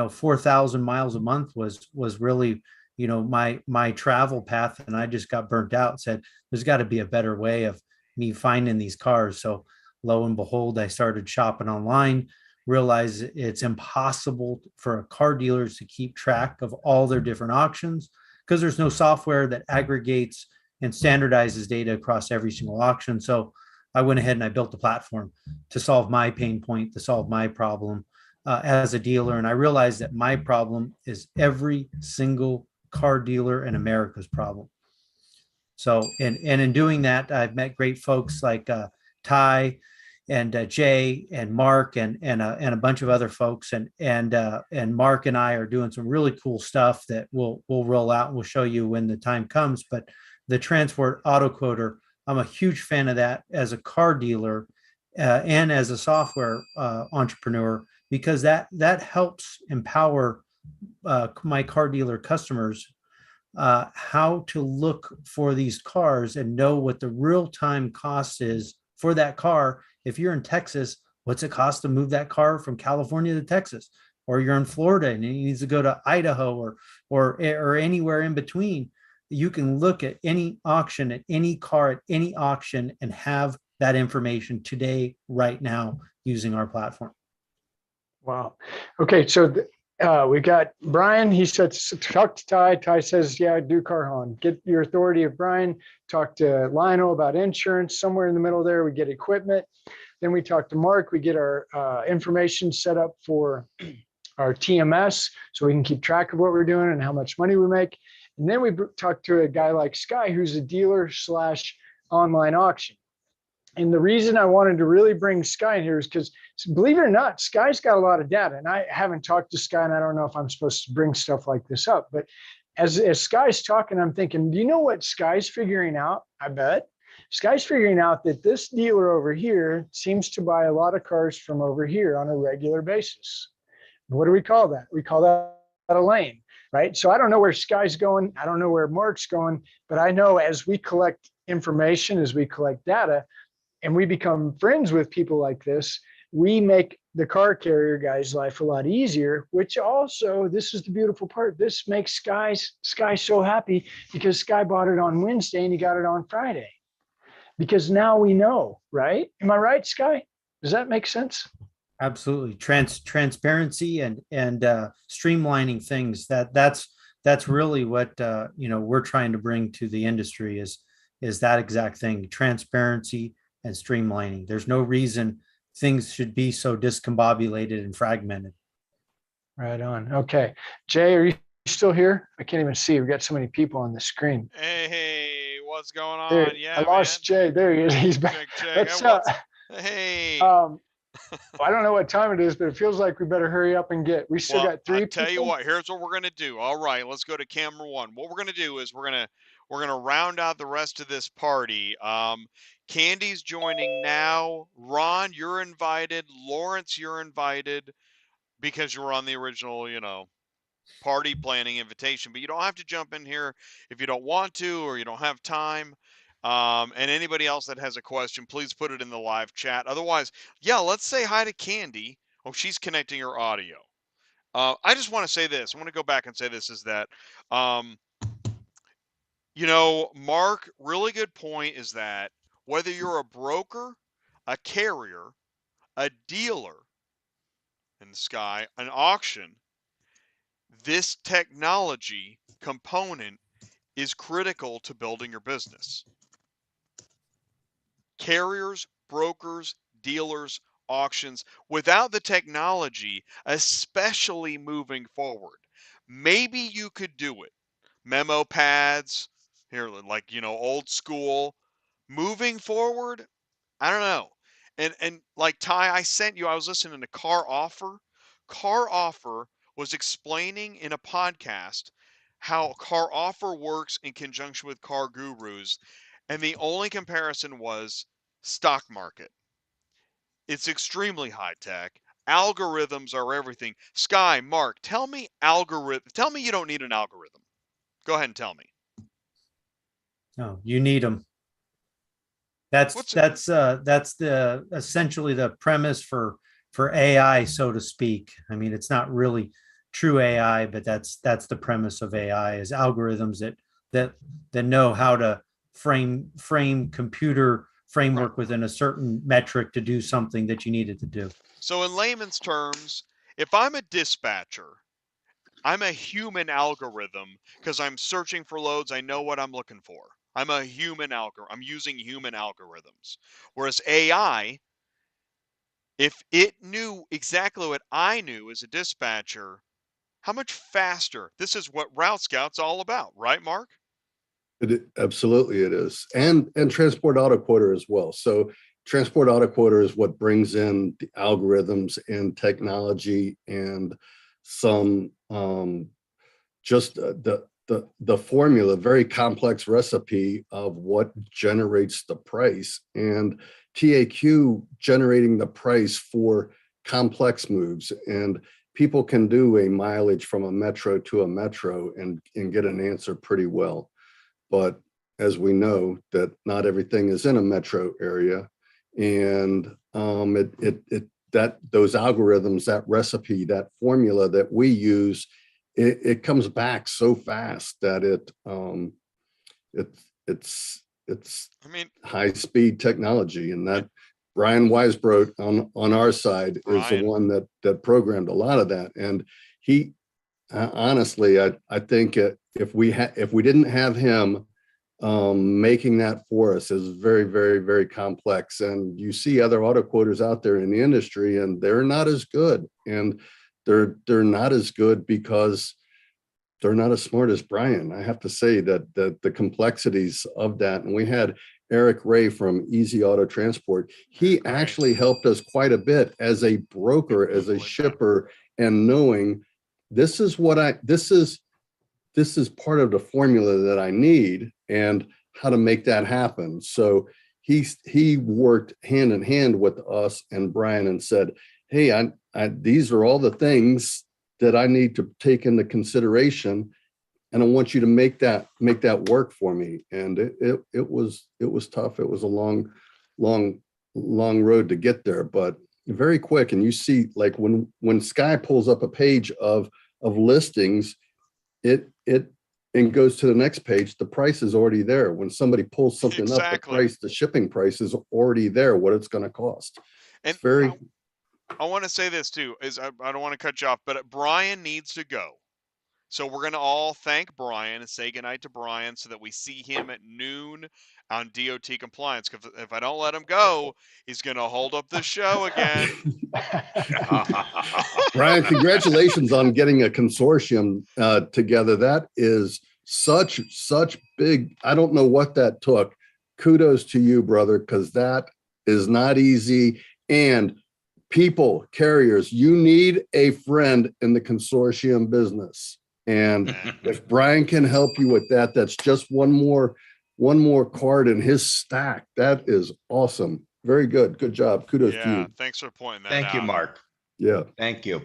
Speaker 10: 4,000 miles a month was really my travel path, and I just got burnt out. Said there's got to be a better way of me finding these cars. So lo and behold, I started shopping online, realized it's impossible for car dealers to keep track of all their different auctions, because there's no software that aggregates and standardizes data across every single auction. So I went ahead and I built a platform to solve my pain point, to solve my problem as a dealer. And I realized that my problem is every single car dealer in America's problem. So, and in doing that, I've met great folks like Ty and Jay and Mark and a bunch of other folks. And Mark and I are doing some really cool stuff that we'll roll out and we'll show you when the time comes. But the Transport Auto Quoter, I'm a huge fan of that as a car dealer and as a software entrepreneur, because that helps empower my car dealer customers how to look for these cars and know what the real-time cost is for that car. If you're in Texas, what's it cost to move that car from California to Texas? Or you're in Florida and it needs to go to Idaho or anywhere in between. You can look at any auction, at any car, at any auction, and have that information today, right now, using our platform.
Speaker 6: Wow. Okay, so we got Brian. He said, talk to Ty. Ty says, yeah, do car hauling. Get your authority of Brian. Talk to Lionel about insurance. Somewhere in the middle there, we get equipment. Then we talk to Mark. We get our information set up for our TMS, so we can keep track of what we're doing and how much money we make. And then we talk to a guy like Skye, who's a dealer / online auction. And the reason I wanted to really bring Skye in here is because, believe it or not, Skye's got a lot of data. And I haven't talked to Skye, and I don't know if I'm supposed to bring stuff like this up. But as Skye's talking, I'm thinking, do you know what Skye's figuring out? I bet Skye's figuring out that this dealer over here seems to buy a lot of cars from over here on a regular basis. What do we call that? We call that a lane, right? So I don't know where Skye's going. I don't know where Mark's going, but I know as we collect information, as we collect data, and we become friends with people like this, we make the car carrier guy's life a lot easier, which also, this is the beautiful part. This makes Skye so happy because Skye bought it on Wednesday and he got it on Friday. Because now we know, right? Am I right, Skye? Does that make sense?
Speaker 10: Absolutely. Transparency and streamlining things. That's really what we're trying to bring to the industry is that exact thing: transparency and streamlining. There's no reason things should be so discombobulated and fragmented.
Speaker 6: Right on. Okay. Jay, are you still here? I can't even see. We've got so many people on the screen.
Speaker 1: Hey, what's going on?
Speaker 6: There,
Speaker 1: Yeah,
Speaker 6: I lost
Speaker 1: man.
Speaker 6: Jay. There he is. He's back. Let's,
Speaker 1: hey.
Speaker 6: I don't know what time it is, but it feels like we better hurry up and we still got 3 people.
Speaker 1: Tell you what, here's what we're going to do. All right, let's go to camera 1. What we're going to do is we're going to round out the rest of this party. Kandy's joining now. Ron, you're invited. Lawrence, you're invited because you were on the original, party planning invitation, but you don't have to jump in here if you don't want to or you don't have time. And anybody else that has a question, please put it in the live chat. Otherwise, yeah, let's say hi to Kandy. Oh, she's connecting her audio. I just want to say this. I want to go back and say this is that, Mark, really good point is that whether you're a broker, a carrier, a dealer in the Skye, an auction, this technology component is critical to building your business. Carriers, brokers, dealers, auctions, without the technology, especially moving forward, maybe you could do it. Memo pads, here, like, old school. Moving forward, I don't know. And like Ty, I was listening to Car Offer. Car Offer was explaining in a podcast how Car Offer works in conjunction with Car Gurus. And the only comparison was stock market. It's extremely high tech. Algorithms are everything. Skye, Mark, tell me you don't need an algorithm. Go ahead and tell me.
Speaker 10: No, you need them. That's the essentially the premise for AI, so to speak. I mean, it's not really true AI, but that's the premise of AI is algorithms that know how to frame computer framework within a certain metric to do something that you needed to do.
Speaker 1: So in layman's terms, if I'm a dispatcher, I'm a human algorithm because I'm searching for loads. I know what I'm looking for. I'm a human algorithm. I'm using human algorithms. Whereas AI, if it knew exactly what I knew as a dispatcher, how much faster? This is what Route Scout's all about, right, Mark?
Speaker 9: Absolutely it is. And Transport Auto Quoter as well. So Transport Auto Quoter is what brings in the algorithms and technology and some just the formula, very complex recipe of what generates the price, and TAQ generating the price for complex moves. And people can do a mileage from a metro to a metro and get an answer pretty well. But as we know, that not everything is in a metro area, and those algorithms, that recipe, that formula that we use, it comes back so fast that it's high speed technology, and that Brian Weisbrot on our side is the one that programmed a lot of that. And he honestly, I think if we didn't have him making that for us is very, very, very complex. And you see other auto quoters out there in the industry, and they're not as good. And they're not as good because they're not as smart as Brian. I have to say that the complexities of that. And we had Eric Ray from Easy Auto Transport. He actually helped us quite a bit as a broker, as a shipper, and knowing this is part of the formula that I need. And how to make that happen. So he worked hand in hand with us and Brian and said, hey, these are all the things that I need to take into consideration, and I want you to make that work for me. And it was tough. It was a long road to get there, but very quick. And you see, like when Skye pulls up a page of listings, it and goes to the next page, the price is already there. When somebody pulls something up, the shipping price is already there, what it's going to cost.
Speaker 1: And
Speaker 9: it's very.
Speaker 1: I want to say this too, is I don't want to cut you off, but Brian needs to go. So we're going to all thank Brian and say goodnight to Brian so that we see him at noon on DOT compliance. Because if I don't let him go, he's going to hold up the show again.
Speaker 9: Brian, congratulations on getting a consortium together. That is such big. I don't know what that took. Kudos to you, brother, because that is not easy. And people, carriers, you need a friend in the consortium business. And if Brian can help you with that, that's just one more card in his stack. That is awesome. Very good. Good job. Kudos to you.
Speaker 1: Thanks for pointing that
Speaker 7: Thank
Speaker 1: out.
Speaker 7: you, Mark.
Speaker 9: Yeah.
Speaker 7: Thank you.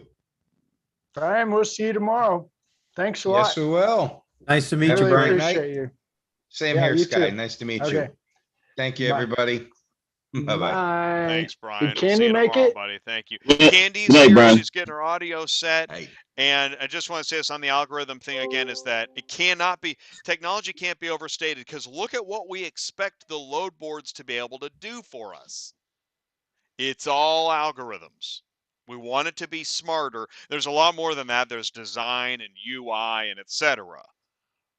Speaker 6: Brian, we'll see you tomorrow. Thanks a lot.
Speaker 7: Yes, we will.
Speaker 10: Nice to meet
Speaker 7: Have
Speaker 10: you,
Speaker 7: a
Speaker 10: Brian.
Speaker 7: great night.
Speaker 6: Appreciate you.
Speaker 7: Same
Speaker 6: Yeah,
Speaker 7: here,
Speaker 6: you
Speaker 7: Skye.
Speaker 6: too.
Speaker 7: Nice to meet
Speaker 6: Okay.
Speaker 7: you. Thank you,
Speaker 6: Bye.
Speaker 7: everybody. Bye-bye.
Speaker 6: Bye.
Speaker 1: Thanks, Brian.
Speaker 6: Did
Speaker 1: We'll see
Speaker 6: Kandy
Speaker 1: you
Speaker 6: make
Speaker 1: tomorrow,
Speaker 6: it?
Speaker 1: buddy. Thank you.
Speaker 8: Yeah.
Speaker 1: Candy's
Speaker 8: Good night,
Speaker 1: here.
Speaker 8: Brian.
Speaker 1: She's getting her audio set.
Speaker 7: Hey.
Speaker 1: And I just want to say this on the algorithm thing again, is that it cannot be, technology can't be overstated, because look at what we expect the load boards to be able to do for us. It's all algorithms. We want it to be smarter. There's a lot more than that. There's design and UI and etc.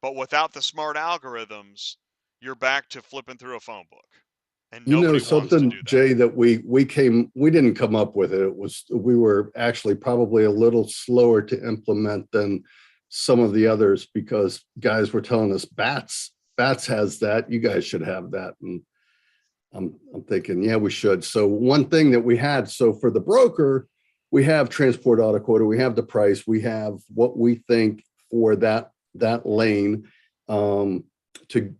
Speaker 1: But without the smart algorithms, you're back to flipping through a phone book. And
Speaker 9: You know
Speaker 1: nobody wants to
Speaker 9: something,
Speaker 1: do that.
Speaker 9: Jay, that we didn't come up with it. We were actually probably a little slower to implement than some of the others, because guys were telling us Bats has that. You guys should have that. And I'm thinking, yeah, we should. So one thing that we had, so for the broker, we have transport auto quote, we have the price, we have what we think for that lane to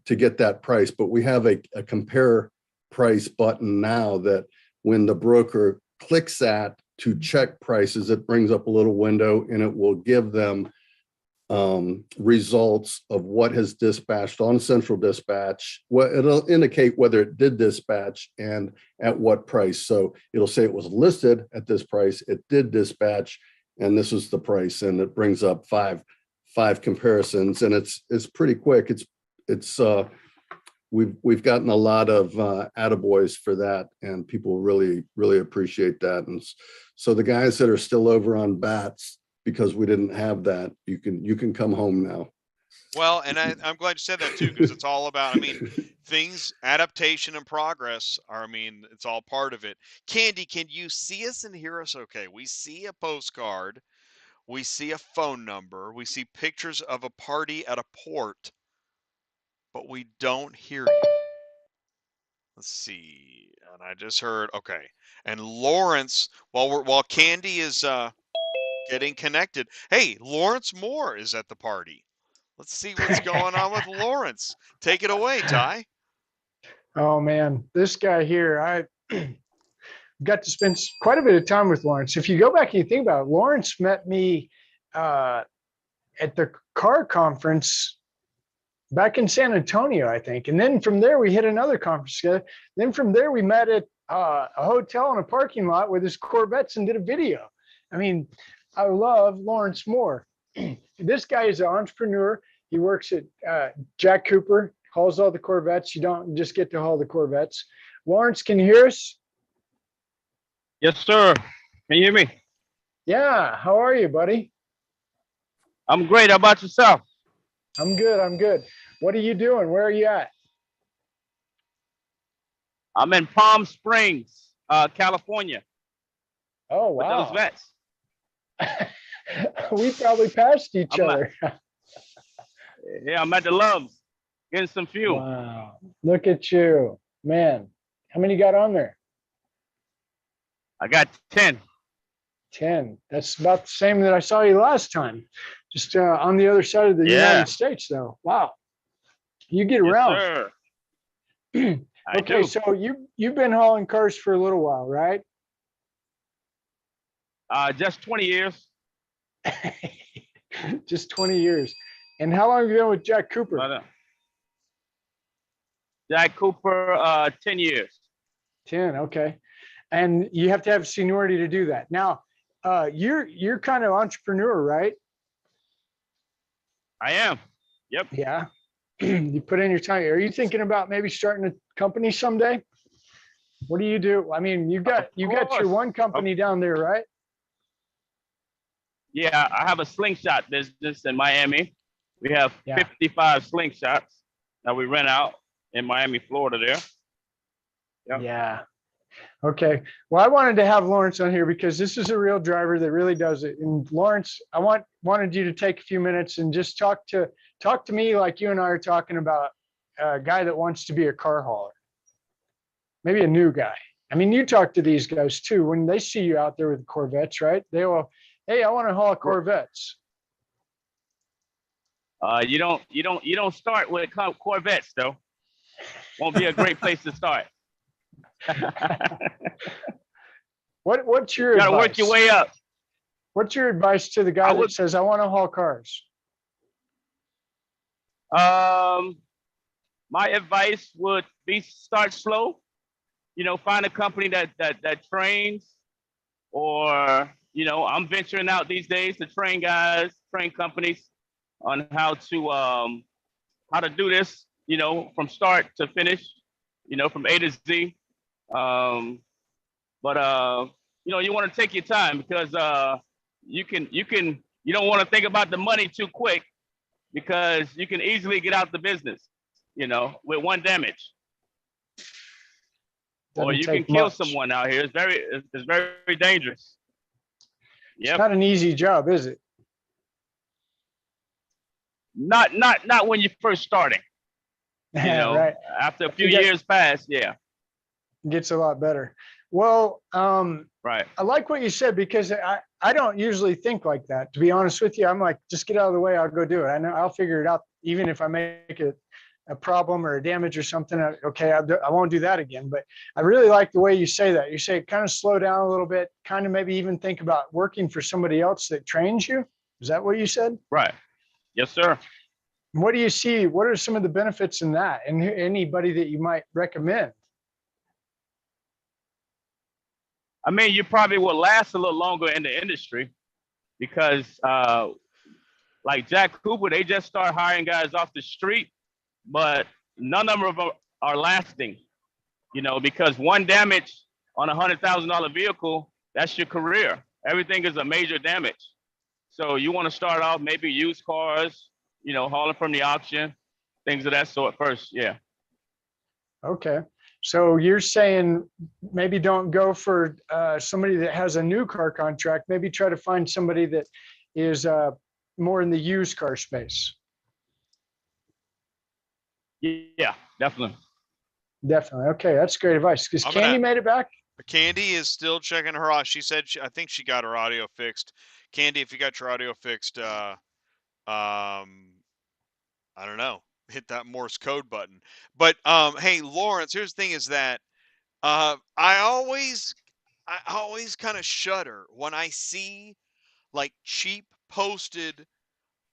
Speaker 9: get that price, but we have a compare price button now that when the broker clicks that to check prices, it brings up a little window and it will give them results of what has dispatched on central dispatch. Well, it'll indicate whether it did dispatch and at what price. So it'll say it was listed at this price, it did dispatch, and this is the price, and it brings up five comparisons, and it's pretty quick. We've gotten a lot of attaboys for that, and people really appreciate that. And so the guys that are still over on Bats, because we didn't have that, you can come home now.
Speaker 1: Well, and I'm glad you said that too, because it's all about, things, adaptation and progress are, it's all part of it. Kandy, can you see us and hear us okay? We see a postcard, we see a phone number, we see pictures of a party at a port, but we don't hear you. Let's see. And I just heard, okay. And Lawrence, while Kandy is getting connected, hey, Lawrence Moore is at the party. Let's see what's going on with Lawrence. Take it away, Ty.
Speaker 6: Oh man, this guy here, I got to spend quite a bit of time with Lawrence. If you go back and you think about it, Lawrence met me at the car conference back in San Antonio, I think. And then from there, we hit another conference together. Then from there, we met at a hotel in a parking lot with his Corvettes and did a video. I love Lawrence Moore. This guy is an entrepreneur. He works at Jack Cooper, hauls all the Corvettes. You don't just get to haul the Corvettes. Lawrence, can you hear us?
Speaker 11: Yes, sir. Can you hear me?
Speaker 6: Yeah. How are you, buddy?
Speaker 11: I'm great. How about yourself?
Speaker 6: I'm good. What are you doing? Where are you at?
Speaker 11: I'm in Palm Springs, California.
Speaker 6: Oh,
Speaker 11: With
Speaker 6: wow.
Speaker 11: those vets.
Speaker 6: We probably passed each other.
Speaker 11: Yeah, I'm at the Loves getting some fuel.
Speaker 6: Wow. Look at you, man. How many got on there?
Speaker 11: I got 10.
Speaker 6: 10. That's about the same that I saw you last time. Just on the other side of the United States, though. Wow. You get around.
Speaker 11: Yes, sir.
Speaker 6: Okay, so you've been hauling cars for a little while, right?
Speaker 11: Just 20 years.
Speaker 6: Just 20 years. And how long have you been with Jack Cooper?
Speaker 11: Jack Cooper, 10 years.
Speaker 6: 10, okay. And you have to have seniority to do that. Now, you're kind of entrepreneur, right?
Speaker 11: I am. Yep.
Speaker 6: Yeah. You put in your time. Are you thinking about maybe starting a company someday? What do you do? I mean, you got your one company down there, right?
Speaker 11: Yeah, I have a slingshot business in Miami. We have 55 slingshots that we rent out in Miami, Florida there. Yep.
Speaker 6: Yeah. Okay. Well, I wanted to have Lawrence on here because this is a real driver that really does it. And Lawrence, I wanted you to take a few minutes and just talk to me like you and I are talking about a guy that wants to be a car hauler. Maybe a new guy. I mean, you talk to these guys too when they see you out there with Corvettes, right? They will, hey, I want to haul Corvettes.
Speaker 11: You don't start with Corvettes though. Won't be a great place to start.
Speaker 6: What's your
Speaker 11: advice? You gotta
Speaker 6: advice?
Speaker 11: work your way up.
Speaker 6: What's your advice to the guy that says, I want to haul cars?
Speaker 11: My advice would be start slow. You know, find a company that trains, or I'm venturing out these days to train companies on how to do this, from start to finish, from A to Z. But you want to take your time because you don't want to think about the money too quick because you can easily get out the business, with one damage. Or you can kill someone out here. It's very dangerous.
Speaker 6: Yep. It's not an easy job, is it?
Speaker 11: Not when you're first starting.
Speaker 6: Right.
Speaker 11: After a few years pass, yeah.
Speaker 6: It gets a lot better. Well,
Speaker 11: right.
Speaker 6: I like what you said because I don't usually think like that. To be honest with you, I'm like, just get out of the way. I'll go do it. I know I'll figure it out. Even if I make a problem or a damage or something, okay, I won't do that again. But I really like the way you say that. You say kind of slow down a little bit, kind of maybe even think about working for somebody else that trains you. Is that what you said?
Speaker 11: Right. Yes, sir.
Speaker 6: What do you see? What are some of the benefits in that? And anybody that you might recommend?
Speaker 11: I mean, you probably will last a little longer in the industry because like Jack Cooper, they just start hiring guys off the street, but none of them are lasting, because one damage on a $100,000 vehicle, that's your career. Everything is a major damage. So you want to start off maybe used cars, hauling from the auction, things of that sort first. Yeah.
Speaker 6: Okay. So you're saying maybe don't go for somebody that has a new car contract, maybe try to find somebody that is more in the used car space.
Speaker 1: Yeah, definitely.
Speaker 6: Definitely. Okay, that's great advice. Because Kandy made it back.
Speaker 1: Kandy is still checking her out. She said, I think she got her audio fixed. Kandy, if you got your audio fixed, I don't know, hit that Morse code button. But hey, Lawrence, here's the thing: is that I always kind of shudder when I see like cheap posted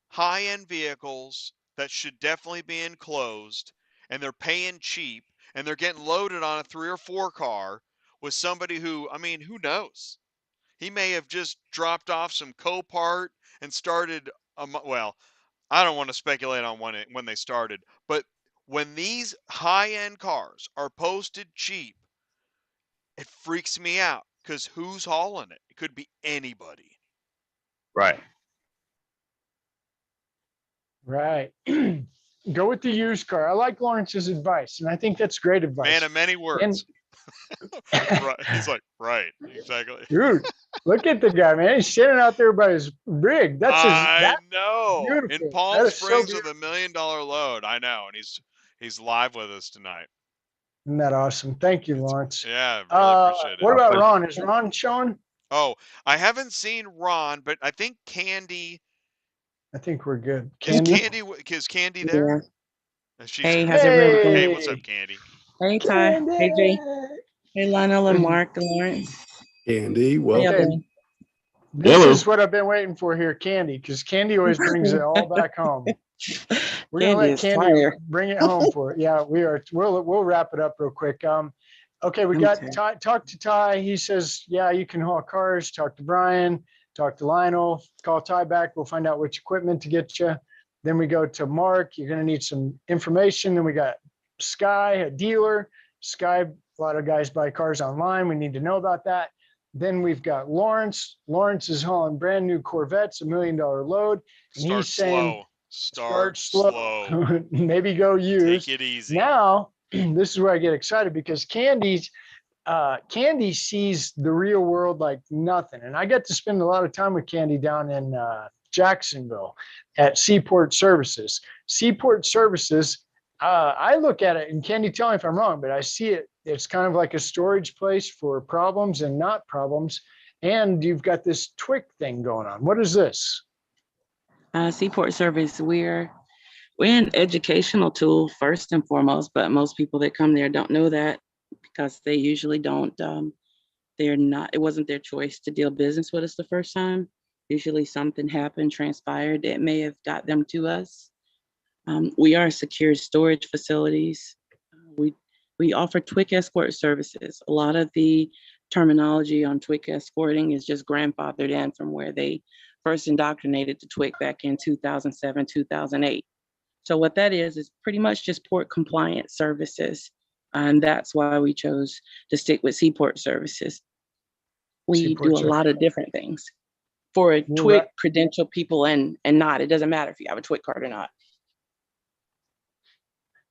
Speaker 1: high-end vehicles that should definitely be enclosed, and they're paying cheap, and they're getting loaded on a 3 or 4 car with somebody who, I mean, who knows? He may have just dropped off some Copart and started, well, I don't want to speculate on when they started, but when these high-end cars are posted cheap, it freaks me out because who's hauling it? It could be anybody.
Speaker 11: Right.
Speaker 6: Right. Go with the used car. I like Lawrence's advice, and I think that's great advice.
Speaker 1: Man of many words. Right. He's like, right, exactly.
Speaker 6: Dude, look at the guy, man. He's sitting out there by his rig.
Speaker 1: I know.
Speaker 6: Beautiful.
Speaker 1: In Palm Springs with $1 million load. I know, and he's live with us tonight.
Speaker 6: Isn't that awesome? Thank you, Lawrence.
Speaker 1: Yeah, really appreciate it.
Speaker 6: What about Ron? Is Ron showing?
Speaker 1: Oh, I haven't seen Ron, but I think Kandy.
Speaker 6: I think we're good.
Speaker 1: Is Kandy there?
Speaker 12: Yeah. Hey, how's everyone doing?
Speaker 1: Hey, what's up, Kandy?
Speaker 12: Hey, Ty. Hey, Jay.
Speaker 6: Candy.
Speaker 12: Hey, Lionel and Mark and Lawrence.
Speaker 9: Candy,
Speaker 12: How y'all
Speaker 6: Okay,
Speaker 9: welcome.
Speaker 12: doing?
Speaker 6: this
Speaker 8: Hello.
Speaker 6: is what I've been waiting for here, Candy, because Candy always brings it all back home. We're gonna
Speaker 12: Candy
Speaker 6: let
Speaker 12: is
Speaker 6: Candy
Speaker 12: fire.
Speaker 6: bring it home for it. Yeah, we are. We'll wrap it up real quick. Okay, we got
Speaker 12: Okay.
Speaker 6: Ty. Talk to Ty. He says, yeah, you can haul cars. Talk to Brian. Talk to Lionel. Call Ty back. We'll find out which equipment to get you. Then we go to Mark. You're gonna need some information. Then we got Skye, a dealer. Skye, a lot of guys buy cars online. We need to know about that. Then we've got Lawrence. Lawrence is hauling brand new Corvettes, $1 million load. And
Speaker 1: Start
Speaker 6: he's saying,
Speaker 1: slow.
Speaker 6: start
Speaker 1: Start
Speaker 6: slow,
Speaker 1: slow.
Speaker 6: maybe go used.
Speaker 1: Take it easy.
Speaker 6: Now, this is where I get excited because Candy sees the real world like nothing. And I get to spend a lot of time with Candy down in Jacksonville at Seaport Services. Seaport Services, I look at it, and Candy, tell me if I'm wrong, but I see it. It's kind of like a storage place for problems and not problems. And you've got this TWIC thing going on. What is this?
Speaker 12: Seaport Service, we're an educational tool first and foremost, but most people that come there don't know that because they usually don't, it wasn't their choice to deal business with us the first time. Usually something happened, transpired that may have got them to us. We are secure storage facilities. We offer TWIC escort services. A lot of the terminology on TWIC escorting is just grandfathered in from where they first indoctrinated the TWIC back in 2007, 2008. So what that is pretty much just port compliance services. And that's why we chose to stick with Seaport Services. We do a lot of different things for a TWIC credential people and not. It doesn't matter if you have a TWIC card or not.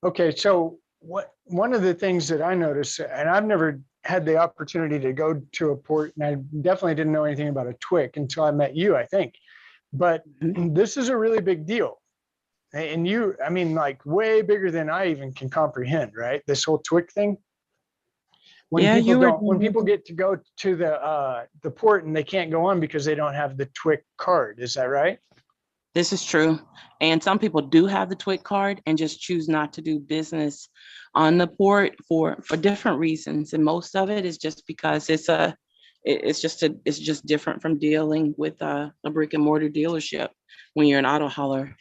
Speaker 6: Okay, so one of the things that I noticed, and I've never had the opportunity to go to a port, and I definitely didn't know anything about a TWIC until I met you, I think. But this is a really big deal. And you, I mean, like way bigger than I even can comprehend, right? This whole TWIC thing. When people get to go to the port and they can't go on because they don't have the TWIC card, is that right?
Speaker 12: This is true. And some people do have the TWIC card and just choose not to do business on the port for different reasons. And most of it is just because it's just different from dealing with a brick and mortar dealership when you're an auto hauler.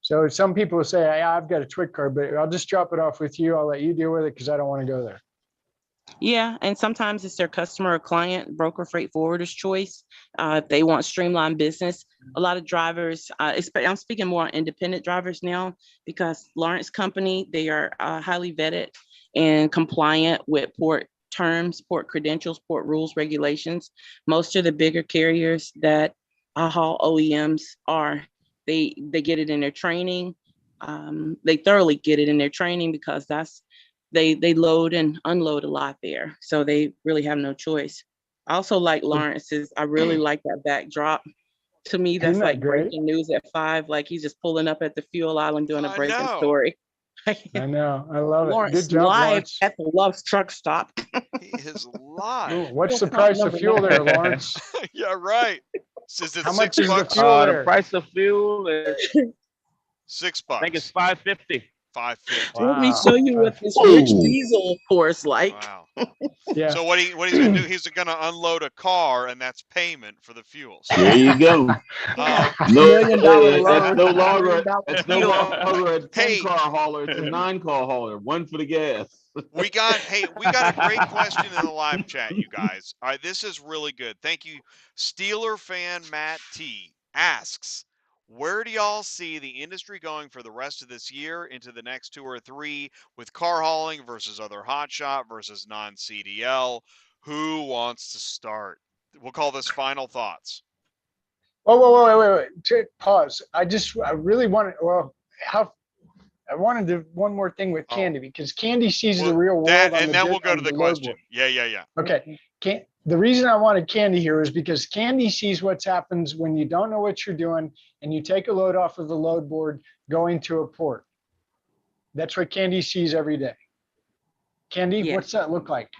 Speaker 6: So some people say, I've got a TWIC card, but I'll just drop it off with you. I'll let you deal with it because I don't want to go there.
Speaker 12: Yeah, and sometimes it's their customer or client, broker, freight forwarder's choice. If they want streamlined business, a lot of drivers, I'm speaking more on independent drivers now because Lawrence Company, they are highly vetted and compliant with port terms, port credentials, port rules, regulations. Most of the bigger carriers that haul OEMs are, they get it in their training. They thoroughly get it in their training because they load and unload a lot there. So they really have no choice. I also like Lawrence's. I really like that backdrop. To me, that's like breaking news at 5. Like he's just pulling up at the fuel island doing a breaking story.
Speaker 6: I know. I love it.
Speaker 12: Lawrence
Speaker 6: Good job,
Speaker 12: live
Speaker 6: Lawrence.
Speaker 12: at the Love's truck stop.
Speaker 1: He is live.
Speaker 6: Ooh, what's the price of fuel there, Lawrence?
Speaker 1: Yeah, right. Is it
Speaker 6: How
Speaker 1: $6?
Speaker 6: much is the fuel there?
Speaker 11: The price of fuel is
Speaker 1: $6.
Speaker 11: I think it's $5.50.
Speaker 1: $5.50.
Speaker 12: Let me show you what this rich diesel pours like.
Speaker 1: Wow.
Speaker 6: Yeah.
Speaker 1: So what he's gonna do? He's gonna unload a car, and that's payment for the fuel. So,
Speaker 8: There you go.
Speaker 12: $1 million load.
Speaker 8: That's no longer
Speaker 12: That's
Speaker 8: a 10-car hauler. It's a 9-car hauler. One for the gas.
Speaker 1: We got a great question in the live chat, you guys. All right, this is really good. Thank you. Steeler fan Matt T asks, where do y'all see the industry going for the rest of this year into the next 2 or 3 with car hauling versus other hotshot versus non-CDL? Who wants to start? We'll call this final thoughts.
Speaker 6: Wait. Pause. I really wanted, I wanted to one more thing with Candy because Candy sees the real world.
Speaker 1: And then we'll go to the question. Yeah.
Speaker 6: Okay. The reason I wanted Candy here is because Candy sees what happens when you don't know what you're doing and you take a load off of the load board going to a port. That's what Candy sees every day. Candy, what's that look like?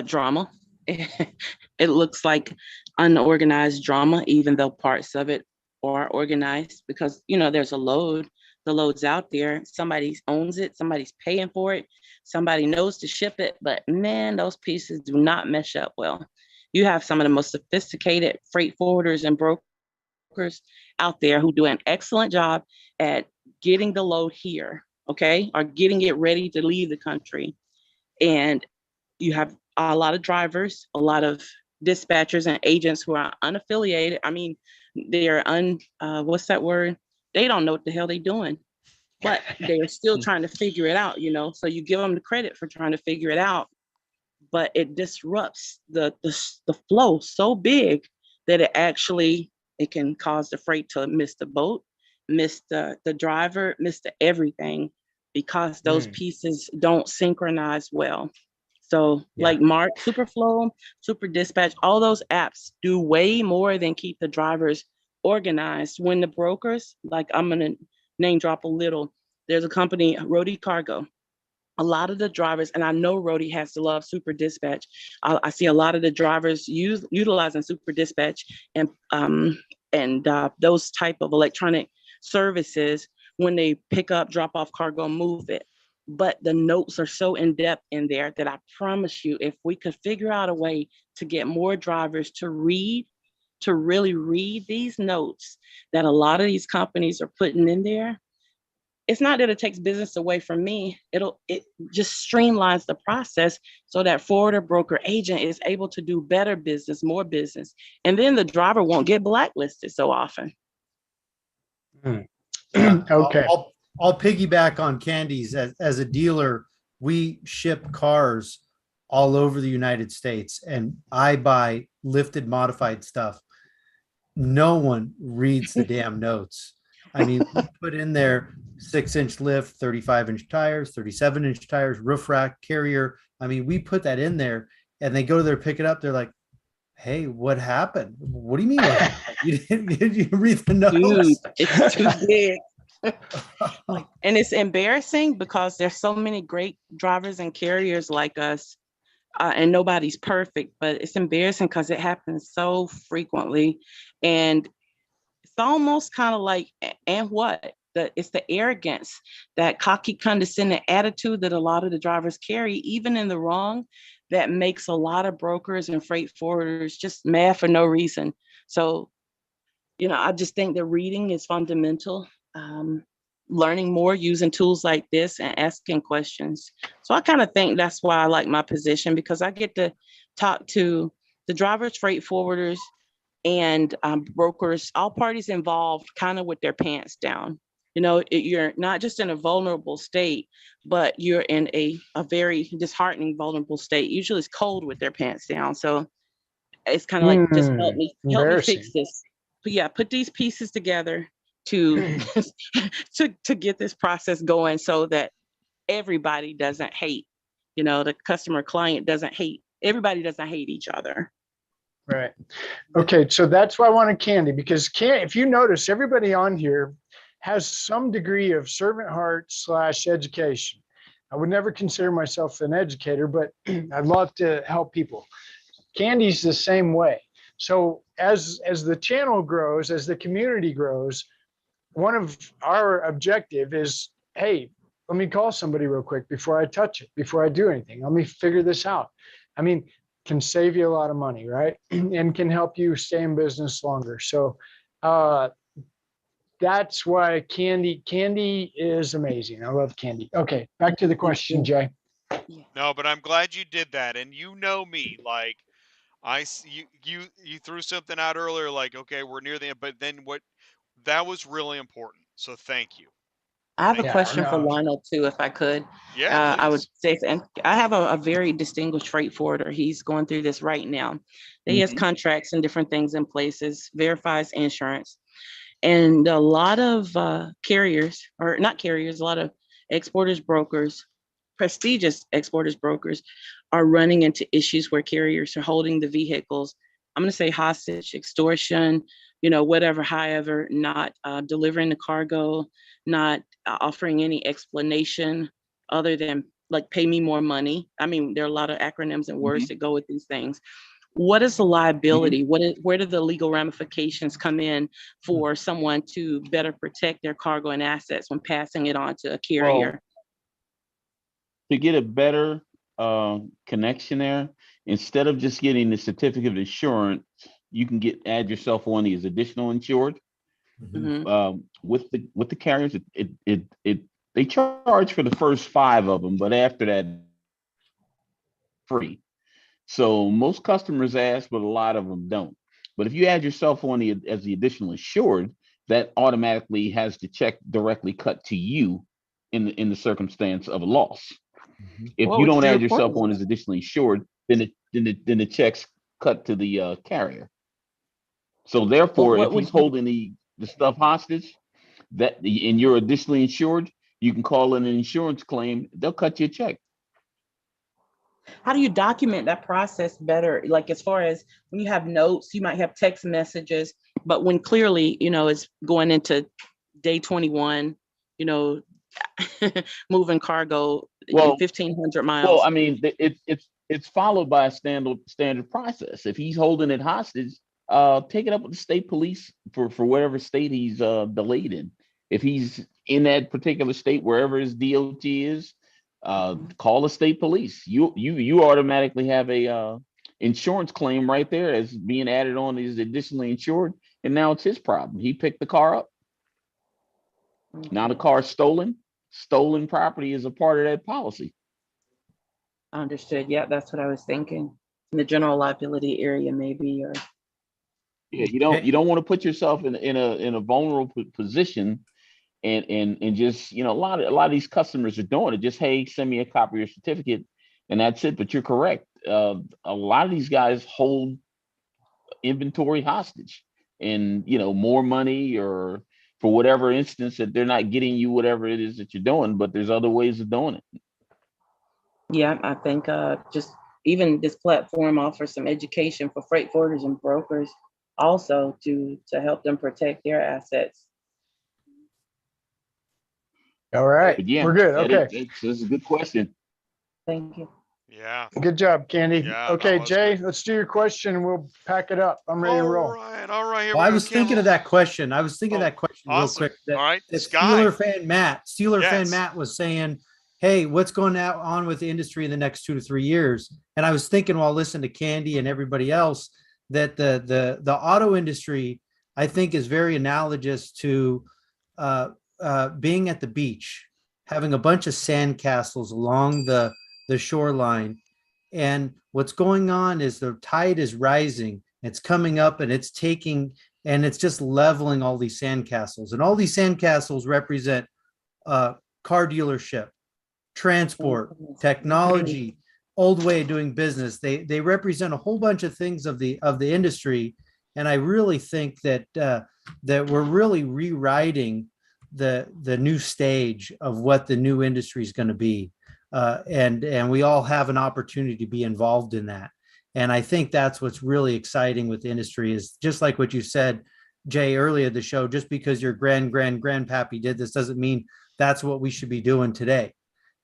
Speaker 12: Drama. It looks like unorganized drama, even though parts of it are organized because, there's a load. the load's out there. Somebody owns it, somebody's paying for it, somebody knows to ship it, but man, those pieces do not mesh up well. You have some of the most sophisticated freight forwarders and brokers out there who do an excellent job at getting the load here, okay, or getting it ready to leave the country. And you have a lot of drivers, a lot of dispatchers and agents who are unaffiliated. I mean, they're what's that word? They don't know what the hell they're doing, but they're still trying to figure it out, you know? So you give them the credit for trying to figure it out, but it disrupts the flow so big that it can cause the freight to miss the boat, miss the driver, miss the everything, because those pieces don't synchronize well. So like Mark, SuperFlo, Super Dispatch, all those apps do way more than keep the drivers organized. When the brokers, like I'm gonna name drop a little, there's a company, Rody Cargo. A lot of the drivers, and I know Rody has to love Super Dispatch. I see a lot of the drivers utilizing Super Dispatch and those type of electronic services when they pick up, drop off cargo, move it. But the notes are so in depth in there that I promise you, if we could figure out a way to get more drivers to really read these notes that a lot of these companies are putting in there, it's not that it takes business away from me. It just streamlines the process so that forwarder, broker, agent is able to do better business, more business. And then the driver won't get blacklisted so often.
Speaker 6: Okay.
Speaker 10: I'll piggyback on Kandy's. As a dealer, we ship cars all over the United States, and I buy lifted modified stuff. No one reads the damn notes. I mean, we put in there 6-inch lift, 35-inch tires, 37-inch tires, roof rack, carrier. I mean, we put that in there, and they go there, pick it up. They're like, "Hey, what happened? What do you mean? Did you read the notes?"
Speaker 12: Dude, it's too big. And it's embarrassing because there's so many great drivers and carriers like us, and nobody's perfect, but it's embarrassing because it happens so frequently. And it's almost kind of like, and what? It's the arrogance, that cocky, condescending attitude that a lot of the drivers carry, even in the wrong, that makes a lot of brokers and freight forwarders just mad for no reason. So, you know, I just think that reading is fundamental. Learning more, using tools like this and asking questions. So I kind of think that's why I like my position, because I get to talk to the drivers, freight forwarders, and brokers, all parties involved, kind of with their pants down. You know, you're not just in a vulnerable state, but you're in a very disheartening, vulnerable state. Usually it's cold with their pants down. So it's kind of like, just help me fix this. But yeah, put these pieces together to to get this process going so that everybody doesn't hate, you know, the customer client doesn't hate, everybody doesn't hate each other.
Speaker 6: Right. Okay. So that's why I wanted Kandy, because if you notice, everybody on here has some degree of servant heart / education. I would never consider myself an educator, but I'd love to help people. Kandy's the same way. So as the channel grows, as the community grows, one of our objective is, hey, let me call somebody real quick before I touch it, before I do anything. Let me figure this out. I mean, can save you a lot of money, right? And can help you stay in business longer. So that's why Kandy is amazing. I love Kandy. Okay, back to the question, Jay.
Speaker 1: No, but I'm glad you did that. And you know me, like you threw something out earlier, like, okay, we're near the end, but then that was really important. So thank you.
Speaker 12: I have a question for Lionel too, if I could.
Speaker 1: Yeah,
Speaker 12: I would say, and I have a very distinguished freight forwarder. He's going through this right now. He has contracts and different things in places, verifies insurance. And a lot of carriers, or not carriers, a lot of exporters, brokers, prestigious exporters, brokers are running into issues where carriers are holding the vehicles, I'm going to say hostage, extortion, you know, whatever, however, not delivering the cargo, not offering any explanation other than like, pay me more money. I mean, there are a lot of acronyms and words that go with these things. what is the liability? Where do the legal ramifications come in for someone to better protect their cargo and assets when passing it on to a carrier?
Speaker 8: Well, to get a better connection there, instead of just getting the certificate of insurance, you can add yourself on as additional insured. With the carriers, they charge for the first 5 of them, but after that, free. So most customers ask, but a lot of them don't. But if you add yourself on as the additional insured, that automatically has the check directly cut to you in the circumstance of a loss. If you don't add yourself on as additionally insured, then the check's cut to the carrier. So therefore, if he's holding the stuff hostage, and you're additionally insured, you can call in an insurance claim. They'll cut you a check.
Speaker 12: How do you document that process better? Like, as far as when you have notes, you might have text messages, but when clearly, it's going into day 21, moving cargo, 1,500 miles.
Speaker 8: Well, I mean, it's followed by a standard process. If he's holding it hostage, take it up with the state police for whatever state he's delayed in. If he's in that particular state, wherever his DOT is, call the state police. You automatically have a insurance claim right there as being added on as additionally insured, and now it's his problem. He picked the car up. Now the car's stolen. Stolen property is a part of that policy.
Speaker 12: Understood. Yeah, that's what I was thinking. In the general liability area, maybe, or
Speaker 8: you don't want to put yourself in a vulnerable position. And just, a lot of these customers are doing it. Just, hey, send me a copy of your certificate, and that's it. But you're correct. A lot of these guys hold inventory hostage, and more money, or for whatever instance that they're not getting you whatever it is that you're doing. But there's other ways of doing it.
Speaker 12: Yeah, I think just even this platform offers some education for freight forwarders and brokers, also to help them protect their assets.
Speaker 6: All right.
Speaker 8: Yeah,
Speaker 6: we're good. Okay.
Speaker 8: This is a good question.
Speaker 12: Thank you.
Speaker 1: Yeah.
Speaker 6: Good job, Kandy.
Speaker 1: Yeah,
Speaker 6: okay, Jay, let's do your question and we'll pack it up. I'm ready to roll.
Speaker 1: All right. Here
Speaker 10: I was thinking of that question. Real quick.
Speaker 1: All right.
Speaker 10: Steeler fan Matt was saying, hey, what's going on with the industry in the next 2 to 3 years? And I was thinking while listening to Kandy and everybody else that the auto industry, I think, is very analogous to being at the beach, having a bunch of sandcastles along the shoreline. And what's going on is the tide is rising. It's coming up and it's just leveling all these sandcastles. And all these sandcastles represent car dealership, transport, technology, old way of doing business. They represent a whole bunch of things of the industry. And I really think that we're really rewriting the new stage of what the new industry is going to be. And we all have an opportunity to be involved in that. And I think that's what's really exciting with the industry, is just like what you said, Jay, earlier in the show, just because your grandpappy did this doesn't mean that's what we should be doing today.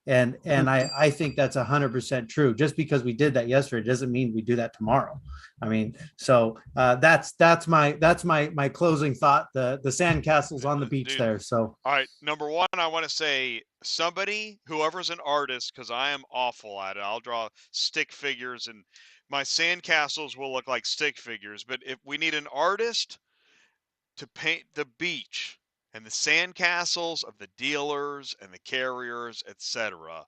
Speaker 10: And I think that's 100% true. Just because we did that yesterday doesn't mean we do that tomorrow. I mean, so that's my closing thought. The sandcastles on the beach there. So
Speaker 1: all right, number one, I want to say whoever's an artist, because I am awful at it. I'll draw stick figures, and my sandcastles will look like stick figures. But if we need an artist to paint the beach and the sandcastles of the dealers and the carriers, etc.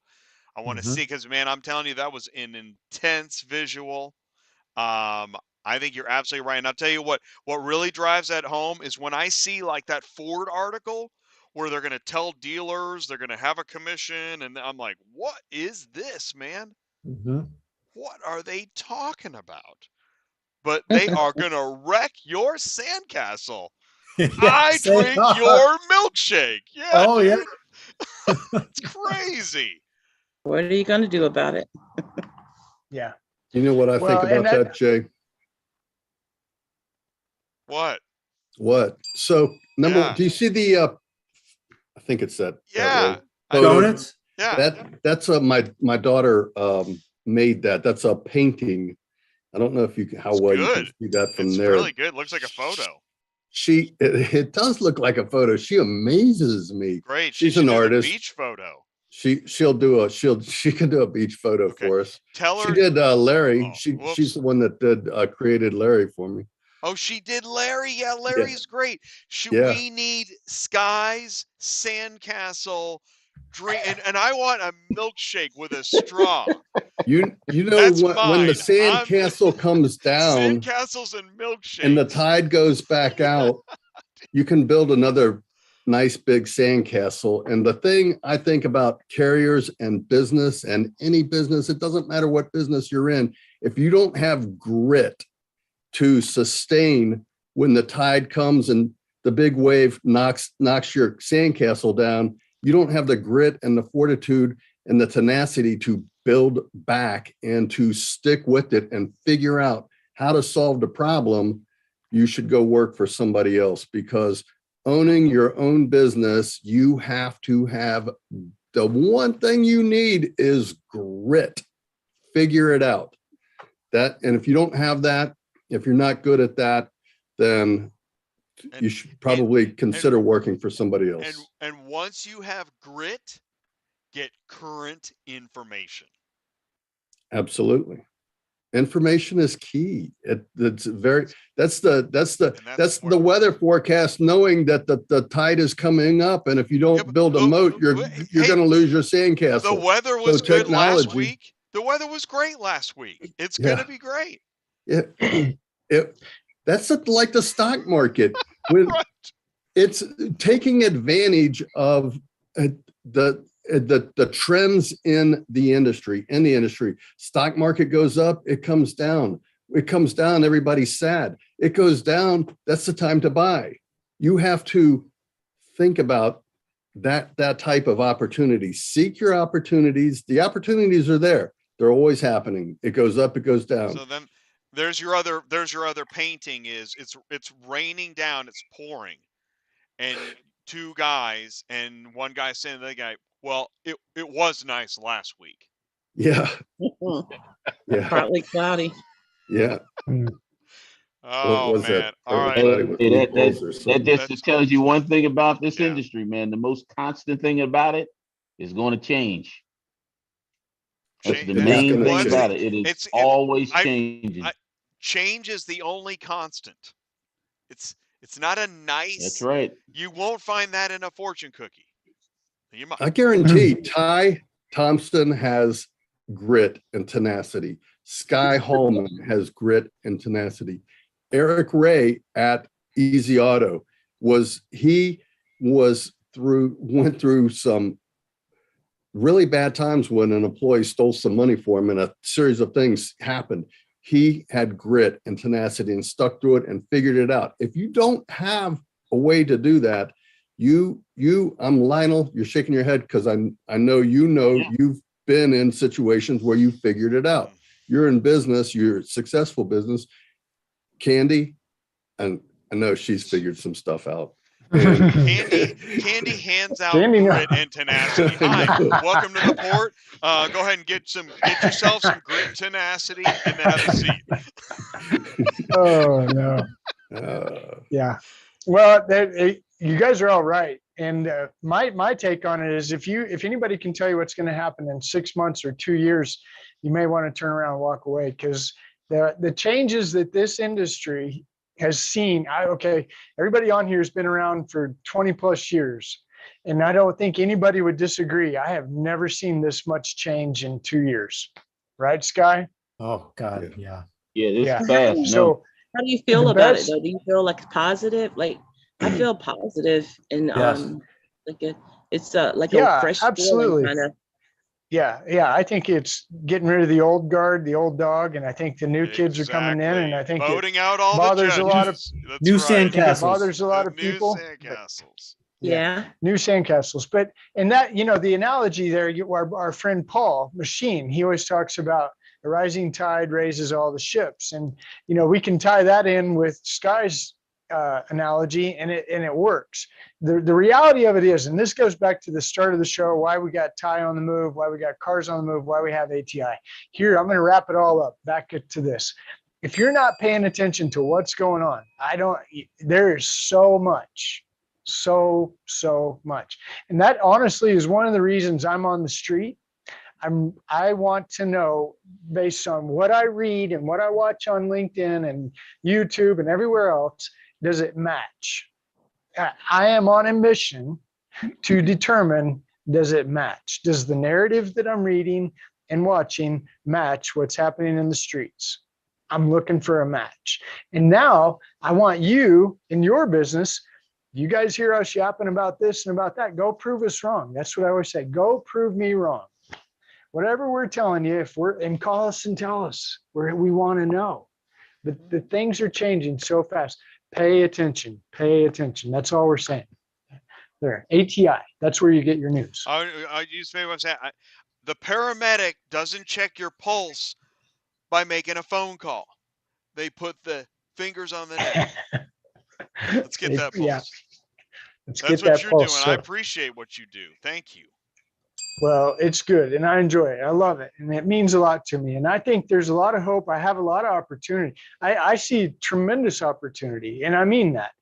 Speaker 1: I want to see, because, man, I'm telling you, that was an intense visual. I think you're absolutely right. And I'll tell you what really drives that home is when I see like that Ford article where they're going to tell dealers they're going to have a commission. And I'm like, what is this, man? What are they talking about? But they are going to wreck your sandcastle. I drink your milkshake. Yeah.
Speaker 10: Oh,
Speaker 1: dude. Yeah. It's crazy.
Speaker 12: What are you going to do about it?
Speaker 6: Yeah.
Speaker 9: You know what I think about that, Jay?
Speaker 1: What?
Speaker 9: So do you see the, I think it's that.
Speaker 1: Yeah.
Speaker 10: Donuts?
Speaker 1: Yeah.
Speaker 9: That's my daughter made that. That's a painting I don't know if you can, how
Speaker 1: It's
Speaker 9: well you can
Speaker 1: good.
Speaker 9: see that from
Speaker 1: It's
Speaker 9: there.
Speaker 1: really good. Looks like a photo.
Speaker 9: It does look like a photo. She amazes me.
Speaker 1: Great.
Speaker 9: She's
Speaker 1: She
Speaker 9: an
Speaker 1: did a
Speaker 9: artist.
Speaker 1: beach photo.
Speaker 9: She can do a beach photo for us.
Speaker 1: Tell her.
Speaker 9: She did Larry.
Speaker 1: Oh,
Speaker 9: she's the one that did created Larry for me.
Speaker 1: Oh, she did Larry. Yeah, Larry's great.
Speaker 9: Yeah.
Speaker 1: We need Skye's Sandcastle drink, and I want a milkshake with a straw.
Speaker 9: You know
Speaker 1: That's
Speaker 9: when the
Speaker 1: mine.
Speaker 9: sandcastle comes down
Speaker 1: Sandcastles and milkshakes.
Speaker 9: and the tide goes back out, you can build another nice big sandcastle. And the thing I think about carriers and business, and any business, it doesn't matter what business you're in, if you don't have grit to sustain when the tide comes and the big wave knocks your sandcastle down, you don't have the grit and the fortitude and the tenacity to build back and to stick with it and figure out how to solve the problem, you should go work for somebody else, because owning your own business, you have to have, the one thing you need is grit. Figure it out. And if you don't have that, if you're not good at that, then you should probably consider working for somebody else.
Speaker 1: And once you have grit, get current information.
Speaker 9: Absolutely. Information is key. That's the weather forecast, knowing that the tide is coming up, and if you don't build a moat, you're going to lose your sandcastle.
Speaker 1: The weather was good last week. The weather was great last week. It's going to be great.
Speaker 9: That's like the stock market. When it's taking advantage of the trends in the industry. Stock market goes up, it comes down. It comes down, everybody's sad. It goes down, that's the time to buy. You have to think about that type of opportunity. Seek your opportunities. The opportunities are there. They're always happening. It goes up, it goes down.
Speaker 1: So then there's your other painting is it's raining down, it's pouring. And two guys, and one guy saying to the other guy, well, it was nice last week.
Speaker 9: Yeah.
Speaker 12: Yeah. Partly cloudy.
Speaker 9: Yeah.
Speaker 1: Oh, man. All right.
Speaker 8: That just tells you one thing about this industry, man. The most constant thing about it is going to change. That's the main thing about it. It's always changing.
Speaker 1: Change is the only constant. It's not a nice.
Speaker 8: That's right.
Speaker 1: You won't find that in a fortune cookie.
Speaker 9: I guarantee Thompson has grit and tenacity. Skye Haulman has grit and tenacity. Eric Ray at Easy Auto went through some really bad times when an employee stole some money for him and a series of things happened. He had grit and tenacity and stuck through it and figured it out. If you don't have a way to do that, I'm Lionel, you're shaking your head because I know you've been in situations where you figured it out. You're in business, you're a successful business. Kandy, and I know she's figured some stuff out.
Speaker 1: Kandy hands out grit and tenacity. Hi, welcome to the port. Go ahead and get yourself some grit and tenacity and then have a seat.
Speaker 6: Oh no. Yeah. Well, you guys are all right. And my take on it is if anybody can tell you what's going to happen in 6 months or 2 years, you may want to turn around and walk away, because the changes that this industry has seen. Everybody on here has been around for 20 plus years, and I don't think anybody would disagree. I have never seen this much change in 2 years. Right, Skye?
Speaker 10: Oh God, yeah.
Speaker 8: Yeah, this is fast.
Speaker 6: So
Speaker 12: how do you feel about it though? Do you feel like positive? Like I feel positive, and it's a fresh
Speaker 6: absolutely
Speaker 12: kind of.
Speaker 6: Yeah. I think it's getting rid of the old guard, the old dog, and I think the new kids are coming in, and I think
Speaker 1: voting out all
Speaker 6: bothers
Speaker 1: the
Speaker 6: a lot of
Speaker 10: new sandcastles.
Speaker 6: It bothers a lot of people.
Speaker 1: Sandcastles.
Speaker 12: Yeah.
Speaker 6: New sandcastles. But and that, the analogy there, our friend Paul Machine, he always talks about a rising tide raises all the ships, and we can tie that in with Skye's analogy, and it works. The reality of it is, and this goes back to the start of the show, why we got Ty on the move, why we got cars on the move, why we have ATI. Here, I'm going to wrap it all up, back to this. if you're not paying attention to what's going on, there is so much, so much. And that honestly is one of the reasons I'm on the street. I want to know, based on what I read and what I watch on LinkedIn and YouTube and everywhere else, does it match? I am on a mission to determine, does it match? Does the narrative that I'm reading and watching match what's happening in the streets? I'm looking for a match. And now I want you in your business, you guys hear us yapping about this and about that, go prove us wrong. That's what I always say. Go prove me wrong. Whatever we're telling you, and call us and tell us where we want to know. But the things are changing so fast. Pay attention. Pay attention. That's all we're saying. There, ATI. That's where you get your news.
Speaker 1: I use maybe I'm saying the paramedic doesn't check your pulse by making a phone call. They put the fingers on the neck. Let's get that pulse.
Speaker 6: Yeah.
Speaker 1: That's what you're doing. I appreciate what you do. Thank you.
Speaker 6: Well, it's good, and I enjoy it. I love it, and it means a lot to me. And I think there's a lot of hope. I have a lot of opportunity. I see tremendous opportunity, and I mean that.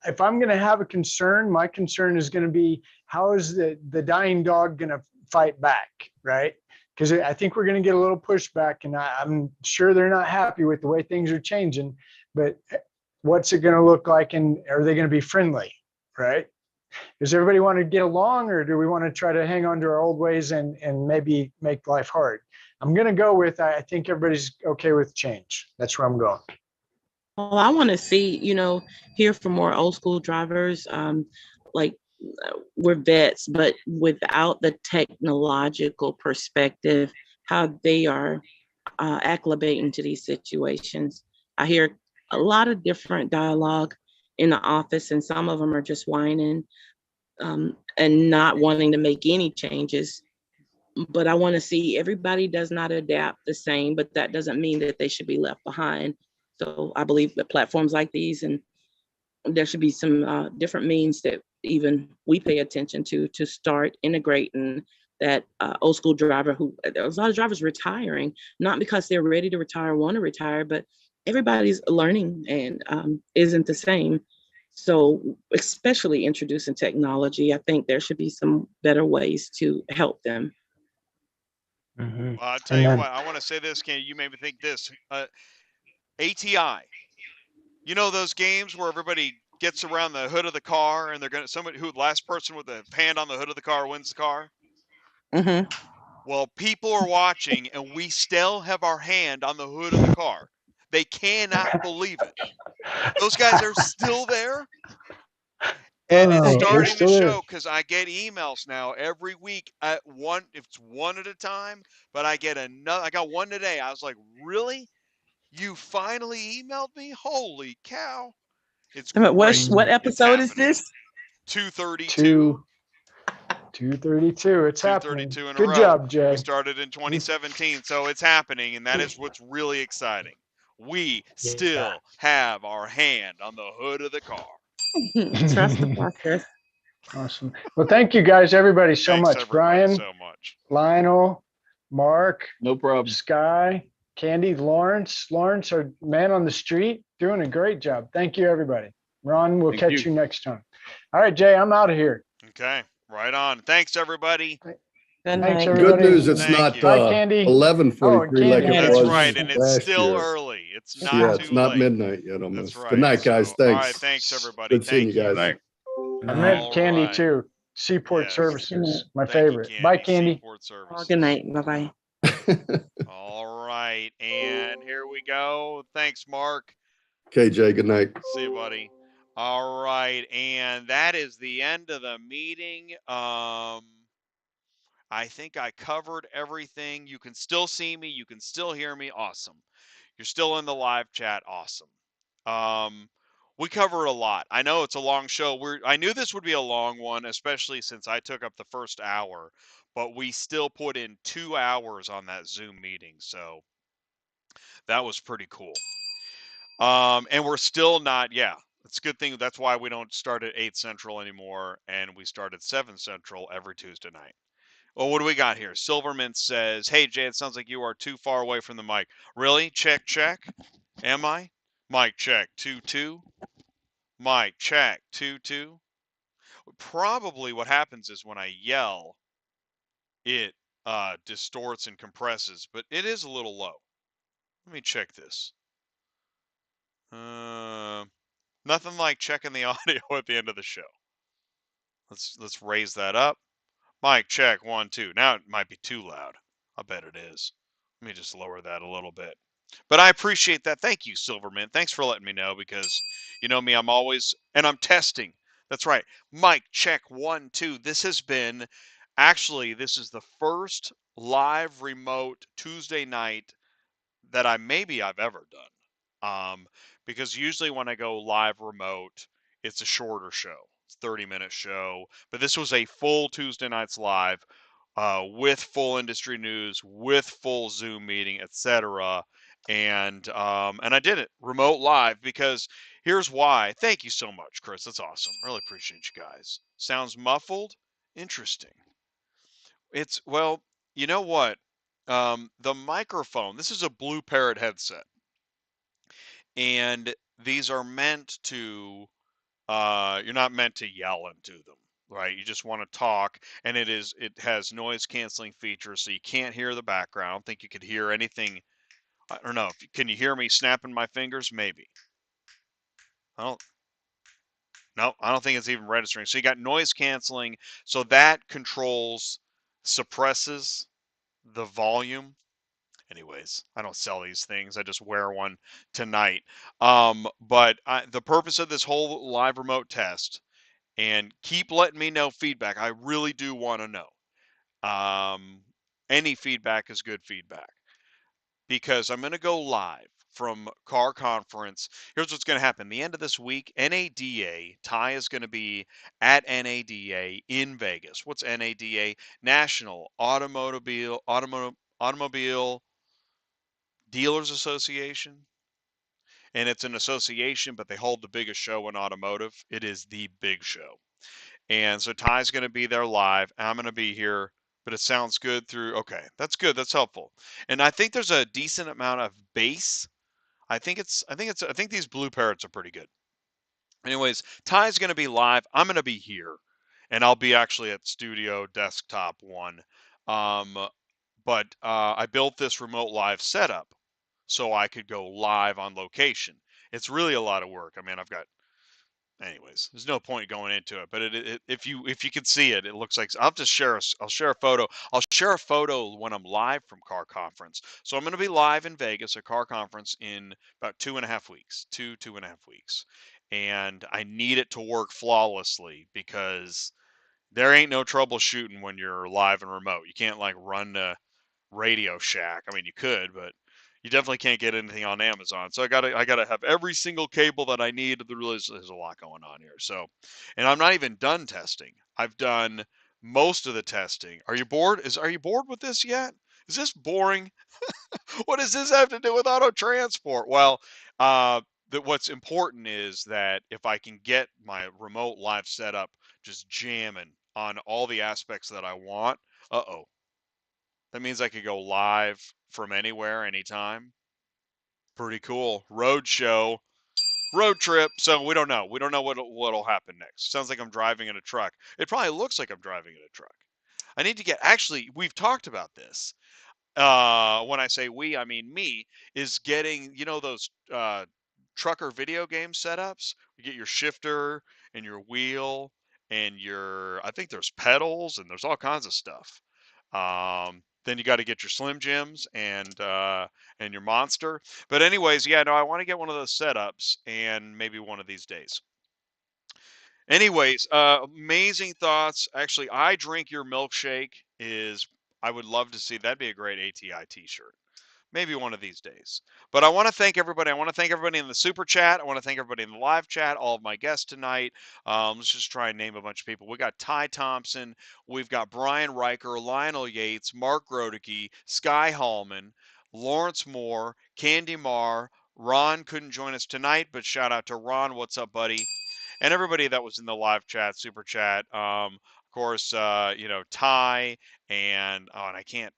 Speaker 6: If I'm going to have a concern, my concern is going to be, how is the dying dog going to fight back, right? Because I think we're going to get a little pushback, and I'm sure they're not happy with the way things are changing. But what's it going to look like, and are they going to be friendly, right? Does everybody want to get along, or do we want to try to hang on to our old ways and maybe make life hard? I'm going to go with, I think everybody's okay with change. That's where I'm going.
Speaker 12: Well, I want to see, hear from more old school drivers, like we're vets, but without the technological perspective, how they are acclimating to these situations. I hear a lot of different dialogue in the office, and some of them are just whining and not wanting to make any changes. But I want to see, everybody does not adapt the same, but that doesn't mean that they should be left behind. So I believe that platforms like these, and there should be some different means that even we pay attention to start integrating that old school driver there's a lot of drivers retiring, not because they're ready to retire, want to retire, but everybody's learning and isn't the same. So especially introducing technology, I think there should be some better ways to help them.
Speaker 6: Mm-hmm.
Speaker 1: I'll tell you what, I want to say this, Kandy, you made me think this. ATI, those games where everybody gets around the hood of the car and they're going to, last person with the hand on the hood of the car wins the car.
Speaker 12: Mm-hmm.
Speaker 1: Well, people are watching and we still have our hand on the hood of the car. They cannot believe it. Those guys are still there. And it's starting to show, because I get emails now every week it's one at a time, but I get another. I got one today. I was like, really? You finally emailed me? Holy cow. It's great.
Speaker 12: What episode is this?
Speaker 1: 232.
Speaker 6: 232. It's happening.
Speaker 1: 232 in a
Speaker 6: Good
Speaker 1: row.
Speaker 6: job, Jay.
Speaker 1: We started in 2017, so it's happening, and that is what's really exciting. We still have our hand on the hood of the car.
Speaker 12: Trust the process.
Speaker 6: Awesome. Well, thank you guys, everybody, so
Speaker 1: Thanks,
Speaker 6: much.
Speaker 1: everybody,
Speaker 6: Brian,
Speaker 1: so much.
Speaker 6: Lionel, Mark,
Speaker 8: No problem.
Speaker 6: Skye, Kandy, Lawrence, our man on the street, doing a great job. Thank you, everybody. Ron, we'll catch you next time. All right, Jay, I'm out of here.
Speaker 1: Okay, right on. Thanks, everybody.
Speaker 6: Thanks,
Speaker 9: Good
Speaker 6: everybody.
Speaker 9: news, it's not
Speaker 6: Bye, Kandy.
Speaker 9: 11:43 like it
Speaker 1: That's
Speaker 9: was
Speaker 1: right, and it's
Speaker 9: last
Speaker 1: still
Speaker 9: year.
Speaker 1: early. It's not
Speaker 9: Yeah,
Speaker 1: too
Speaker 9: it's not
Speaker 1: late.
Speaker 9: midnight yet almost.
Speaker 1: That's right.
Speaker 9: Good night, guys.
Speaker 1: So,
Speaker 9: Thanks.
Speaker 1: all right, thanks, everybody.
Speaker 9: Good seeing
Speaker 1: Thank
Speaker 9: you guys.
Speaker 6: I met
Speaker 1: All
Speaker 6: Kandy
Speaker 1: right.
Speaker 6: too. Seaport
Speaker 1: Yes.
Speaker 6: Services, my
Speaker 1: Thank you,
Speaker 6: favorite. Bye, Kandy.
Speaker 1: Seaport Services.
Speaker 12: Good night. Bye-bye.
Speaker 1: All right, and here we go. Thanks, Mark.
Speaker 9: Okay, Jay, good night.
Speaker 1: See you, buddy. All right, and that is the end of the meeting. I think I covered everything. You can still see me. You can still hear me. Awesome. You're still in the live chat. Awesome. We covered a lot. I know it's a long show. I knew this would be a long one, especially since I took up the first hour, but we still put in 2 hours on that Zoom meeting. So that was pretty cool. And we're still not, it's a good thing. That's why we don't start at 8 Central anymore. And we start at 7 Central every Tuesday night. Oh, what do we got here? Silverman says, "Hey Jay, it sounds like you are too far away from the mic." Really? Check, check. Am I? Mic check 2 2. Mic check 2 2. Probably what happens is when I yell, it distorts and compresses, but it is a little low. Let me check this. Nothing like checking the audio at the end of the show. Let's raise that up. Mic check 1 2. Now it might be too loud. I bet it is. Let me just lower that a little bit. But I appreciate that. Thank you, Silverman. Thanks for letting me know, because you know me, I'm always, and I'm testing. That's right. Mic check 1 2. This is the first live remote Tuesday night that I've ever done. Because usually when I go live remote, it's a shorter show. It's a 30-minute show. But this was a full Tuesday nights live, with full industry news, with full Zoom meeting, etc. And I did it remote live because here's why. Thank you so much, Chris. That's awesome. Really appreciate you guys. Sounds muffled. Interesting. Well, you know what? The microphone. This is a Blue Parrot headset, and these are meant to. You're not meant to yell into them, right? You just want to talk, and it has noise canceling features, so you can't hear the background. I don't think you could hear anything. I don't know. Can you hear me snapping my fingers? Maybe. I don't. No, I don't think it's even registering. So you got noise canceling, so that suppresses the volume. Anyways, I don't sell these things. I just wear one tonight. But the purpose of this whole live remote test, and keep letting me know feedback. I really do want to know. Any feedback is good feedback, because I'm going to go live from Car Conference. Here's what's going to happen. The end of this week, NADA, Ty is going to be at NADA in Vegas. What's NADA? National Automobile Dealers Association. And it's an association, but they hold the biggest show in automotive. It is the big show. And so Ty's going to be there live. I'm going to be here, but it sounds good through. Okay, that's good. That's helpful. And I think there's a decent amount of bass. I think these Blue Parrots are pretty good. Anyways, Ty's going to be live. I'm going to be here, and I'll be actually at Studio Desktop 1. But I built this remote live setup so I could go live on location. It's really a lot of work. I mean, anyways, there's no point going into it, but if you can see it, it looks like I'll share a photo. I'll share a photo when I'm live from Car Conference. So I'm going to be live in Vegas at Car Conference in about 2.5 weeks, 2.5 weeks. And I need it to work flawlessly, because there ain't no troubleshooting when you're live and remote. You can't like run to Radio Shack. I mean, you could, but you definitely can't get anything on Amazon. So I gotta have every single cable that I need. There's a lot going on here. So, and I'm not even done testing. I've done most of the testing. Are you bored? Are you bored with this yet? Is this boring? What does this have to do with auto transport? Well, what's important is that if I can get my remote live setup just jamming on all the aspects that I want, that means I could go live from anywhere, anytime. Pretty cool. Road trip. So we don't know. We don't know what'll happen next. Sounds like I'm driving in a truck. It probably looks like I'm driving in a truck. I need to actually, we've talked about this. When I say we, I mean me, is getting, those trucker video game setups. You get your shifter and your wheel and I think there's pedals and there's all kinds of stuff. Then you got to get your Slim Jims and your Monster. But anyways, yeah, no, I want to get one of those setups, and maybe one of these days. Anyways, amazing thoughts. Actually, I drink your milkshake I would love to see. That'd be a great ATI t-shirt. Maybe one of these days. But I want to thank everybody. I want to thank everybody in the super chat. I want to thank everybody in the live chat, all of my guests tonight. Let's just try and name a bunch of people. We got Ty Thompson. We've got Brian Riker, Lionel Yates, Mark Groteke, Skye Haulman, Lawrence Moore, Kandy Mar. Ron couldn't join us tonight, but shout out to Ron. What's up, buddy? and everybody that was in the live chat, super chat. Of course, Ty and I can't.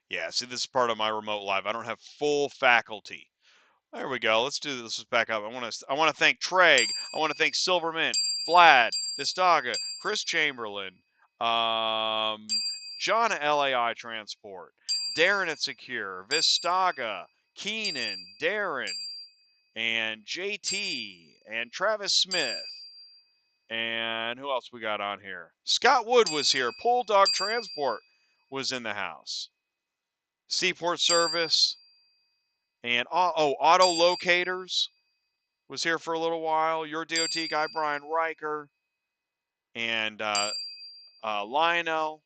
Speaker 1: Yeah, see, this is part of my remote live. I don't have full faculty. There we go. Let's do this. Let's back up. I want to thank Treg. I want to thank Silvermint, Vlad, Vistaga, Chris Chamberlain, John at LAI Transport, Darren at Secure, Vistaga, Keenan, Darren, and JT, and Travis Smith. And who else we got on here? Scott Wood was here. Pull Dog Transport was in the house. Seaport Service. And Auto Locators was here for a little while. Your DOT guy, Brian Riker. And Lionel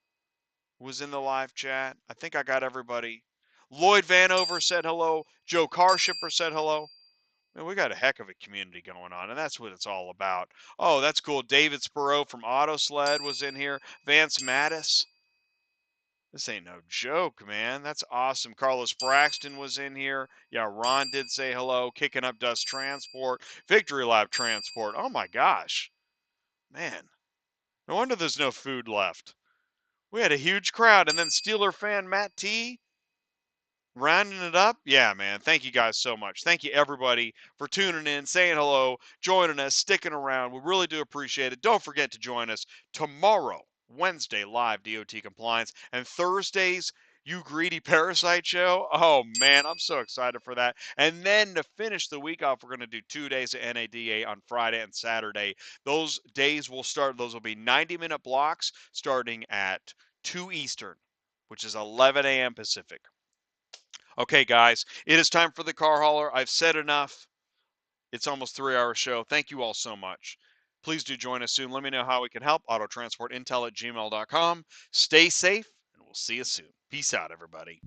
Speaker 1: was in the live chat. I think I got everybody. Lloyd Vanover said hello. Joe Carshipper said hello. Man, we got a heck of a community going on, and that's what it's all about. Oh, that's cool. David Spiro from Auto Sled was in here. Vance Mattis. This ain't no joke, man. That's awesome. Carlos Braxton was in here. Yeah, Ron did say hello. Kicking Up Dust Transport. Victory Lab Transport. Oh, my gosh. Man, no wonder there's no food left. We had a huge crowd. And then Steeler fan Matt T. Rounding it up. Yeah, man. Thank you guys so much. Thank you, everybody, for tuning in, saying hello, joining us, sticking around. We really do appreciate it. Don't forget to join us tomorrow, Wednesday, live DOT compliance, and Thursdays, You Greedy Parasite Show. Oh, man, I'm so excited for that. And then to finish the week off, we're going to do 2 days of NADA on Friday and Saturday. Those days will start, those will be 90-minute blocks starting at 2 Eastern, which is 11 a.m. Pacific. Okay, guys, it is time for the car hauler. I've said enough. It's almost 3-hour show. Thank you all so much. Please do join us soon. Let me know how we can help. Autotransportintel@gmail.com. Stay safe, and we'll see you soon. Peace out, everybody.